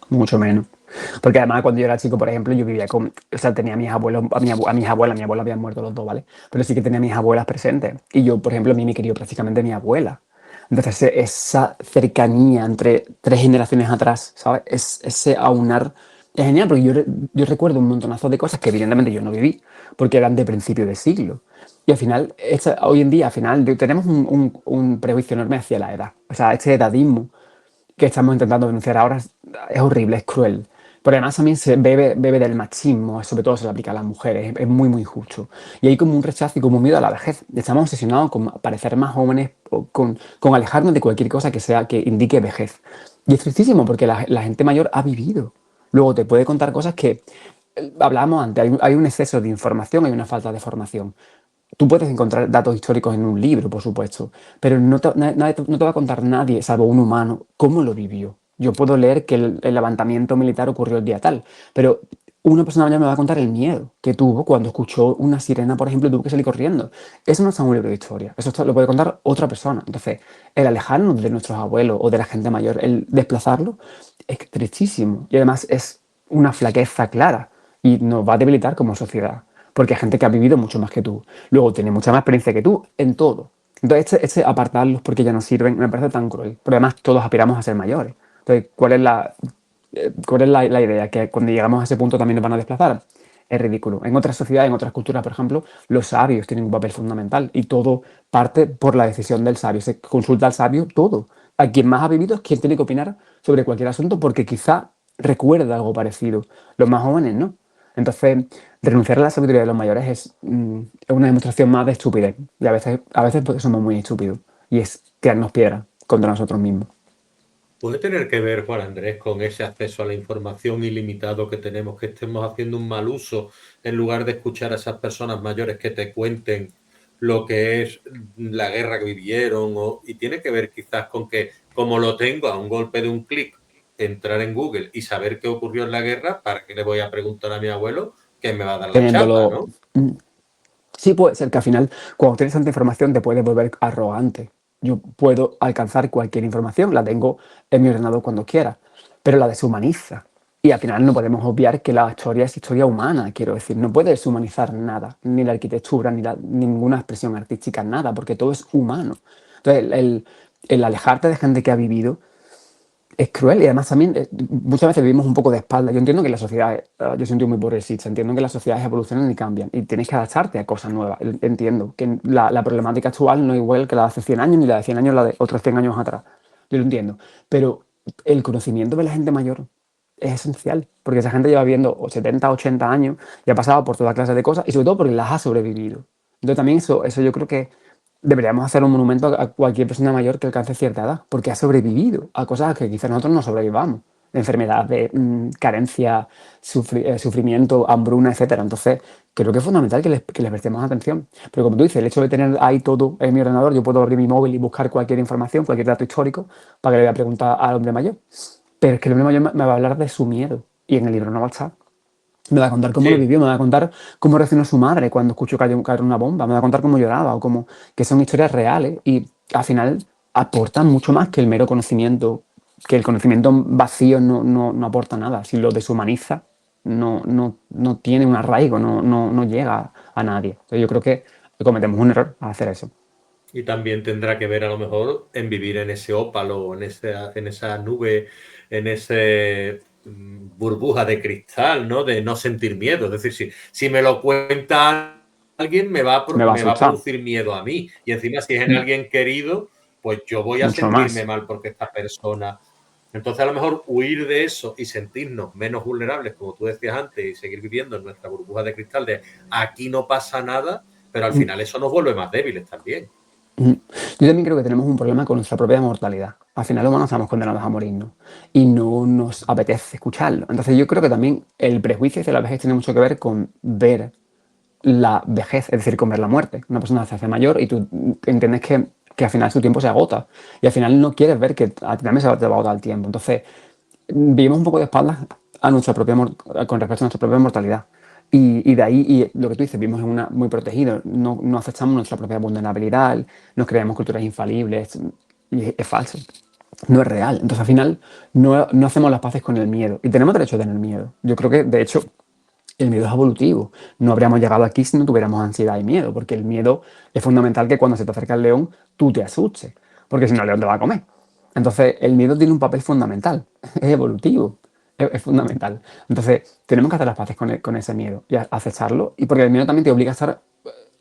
Mucho menos. Porque además cuando yo era chico, por ejemplo, yo vivía o sea, tenía a mis abuelos, a mi abuela habían muerto los dos, ¿vale? Pero sí que tenía a mis abuelas presentes. Y yo, por ejemplo, a mí me crió prácticamente mi abuela. Entonces, esa cercanía entre tres generaciones atrás, ¿sabes? Ese aunar es genial, porque yo recuerdo un montonazo de cosas que evidentemente yo no viví, porque eran de principio de siglo. Y al final, hoy en día, al final, tenemos un prejuicio enorme hacia la edad. O sea, este edadismo que estamos intentando denunciar ahora es horrible, es cruel. Pero además también se bebe del machismo, sobre todo se le aplica a las mujeres, es muy, muy injusto. Y hay como un rechazo y como un miedo a la vejez. Estamos obsesionados con parecer más jóvenes, o con alejarnos de cualquier cosa que indique vejez. Y es tristísimo porque la gente mayor ha vivido. Luego te puede contar cosas que hablábamos antes, hay un exceso de información, hay una falta de formación. Tú puedes encontrar datos históricos en un libro, por supuesto, pero no te va a contar nadie, salvo un humano, cómo lo vivió. Yo puedo leer que el levantamiento militar ocurrió el día tal, pero una persona mayor me va a contar el miedo que tuvo cuando escuchó una sirena, por ejemplo, y tuvo que salir corriendo. Eso no está en un libro de historia, lo puede contar otra persona. Entonces, el alejarnos de nuestros abuelos o de la gente mayor, el desplazarlo, es tristísimo. Y además es una flaqueza clara y nos va a debilitar como sociedad porque hay gente que ha vivido mucho más que tú. Luego tiene mucha más experiencia que tú en todo. Entonces, este apartarlos porque ya no sirven me parece tan cruel. Pero además, todos aspiramos a ser mayores. Entonces, ¿cuál es la idea? Que cuando llegamos a ese punto también nos van a desplazar. Es ridículo. En otras sociedades, en otras culturas, por ejemplo, los sabios tienen un papel fundamental y todo parte por la decisión del sabio. Se consulta al sabio todo. A quien más ha vivido es quien tiene que opinar sobre cualquier asunto porque quizá recuerda algo parecido. Los más jóvenes no. Entonces, renunciar a la sabiduría de los mayores es una demostración más de estupidez. Y a veces porque somos muy estúpidos. Y es tirarnos piedras contra nosotros mismos. ¿Puede tener que ver, Juan Andrés, con ese acceso a la información ilimitado que tenemos, que estemos haciendo un mal uso en lugar de escuchar a esas personas mayores que te cuenten lo que es la guerra que vivieron? Y tiene que ver quizás con que, como lo tengo a un golpe de un clic, entrar en Google y saber qué ocurrió en la guerra, ¿para qué le voy a preguntar a mi abuelo que me va a dar la chapa, Teniéndolo. ¿no? mm, Sí puede ser que al final, cuando tienes tanta información, te puedes volver arrogante. Yo puedo alcanzar cualquier información, la tengo en mi ordenador cuando quiera, pero la deshumaniza. Y al final no podemos obviar que la historia es historia humana, quiero decir, no puedes deshumanizar nada, ni la arquitectura, ninguna expresión artística, nada, porque todo es humano. Entonces, el alejarte de gente que ha vivido es cruel y además también muchas veces vivimos un poco de espalda. Yo entiendo que la sociedad, yo soy un tío muy progresista, entiendo que las sociedades evolucionan y cambian y tienes que adaptarte a cosas nuevas. Entiendo que la problemática actual no es igual que la de hace 100 años ni la de 100 años, la de otros 100 años atrás. Yo lo entiendo. Pero el conocimiento de la gente mayor es esencial, porque esa gente lleva viviendo 70, 80 años y ha pasado por toda clase de cosas y sobre todo porque las ha sobrevivido. Entonces también eso yo creo que deberíamos hacer un monumento a cualquier persona mayor que alcance cierta edad, porque ha sobrevivido a cosas que quizás nosotros no sobrevivamos. Enfermedades, carencia, sufrimiento, hambruna, etcétera. Entonces, creo que es fundamental que les prestemos atención. Pero como tú dices, el hecho de tener ahí todo en mi ordenador, yo puedo abrir mi móvil y buscar cualquier información, cualquier dato histórico, para que le voy a preguntar al hombre mayor. Pero es que el hombre mayor me va a hablar de su miedo. Y en el libro no va a estar. Me va a contar cómo lo Sí, vivió, me va a contar cómo reaccionó su madre cuando escuchó caer una bomba, me va a contar cómo lloraba o cómo, que son historias reales y al final aportan mucho más que el mero conocimiento, que el conocimiento vacío no aporta nada. Si lo deshumaniza, no tiene un arraigo, no llega a nadie. Entonces yo creo que cometemos un error al hacer eso. y también tendrá que ver a lo mejor en vivir en ese ópalo, en esa nube, en ese burbuja de cristal, ¿no? De no sentir miedo. Es decir, si me lo cuenta alguien, Me va a me va a asustar producir miedo a mí. Y encima, si es en alguien querido, pues yo voy a mucho sentirme más. mal porque esta persona. Entonces, a lo mejor huir de eso y sentirnos menos vulnerables, como tú decías antes, y seguir viviendo en nuestra burbuja de cristal de aquí no pasa nada, pero al final eso nos vuelve más débiles también. Yo también creo que tenemos un problema con nuestra propia mortalidad. Al final los humanos estamos condenados a morirnos y no nos apetece escucharlo. Entonces yo creo que también el prejuicio hacia la vejez tiene mucho que ver con ver la vejez, es decir, con ver la muerte. Una persona se hace mayor y tú entiendes que al final su tiempo se agota y al final no quieres ver que a ti también te va a agotar el tiempo. Entonces vivimos un poco de espaldas a nuestra propia con respecto a nuestra propia mortalidad. Y de ahí, y lo que tú dices, vivimos en una muy protegido, no aceptamos nuestra propia vulnerabilidad, nos creemos culturas infalibles, y es falso, no es real. Entonces al final no hacemos las paces con el miedo y tenemos derecho a tener miedo. Yo creo que de hecho el miedo es evolutivo. No habríamos llegado aquí si no tuviéramos ansiedad y miedo, porque el miedo es fundamental que cuando se te acerca el león, tú te asustes, porque si no el león te va a comer. Entonces, el miedo tiene un papel fundamental, es evolutivo, es fundamental. Entonces, tenemos que hacer las paces con ese miedo y acecharlo, y porque el miedo también te obliga a estar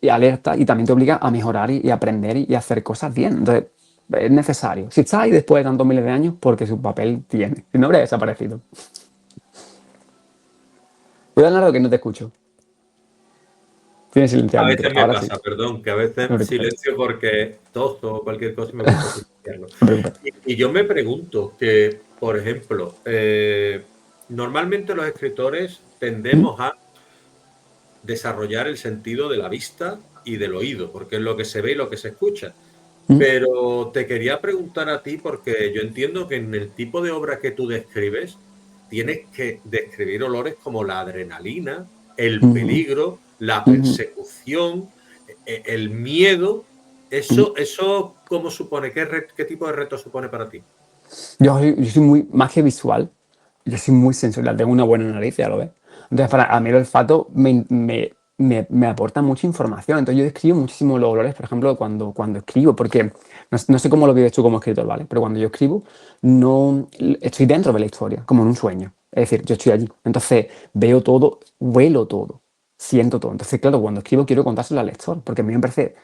alerta y también te obliga a mejorar y aprender y hacer cosas bien. Entonces, es necesario. Si está ahí después de tantos miles de años, porque su papel tiene. Si no, habría desaparecido. Cuidado, Leonardo, que no te escucho. Tienes silenciado A el micro. veces me Ahora sí. pasa, perdón, que a No veces te preocupes. silencio porque toso o cualquier cosa y me gusta silenciarlo. No te preocupes. Y yo me pregunto que, por ejemplo, normalmente los escritores ¿Mm? tendemos a desarrollar el sentido de la vista y del oído, porque es lo que se ve y lo que se escucha. ¿Mm? Pero te quería preguntar a ti, porque yo entiendo que en el tipo de obra que tú describes, tienes que describir olores como la adrenalina, el ¿Mm? peligro, la ¿Mm? persecución, el miedo. ¿Mm? Eso ¿cómo supone? ¿Qué tipo de reto supone para ti? Yo soy muy, más que visual, yo soy muy sensorial, tengo una buena nariz, ya lo ves. Entonces, para a mí el olfato me aporta mucha información. Entonces, yo describo muchísimo los olores, por ejemplo, cuando escribo, porque no sé cómo lo vives tú como escritor, ¿vale? Pero cuando yo escribo, no estoy dentro de la historia, como en un sueño. Es decir, yo estoy allí. Entonces, veo todo, huelo todo, siento todo. Entonces, claro, cuando escribo quiero contárselo al lector, porque a mí me parece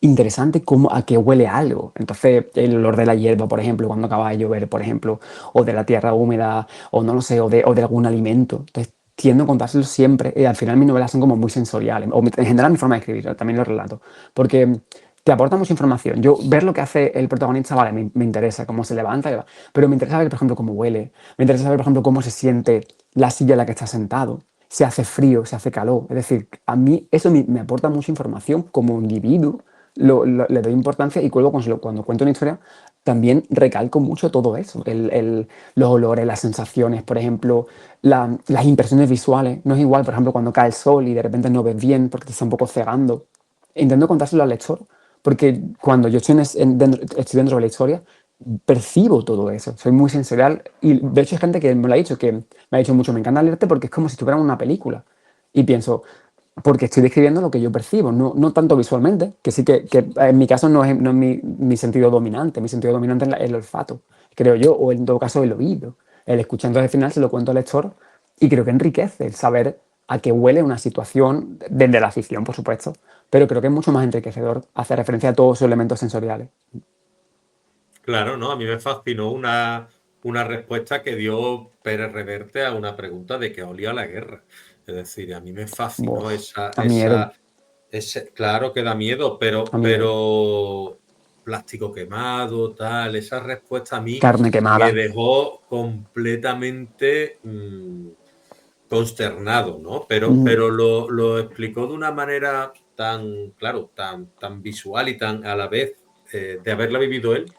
interesante cómo a qué huele algo. Entonces, el olor de la hierba, por ejemplo, cuando acaba de llover, por ejemplo, o de la tierra húmeda, o no lo sé, o de algún alimento. Entonces, tiendo a contárselo siempre. Y al final mis novelas son como muy sensoriales. O en general mi forma de escribir, también los relatos. Porque te aporta mucha información. Yo, ver lo que hace el protagonista, vale, me interesa, cómo se levanta, y va. Pero me interesa ver, por ejemplo, cómo huele. Me interesa saber, por ejemplo, cómo se siente la silla en la que está sentado. Si hace frío, si hace calor. Es decir, a mí eso me aporta mucha información como individuo, le doy importancia y cuando cuento una historia también recalco mucho todo eso, los olores, las sensaciones, por ejemplo, las impresiones visuales. No es igual, por ejemplo, cuando cae el sol y de repente no ves bien porque te está un poco cegando. Intento contárselo al lector porque cuando yo estoy dentro de la historia, percibo todo eso, soy muy sensorial y de hecho hay gente que me lo ha dicho, que me ha dicho mucho, me encanta leerte porque es como si estuviera en una película. Y pienso, porque estoy describiendo lo que yo percibo, no tanto visualmente, que sí que en mi caso no es mi sentido dominante, mi sentido dominante es el olfato, creo yo, o en todo caso el oído. El escuchando al final se lo cuento al lector y creo que enriquece el saber a qué huele una situación, desde la ficción, por supuesto, pero creo que es mucho más enriquecedor hacer referencia a todos esos elementos sensoriales. Claro, ¿no? A mí me fascinó una respuesta que dio Pérez Reverte a una pregunta de qué olía la guerra. Es decir, a mí me fascinó Uf, da miedo, claro que da miedo, da miedo. pero plástico quemado, tal, esa respuesta a mí Carne me quemada. dejó completamente consternado, ¿no? Mm, Pero lo explicó de una manera tan, claro, tan visual y tan a la vez de haberla vivido él,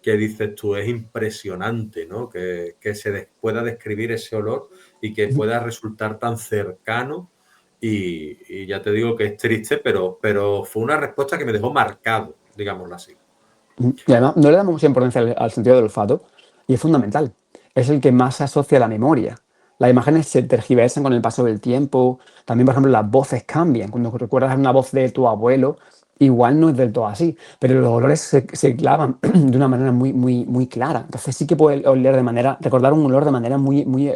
que dices tú, es impresionante, ¿no? Que pueda describir ese olor y que mm, pueda resultar tan cercano. Y ya te digo que es triste, pero fue una respuesta que me dejó marcado, digámoslo así. Y además, no le damos mucha importancia al sentido del olfato y es fundamental. Es el que más se asocia a la memoria. Las imágenes se tergiversan con el paso del tiempo. También, por ejemplo, las voces cambian. Cuando recuerdas una voz de tu abuelo, igual no es del todo así, pero los olores se clavan de una manera muy, muy, muy clara. Entonces sí que puedes oler de manera, recordar un olor de manera muy, muy,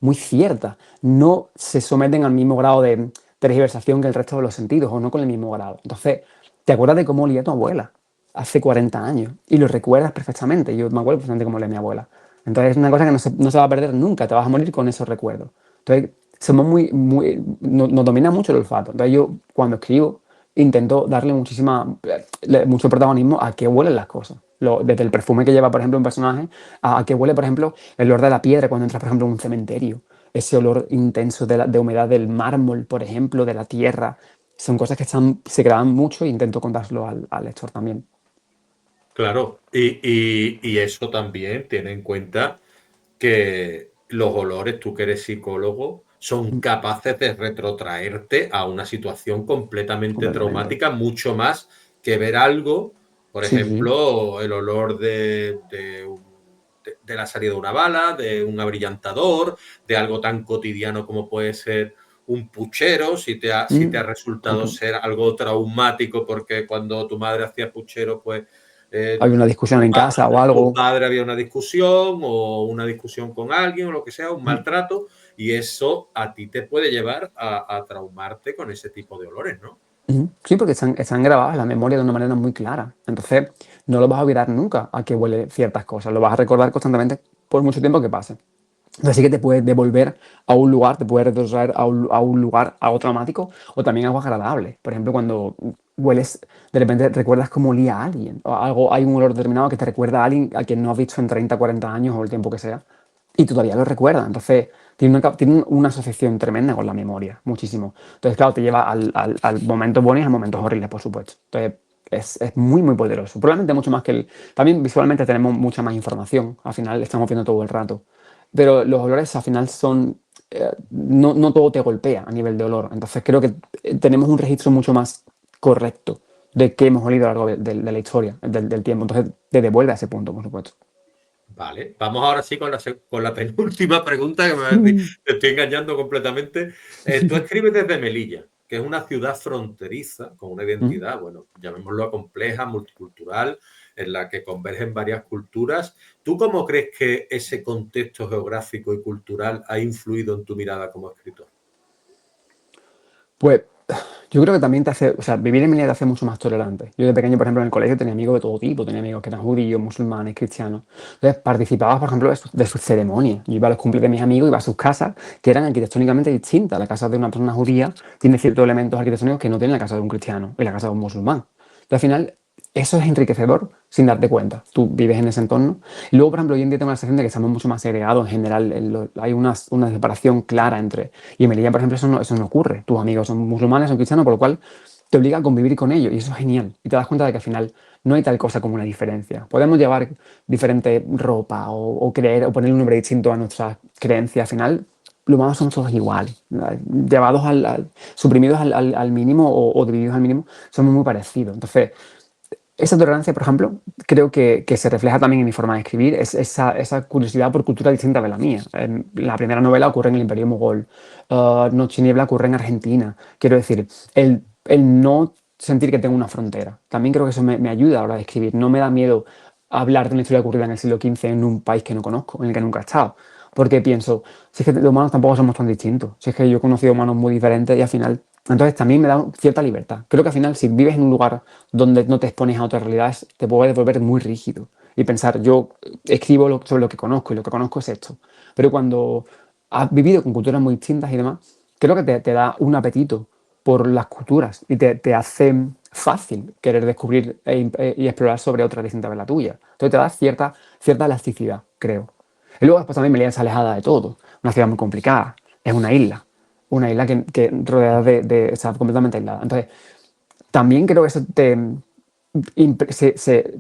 muy cierta. No se someten al mismo grado de tergiversación que el resto de los sentidos o no con el mismo grado. Entonces, te acuerdas de cómo olía tu abuela hace 40 años y lo recuerdas perfectamente. Yo me acuerdo perfectamente cómo olía mi abuela. Entonces es una cosa que no se va a perder nunca, te vas a morir con esos recuerdos. Entonces somos nos domina mucho el olfato. Entonces yo cuando escribo intento darle mucho protagonismo a qué huelen las cosas. Desde el perfume que lleva, por ejemplo, un personaje, a qué huele, por ejemplo, el olor de la piedra cuando entras, por ejemplo, en un cementerio. Ese olor intenso de humedad del mármol, por ejemplo, de la tierra. Son cosas que se graban mucho e intento contárselo al lector también. Claro, y eso también tiene en cuenta que los olores, tú que eres psicólogo, son Mm, capaces de retrotraerte a una situación completamente completamente. traumática, mucho más que ver algo, por Sí, sí. ejemplo, el olor de la salida de una bala, de un abrillantador, de algo tan cotidiano como puede ser un puchero, si te ha resultado Ujú. ser algo traumático, porque cuando tu madre hacía puchero, pues Hay una discusión en casa o tu algo. padre había una discusión o una discusión con alguien o lo que sea, un Mm, maltrato, y eso a ti te puede llevar a traumarte con ese tipo de olores, ¿no? ujú. Sí, porque están grabadas en la memoria de una manera muy clara. Entonces, no lo vas a olvidar nunca a qué huele ciertas cosas. Lo vas a recordar constantemente por mucho tiempo que pase. Entonces sí que te puedes devolver a un lugar, te puedes retroceder a un lugar, algo traumático o también algo agradable. Por ejemplo, cuando hueles, de repente recuerdas cómo olía a alguien. O algo, hay un olor determinado que te recuerda a alguien a quien no has visto en 30, 40 años o el tiempo que sea. Y tú todavía lo recuerdas. Entonces, tiene una asociación tremenda con la memoria, muchísimo. Entonces, claro, te lleva al momentos buenos y a momentos horribles, por supuesto. Entonces, es muy, muy poderoso. Probablemente mucho más que el... También visualmente tenemos mucha más información. Al final estamos viendo todo el rato. Pero los olores al final son... no todo te golpea a nivel de olor. Entonces, creo que tenemos un registro mucho más correcto de qué hemos olido a lo largo de la historia, del tiempo. Entonces, te devuelve a ese punto, por supuesto. Vale, vamos ahora sí con la penúltima pregunta que te estoy engañando completamente. Tú escribes desde Melilla, que es una ciudad fronteriza con una Mm. identidad, bueno, llamémoslo compleja, multicultural, en la que convergen varias culturas. ¿Tú cómo crees que ese contexto geográfico y cultural ha influido en tu mirada como escritor? Pues yo creo que también te hace, o sea, vivir en Melilla te hace mucho más tolerante. Yo de pequeño, por ejemplo, en el colegio tenía amigos de todo tipo, tenía amigos que eran judíos, musulmanes, cristianos. Entonces participaba, por ejemplo, de sus ceremonias. Yo iba a los cumpleaños de mis amigos, iba a sus casas, que eran arquitectónicamente distintas. La casa de una persona judía tiene ciertos elementos arquitectónicos que no tiene la casa de un cristiano y la casa de un musulmán. Entonces, al final, eso es enriquecedor sin darte cuenta. Tú vives en ese entorno. Y luego, por ejemplo, hoy en día tengo la sensación de que estamos mucho más segregados en general. Hay una separación clara entre... Y en Melilla, por ejemplo, eso no ocurre. Tus amigos son musulmanes, son cristianos, por lo cual te obliga a convivir con ellos. Y eso es genial. Y te das cuenta de que al final no hay tal cosa como una diferencia. Podemos llevar diferente ropa o creer o poner un nombre distinto a nuestras creencias. Al final, lo humano somos todos iguales. Llevados suprimidos al mínimo o divididos al mínimo, somos muy parecidos. Entonces, esa tolerancia, por ejemplo, creo que se refleja también en mi forma de escribir, es esa curiosidad por cultura distinta de la mía. La primera novela ocurre en el Imperio Mogol, Noche y Niebla ocurre en Argentina. Quiero decir, el no sentir que tengo una frontera. También creo que eso me ayuda a la hora de escribir. No me da miedo hablar de una historia ocurrida en el siglo XV en un país que no conozco, en el que nunca he estado. Porque pienso, si es que los humanos tampoco somos tan distintos, si es que yo he conocido humanos muy diferentes y al final... Entonces también me da cierta libertad. Creo que al final, si vives en un lugar donde no te expones a otras realidades, te puedes volver muy rígido. y pensar, yo escribo sobre lo que conozco y lo que conozco es esto. Pero cuando has vivido con culturas muy distintas y demás, creo que te da un apetito por las culturas y te hace fácil querer descubrir y explorar sobre otras distintas de la tuya. Entonces te da cierta elasticidad, creo. Y luego después también Melilla es alejada de todo, una ciudad muy complicada, es una isla que rodeada está completamente aislada. Entonces, también creo que eso se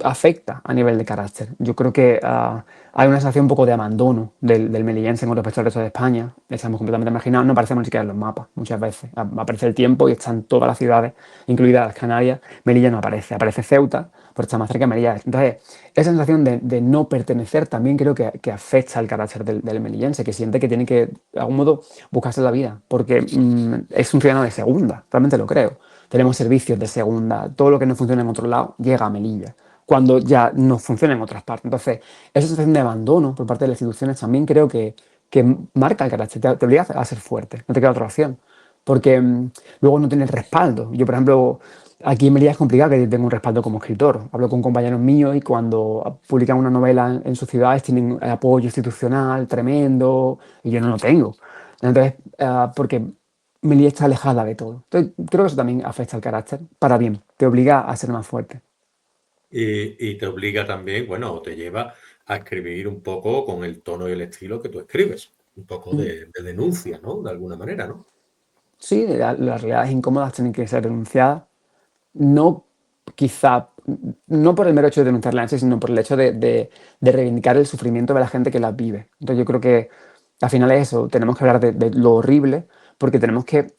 afecta a nivel de carácter. Yo creo que hay una sensación un poco de abandono del melillense con respecto al resto de España. Estamos completamente marginados, no aparecemos ni siquiera en los mapas muchas veces. Aparece el tiempo y están todas las ciudades, incluidas las Canarias. Melilla no aparece, aparece Ceuta, pero está más cerca de Melilla. Entonces, esa sensación de no pertenecer también creo que afecta al carácter del melillense, que siente que tiene que, de algún modo, buscarse la vida, porque es un ciudadano de segunda, realmente lo creo. Tenemos servicios de segunda, todo lo que no funciona en otro lado llega a Melilla cuando ya no funciona en otras partes. Entonces, esa sensación de abandono por parte de las instituciones también creo que marca el carácter, te obliga a ser fuerte, no te queda otra opción, porque luego no tienes respaldo. Yo, por ejemplo, aquí en Melilla es complicado que tenga un respaldo como escritor. Hablo con compañeros míos y cuando publican una novela en sus ciudades tienen apoyo institucional tremendo y yo no lo tengo. Entonces, porque Melilla está alejada de todo. Entonces, creo que eso también afecta al carácter, para bien, te obliga a ser más fuerte. Y te obliga también, bueno, o te lleva a escribir un poco con el tono y el estilo que tú escribes, un poco Mm. de denuncia, ¿no? De alguna manera, ¿no? Sí, las realidades incómodas tienen que ser denunciadas, no quizá, no por el mero hecho de denunciarlas en sí, sino por el hecho de reivindicar el sufrimiento de la gente que las vive. Entonces yo creo que al final es eso, tenemos que hablar de lo horrible, porque tenemos que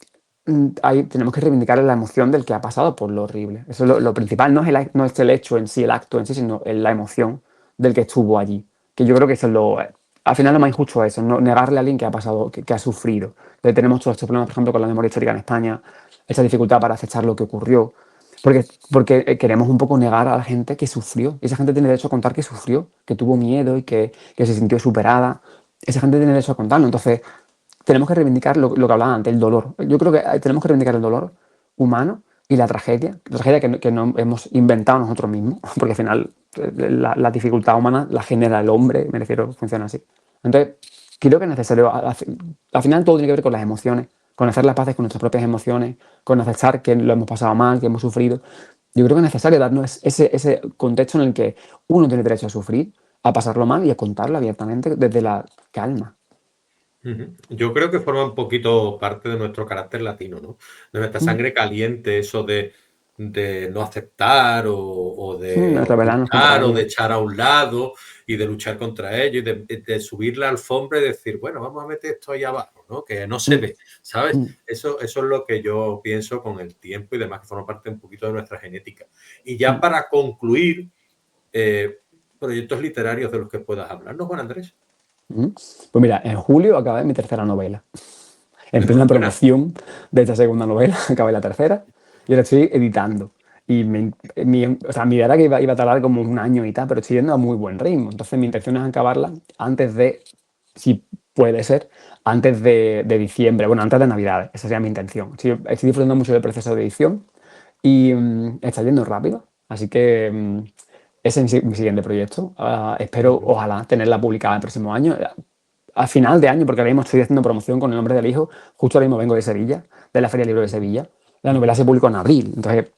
reivindicar la emoción del que ha pasado por lo horrible. Eso es lo principal, no es el hecho en sí, el acto en sí, sino la emoción del que estuvo allí. Que yo creo que eso es al final lo más injusto es eso, no negarle a alguien que ha pasado, que ha sufrido. Entonces tenemos todos estos problemas, por ejemplo, con la memoria histórica en España, esa dificultad para aceptar lo que ocurrió, porque queremos un poco negar a la gente que sufrió. Y esa gente tiene derecho a contar que sufrió, que tuvo miedo y que se sintió superada. Esa gente tiene derecho a contarlo. Entonces, tenemos que reivindicar lo que hablaba antes, el dolor. Yo creo que tenemos que reivindicar el dolor humano y la tragedia que no hemos inventado nosotros mismos, porque al final la dificultad humana la genera el hombre, me refiero, funciona así. Entonces, creo que es necesario, al final todo tiene que ver con las emociones, con hacer las paces con nuestras propias emociones, con aceptar que lo hemos pasado mal, que hemos sufrido. Yo creo que es necesario darnos ese contexto en el que uno tiene derecho a sufrir, a pasarlo mal y a contarlo abiertamente desde la calma. Yo creo que forma un poquito parte de nuestro carácter latino, ¿no? De nuestra sangre caliente, eso de no aceptar o de Rebelarnos contra ocultar o de ello. echar a un lado y de luchar contra ello y de subir la alfombra y decir, bueno, vamos a meter esto ahí abajo, ¿no? Que no se Mm, ve, ¿sabes? mm, Eso es lo que yo pienso con el tiempo y demás, que forma parte un poquito de nuestra genética. Y ya mm. para concluir, proyectos literarios de los que puedas hablarnos, Juan Andrés. Pues mira, en julio acabé mi tercera novela. En plena Enhorabuena. promoción de esta segunda novela, acabé la tercera y ahora estoy editando. Y o sea, mi idea era que iba a tardar como un año y tal, pero estoy yendo a muy buen ritmo. Entonces mi intención es acabarla antes de, si puede ser, antes de diciembre, bueno, antes de Navidades. Esa sería mi intención. Estoy disfrutando mucho del proceso de edición y está yendo rápido. Así que ese es mi siguiente proyecto. Espero, ojalá, tenerla publicada el próximo año. A final de año, porque ahora mismo estoy haciendo promoción con El nombre del hijo. Justo ahora mismo vengo de Sevilla, de la Feria del Libro de Sevilla. La novela se publicó en abril, entonces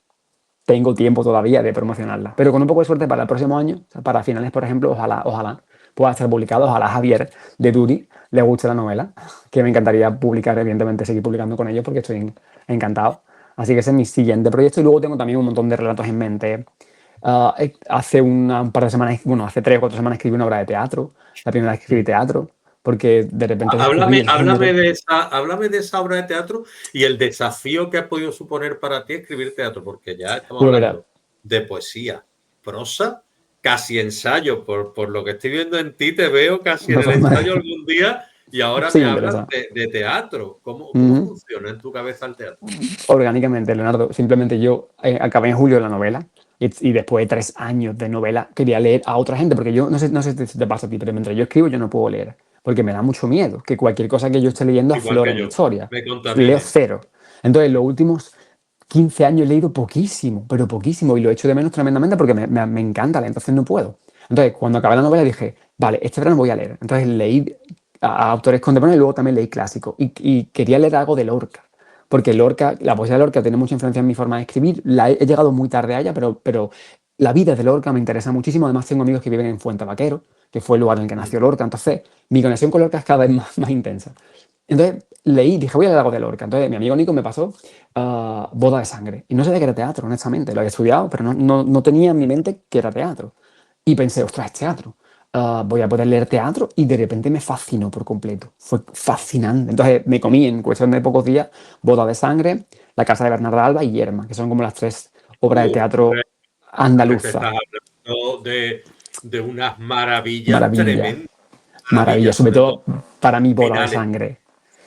tengo tiempo todavía de promocionarla. Pero con un poco de suerte para el próximo año, o sea, para finales, por ejemplo, ojalá pueda estar publicado. Ojalá a Javier de Duri le guste la novela, que me encantaría publicar, evidentemente, seguir publicando con ellos porque estoy encantado. Así que ese es mi siguiente proyecto. Y luego tengo también un montón de relatos en mente. Hace un par de semanas, bueno, hace 3 o 4 semanas escribí una obra de teatro, la primera vez que escribí teatro, porque de repente descubrí Háblame, el género. háblame de esa obra de teatro y el desafío que ha podido suponer para ti escribir teatro, porque ya estamos Bueno, mira, hablando de poesía, prosa, casi ensayo. Por lo que estoy viendo en ti, te veo casi en no el son ensayo algún día y ahora sí me me hablas interesa. de teatro. ¿Cómo funciona en tu cabeza el teatro? Orgánicamente, Leonardo. Simplemente yo acabé en julio la novela y después de 3 años de novela quería leer a otra gente, porque yo no sé si te pasa a ti, pero mientras yo escribo yo no puedo leer, porque me da mucho miedo que cualquier cosa que yo esté leyendo Igual aflore que en mi yo, historia. me Leo contamine. cero. Entonces, los últimos 15 años he leído poquísimo, pero poquísimo, y lo echo de menos tremendamente porque me encanta leer, entonces no puedo. Entonces, cuando acabé la novela dije, vale, este verano voy a leer. Entonces leí a autores contemporáneos y luego también leí clásicos. Y quería leer algo de Lorca, porque Lorca, la poesía de Lorca tiene mucha influencia en mi forma de escribir. He llegado muy tarde a ella, pero la vida de Lorca me interesa muchísimo. Además, tengo amigos que viven en Fuentevaquero, que fue el lugar en el que nació Lorca. Entonces, mi conexión con Lorca es cada vez más intensa. Entonces leí, dije, voy a leer algo de Lorca. Entonces mi amigo Nico me pasó Boda de Sangre. Y no sabía que era teatro, honestamente. Lo había estudiado, pero no tenía en mi mente que era teatro. Y pensé, ostras, es teatro. Voy a poder leer teatro y de repente me fascinó por completo. Fue fascinante. Entonces me comí en cuestión de pocos días Boda de Sangre, La Casa de Bernarda Alba y Yerma, que son como las tres obras de Hombre, teatro que te andaluza. estás hablando de unas maravillas Maravilla, tremendas, maravilla. maravillas, Sobre sobre todo todo para mí Boda de finales, Sangre.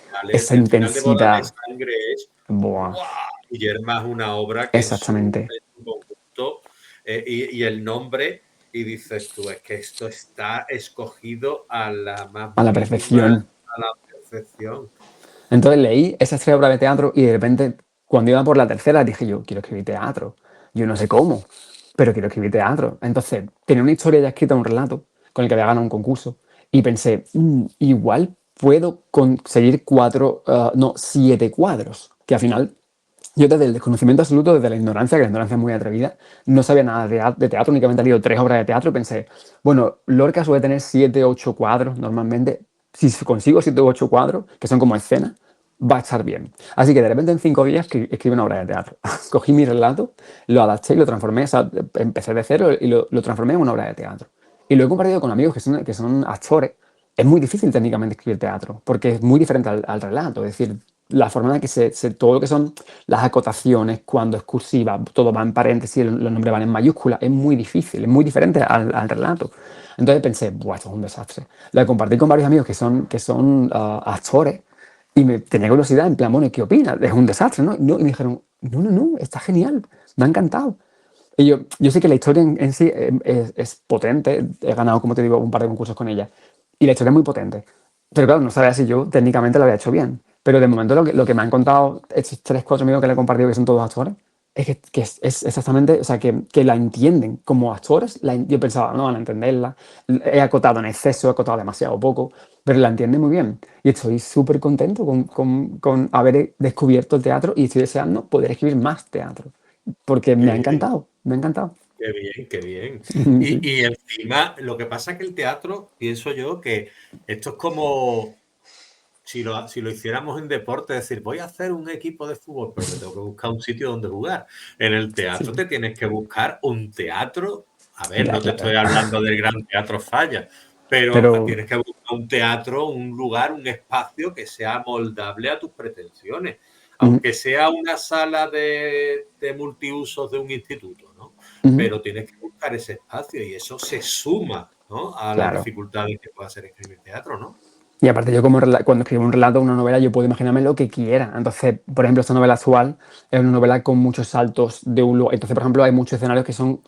finales. Esa El final de Bodas de intensidad. Sangre es Buah, ¡guau! Guillermo es una obra que exactamente. en su conjunto, y el nombre, y dices tú, es que esto está escogido a la más A la mínima, perfección. a la perfección. Entonces leí esas tres obras de teatro y de repente, cuando iba por la tercera, dije yo, quiero escribir teatro. Yo no sé cómo, pero quiero escribir teatro. Entonces, tenía una historia ya escrita, un relato, con el que había ganado un concurso. Y pensé, igual puedo conseguir no, 7 cuadros. Que al final, yo desde el desconocimiento absoluto, desde la ignorancia, que la ignorancia es muy atrevida, no sabía nada de teatro, únicamente he leído 3 obras de teatro y pensé, bueno, Lorca suele tener 7, 8 cuadros normalmente. Si consigo 7 u 8 cuadros, que son como escenas, va a estar bien. Así que de repente en 5 días escribí una obra de teatro. Cogí mi relato, lo adapté y lo transformé, o sea, empecé de cero y lo transformé en una obra de teatro. Y lo he compartido con amigos que son actores. Es muy difícil técnicamente escribir teatro, porque es muy diferente al relato. Es decir, la forma en que todo lo que son las acotaciones, cuando es cursiva, todo va en paréntesis, los nombres van en mayúsculas, es muy difícil, es muy diferente al relato. Entonces pensé, Buah, esto es un desastre. Lo compartí con varios amigos que son actores y me tenía curiosidad, en plan, bueno, ¿qué opinas? Es un desastre, ¿no? Y me dijeron, no, está genial, me ha encantado. Y yo sé que la historia en sí es potente, he ganado, como te digo, un par de concursos con ella, y la historia es muy potente. Pero claro, no sabía si yo técnicamente lo había hecho bien. Pero de momento lo que me han contado estos 3, 4 amigos que le he compartido, que son todos actores, es exactamente, o sea, que la entienden como actores. Yo pensaba, no van a entenderla, he acotado en exceso, he acotado demasiado poco, pero la entienden muy bien. Y estoy súper contento con haber descubierto el teatro y estoy deseando poder escribir más teatro, porque Qué me ha bien, encantado, me ha encantado. qué bien, qué bien. Sí, Y encima, lo que pasa es que el teatro, pienso yo, que esto es como si lo hiciéramos en deporte, es decir, voy a hacer un equipo de fútbol, pero me tengo que buscar un sitio donde jugar. En el teatro sí, te tienes que buscar un teatro. A ver, ya, no te claro. estoy hablando del Gran Teatro Falla, pero Pero tienes que buscar un teatro, un lugar, un espacio que sea moldable a tus pretensiones, ujú, aunque sea una sala de multiusos de un instituto, ¿no? ujú, Pero tienes que buscar ese espacio y eso se suma, ¿no?, a las claro. dificultades que pueda ser escribir teatro, ¿no? Y aparte yo cuando escribo un relato, una novela, yo puedo imaginarme lo que quiera. Entonces, por ejemplo, esta novela actual es una novela con muchos saltos de un lugar. Entonces, por ejemplo, hay muchos escenarios que son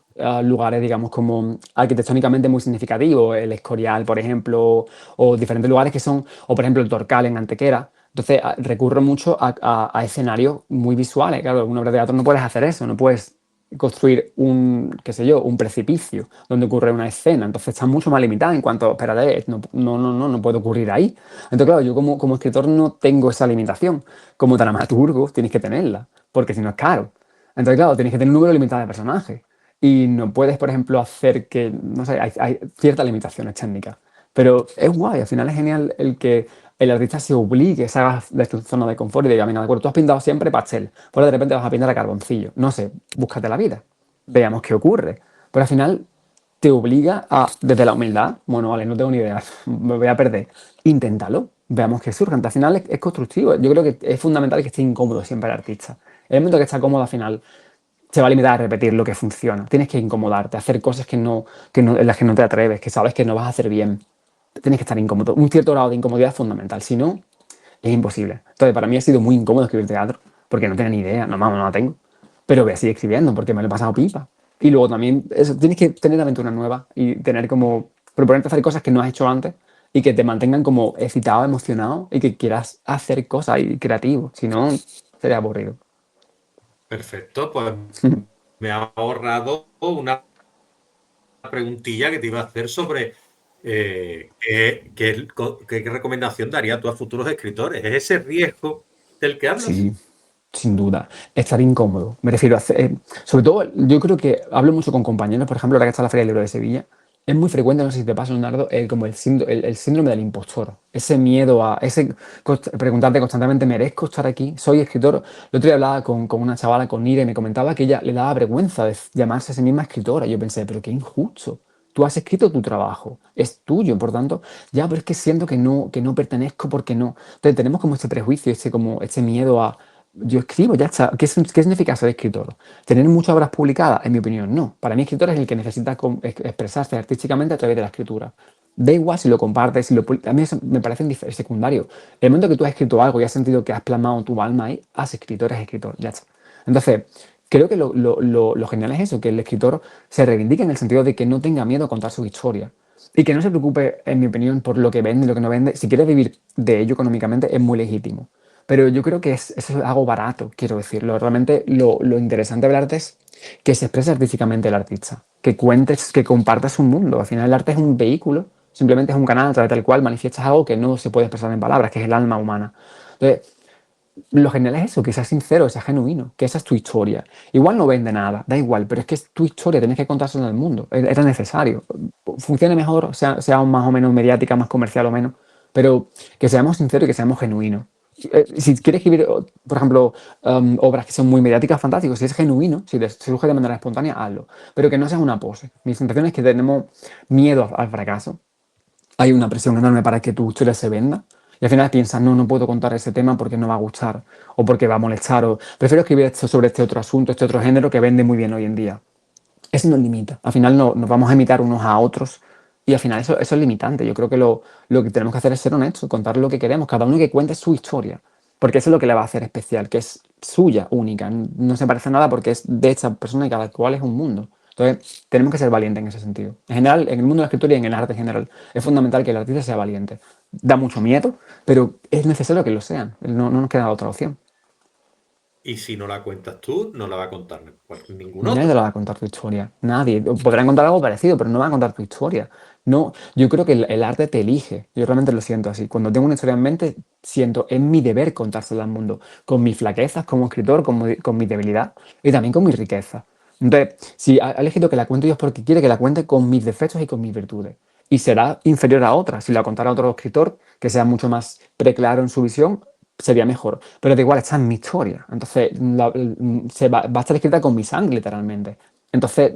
lugares, digamos, como arquitectónicamente muy significativos. El Escorial, por ejemplo, o diferentes lugares que son, o por ejemplo, el Torcal en Antequera. Entonces, recurro mucho a escenarios muy visuales. Claro, en una obra de teatro no puedes hacer eso, no puedes construir qué sé yo, un precipicio donde ocurre una escena. Entonces está mucho más limitada en cuanto, espérate, no puede ocurrir ahí. Entonces, claro, yo como escritor no tengo esa limitación. Como dramaturgo tienes que tenerla, porque si no es caro. Entonces, claro, tienes que tener un número limitado de personajes. Y no puedes, por ejemplo, hacer que, no sé, hay ciertas limitaciones técnicas. Pero es guay, al final es genial el que el artista se obligue, salga de tu zona de confort y diga, venga, de acuerdo, tú has pintado siempre pastel, pues de repente vas a pintar a carboncillo. No sé, búscate la vida, veamos qué ocurre. Pero al final te obliga a, desde la humildad, bueno, vale, no tengo ni idea, me voy a perder. Inténtalo, veamos qué surge. Al final es constructivo. Yo creo que es fundamental que esté incómodo siempre el artista. En el momento que está cómodo, al final se va a limitar a repetir lo que funciona. Tienes que incomodarte, hacer cosas en las que no te atreves, que sabes que no vas a hacer bien. Tienes que estar incómodo. Un cierto grado de incomodidad es fundamental. Si no, es imposible. Entonces, para mí ha sido muy incómodo escribir teatro, porque no tenía ni idea, no, vamos, no la tengo. Pero voy a seguir escribiendo porque me lo he pasado pipa. Y luego también, eso, tienes que tener aventuras nuevas y tener como, proponerte hacer cosas que no has hecho antes y que te mantengan como excitado, emocionado y que quieras hacer cosas y creativo. Si no, sería aburrido. Perfecto, pues me ha ahorrado una preguntilla que te iba a hacer sobre qué recomendación daría tú a futuros escritores. ¿Es ese riesgo del que hablas? Sí, sin duda. Estar incómodo. Me refiero a sobre todo, yo creo que hablo mucho con compañeros, por ejemplo, ahora que está la Feria del Libro de Sevilla, es muy frecuente, no sé si te pasa, Leonardo, como el síndrome del impostor. Ese miedo a preguntarte constantemente, ¿merezco estar aquí? ¿Soy escritor? El otro día hablaba con una chavala, con Nira, y me comentaba que ella le daba vergüenza de llamarse a sí misma escritora. Yo pensé, pero qué injusto. Tú has escrito tu trabajo, es tuyo, por tanto, ya, pero es que siento que no pertenezco porque no. Entonces tenemos como este prejuicio, como este miedo a, yo escribo, ya está. ¿Qué significa ser escritor? ¿Tener muchas obras publicadas? En mi opinión, no. Para mí, escritor es el que necesita expresarse artísticamente a través de la escritura. Da igual si lo compartes, a mí eso me parece secundario. El momento que tú has escrito algo y has sentido que has plasmado tu alma ahí, has escrito, eres escritor, ya está. Entonces, creo que lo genial es eso, que el escritor se reivindique en el sentido de que no tenga miedo a contar su historia. Y que no se preocupe, en mi opinión, por lo que vende y lo que no vende. Si quieres vivir de ello económicamente, es muy legítimo. Pero yo creo que eso es algo barato, quiero decirlo. Realmente lo interesante del arte es que se exprese artísticamente el artista, que cuentes, que compartas un mundo. Al final el arte es un vehículo, simplemente es un canal a través del cual manifiestas algo que no se puede expresar en palabras, que es el alma humana. Entonces, lo genial es eso, que seas sincero, que seas genuino, que esa es tu historia. Igual no vende nada, da igual, pero es que es tu historia, tienes que contársela al mundo. Era necesario. Funcione mejor, sea más o menos mediática, más comercial o menos, pero que seamos sinceros y que seamos genuinos. Si quieres escribir, por ejemplo, obras que son muy mediáticas, fantástico. Si es genuino, si te surge de manera espontánea, hazlo. Pero que no sea una pose. Mi sensación es que tenemos miedo al fracaso. Hay una presión enorme para que tu historia se venda. Y al final piensas, no, no puedo contar ese tema porque no va a gustar o porque va a molestar. O prefiero escribir esto sobre este otro asunto, este otro género que vende muy bien hoy en día. Eso nos limita. Al final no, nos vamos a imitar unos a otros y al final eso es limitante. Yo creo que lo que tenemos que hacer es ser honestos, contar lo que queremos, cada uno que cuente su historia. Porque eso es lo que le va a hacer especial, que es suya, única. No se parece a nada porque es de esta persona y cada cual es un mundo. Entonces, tenemos que ser valientes en ese sentido. En general, en el mundo de la escritura y en el arte en general, es fundamental que el artista sea valiente. Da mucho miedo, pero es necesario que lo sean. No nos queda otra opción. Y si no la cuentas tú, no la va a contar pues, ningún Nadie te otro. lo va a contar tu historia. Nadie. Podrán contar algo parecido, pero no van a contar tu historia. No, yo creo que el arte te elige. Yo realmente lo siento así. Cuando tengo una historia en mente, siento es mi deber contársela al mundo. Con mis flaquezas como escritor, con mi debilidad y también con mi riqueza. Entonces, si ha elegido que la cuente yo es porque quiere que la cuente con mis defectos y con mis virtudes. Y será inferior a otra. Si la contara otro escritor, que sea mucho más preclaro en su visión, sería mejor. Pero da igual, está en mi historia. Entonces, va a estar escrita con mi sangre, literalmente. Entonces,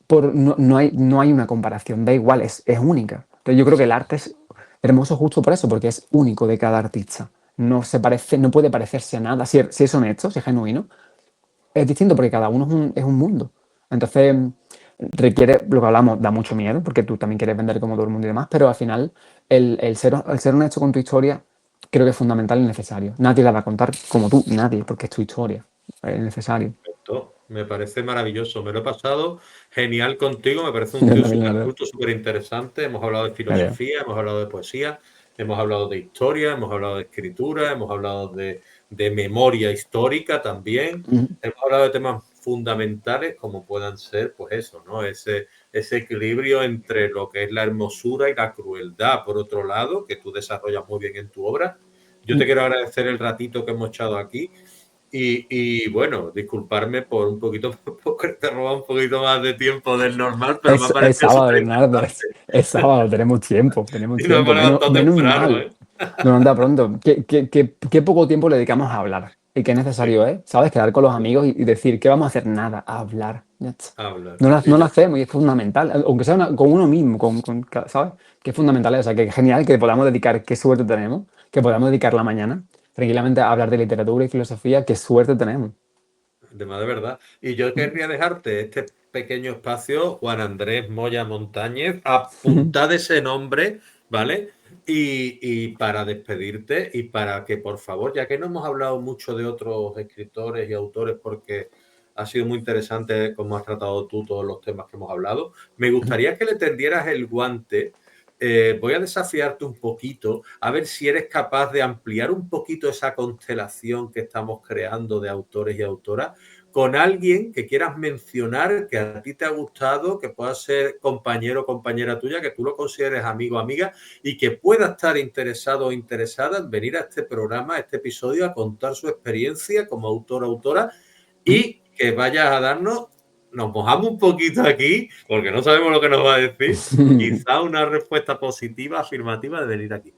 no hay una comparación, da igual, es única. Entonces, yo creo que el arte es hermoso justo por eso, porque es único de cada artista. No se parece, no puede parecerse a nada. Si es honesto, si es genuino, es distinto porque cada uno es un mundo. Entonces, requiere, lo que hablamos, da mucho miedo, porque tú también quieres vender como todo el mundo y demás, pero al final, el ser honesto con tu historia creo que es fundamental y necesario. Nadie la va a contar como tú, nadie, porque es tu historia. Es necesario. Perfecto. Me parece maravilloso. Me lo he pasado genial contigo. Me parece un Yo tío también, la súper verdad. culto, súper interesante. Hemos hablado de Creo. filosofía, hemos hablado de poesía, hemos hablado de historia, hemos hablado de escritura, hemos hablado de memoria histórica también. Ujú. Hemos hablado de temas fundamentales como puedan ser, pues eso, ¿no? Ese equilibrio entre lo que es la hermosura y la crueldad, por otro lado, que tú desarrollas muy bien en tu obra. Yo te quiero agradecer el ratito que hemos echado aquí bueno, disculparme por un poquito, porque te roba un poquito más de tiempo del normal, pero me ha Es parecido sábado, súper Leonardo. interesante. Es sábado, tenemos tiempo, tenemos Y nos tiempo. hemos levantado Menos temprano, mal. ¿eh? No anda pronto. ¿Qué poco tiempo le dedicamos a hablar? Y qué Sí, necesario es, ¿sabes? Quedar con los amigos y decir, ¿qué vamos a hacer? Nada, a hablar. Ya está. hablar. No Y lo ya está. hacemos y es fundamental, aunque sea con uno mismo, ¿sabes? Que es fundamental. O sea, que es genial que podamos dedicar, qué suerte tenemos, que podamos dedicar la mañana tranquilamente a hablar de literatura y filosofía, qué suerte tenemos. De verdad. Y yo querría dejarte este pequeño espacio, Juan Andrés Moya Montañez, apuntad ese nombre, ¿vale? Y para despedirte y para que, por favor, ya que no hemos hablado mucho de otros escritores y autores, porque ha sido muy interesante cómo has tratado tú todos los temas que hemos hablado, me gustaría que le tendieras el guante voy a desafiarte un poquito, a ver si eres capaz de ampliar un poquito esa constelación que estamos creando de autores y autoras con alguien que quieras mencionar, que a ti te ha gustado, que pueda ser compañero o compañera tuya, que tú lo consideres amigo o amiga y que pueda estar interesado o interesada en venir a este programa, a este episodio, a contar su experiencia como autor o autora y que vayas a darnos, nos mojamos un poquito aquí, porque no sabemos lo que nos va a decir, quizá una respuesta positiva, afirmativa de venir aquí.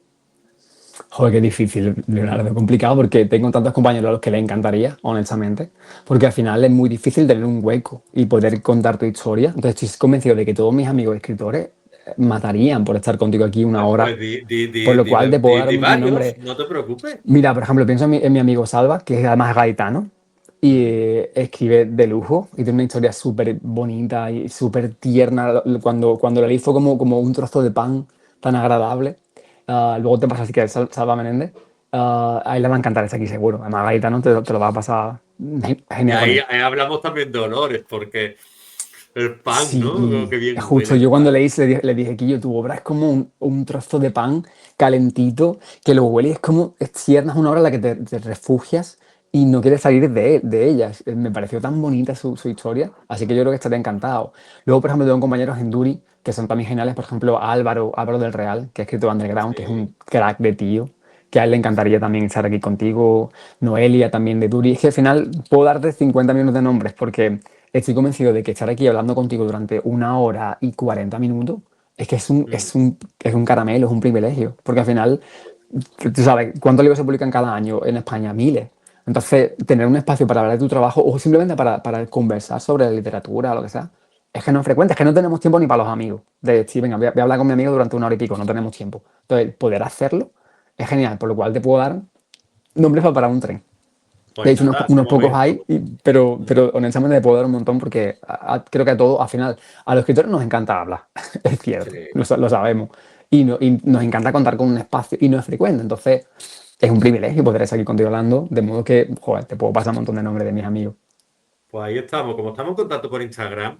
Joder, qué difícil, Leonardo, complicado porque tengo tantos compañeros a los que les encantaría, honestamente, porque al final es muy difícil tener un hueco y poder contar tu historia. Entonces estoy convencido de que todos mis amigos escritores matarían por estar contigo aquí una hora, Pues por lo cual te puedo dar di un montón de varios, nombres. no te preocupes. Mira, por ejemplo, pienso en mi amigo Salva, que es además gaitano, y escribe de lujo y tiene una historia súper bonita y súper tierna. Cuando la leí fue como un trozo de pan tan agradable. Luego te pasa así que Salva Menéndez. A él le va a encantar estar aquí seguro. Además, gaitano te lo va a pasar Y genial con ahí, él. ahí hablamos también de olores, porque el pan, ¿no? Sí, Qué bien justo huele el yo cuando pan. leí le dije, Quillo, tu obra es como un trozo de pan calentito que lo huele y es como ciernas una hora en la que te refugias y no quieres salir de ella. Me pareció tan bonita su historia, así que yo creo que estaría encantado. Luego, por ejemplo, tengo compañeros en Duri que son también geniales, por ejemplo, Álvaro del Real, que ha escrito Underground, que es Sí, un crack de tío, que a él le encantaría también estar aquí contigo. Noelia también de Duri. Es que al final puedo darte 50 minutos de nombres porque estoy convencido de que estar aquí hablando contigo durante 1 hora y 40 minutos es que es un caramelo, es un privilegio. Porque al final, tú sabes, ¿cuántos libros se publican cada año en España? Miles. Entonces, tener un espacio para hablar de tu trabajo o simplemente para conversar sobre la literatura o lo que sea, es que no es frecuente, es que no tenemos tiempo ni para los amigos. De decir, venga, voy a hablar con mi amigo durante 1 hora y pico, no tenemos tiempo. Entonces, poder hacerlo es genial, por lo cual te puedo dar nombres para parar un tren. De pues hecho, nada, de unos pocos hay, momento. pero honestamente le puedo dar un montón porque creo que a todos, al final, a los escritores nos encanta hablar, es cierto, Sí. lo sabemos. Y nos encanta contar con un espacio y no es frecuente. Entonces, es un privilegio poder estar aquí contigo hablando, de modo que, joder, te puedo pasar un montón de nombres de mis amigos. Pues ahí estamos. Como estamos en contacto por Instagram,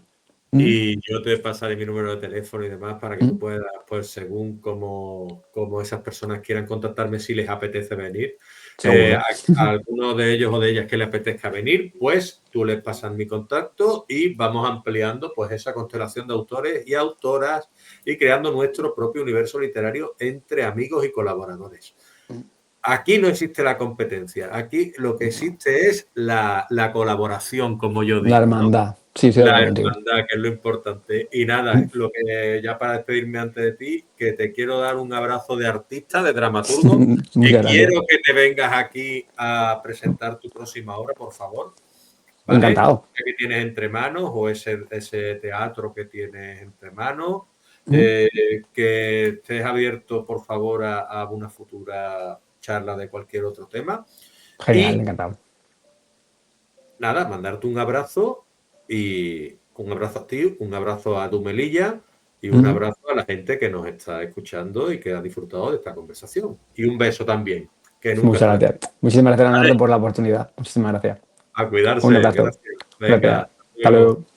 ¿Mm? y yo te pasaré mi número de teléfono y demás para que tú ¿Mm? puedas, pues según como esas personas quieran contactarme, si les apetece venir, Seguro. a alguno de ellos o de ellas que les apetezca venir, pues tú les pasas mi contacto y vamos ampliando pues esa constelación de autores y autoras y creando nuestro propio universo literario entre amigos y colaboradores. Aquí no existe la competencia, aquí lo que No. existe es la colaboración, como yo La digo, ¿no? hermandad. Sí, estoy de La acuerdo contigo. hermandad, que es lo importante. Y nada, ¿Mm? lo que ya para despedirme antes de ti, que te quiero dar un abrazo de artista, de dramaturgo, que Muchas gracias. quiero que te vengas aquí a presentar tu próxima obra, por favor, ¿vale? Encantado. Que tienes entre manos o ese teatro que tienes entre manos, ¿Mm? que estés abierto, por favor, a una futura charla de cualquier otro tema. Genial, Y encantado. nada, mandarte un abrazo y un abrazo a ti, un abrazo a tu Melilla y un ¿Mm? abrazo a la gente que nos está escuchando y que ha disfrutado de esta conversación. Y un beso también, que nunca Muchas está de más. gracias. Muchísimas gracias, ¿Vale? Leonardo, por la oportunidad. Muchísimas gracias. A Un cuidarse. abrazo. Gracias. Venga, Gracias. hasta Hasta luego. luego.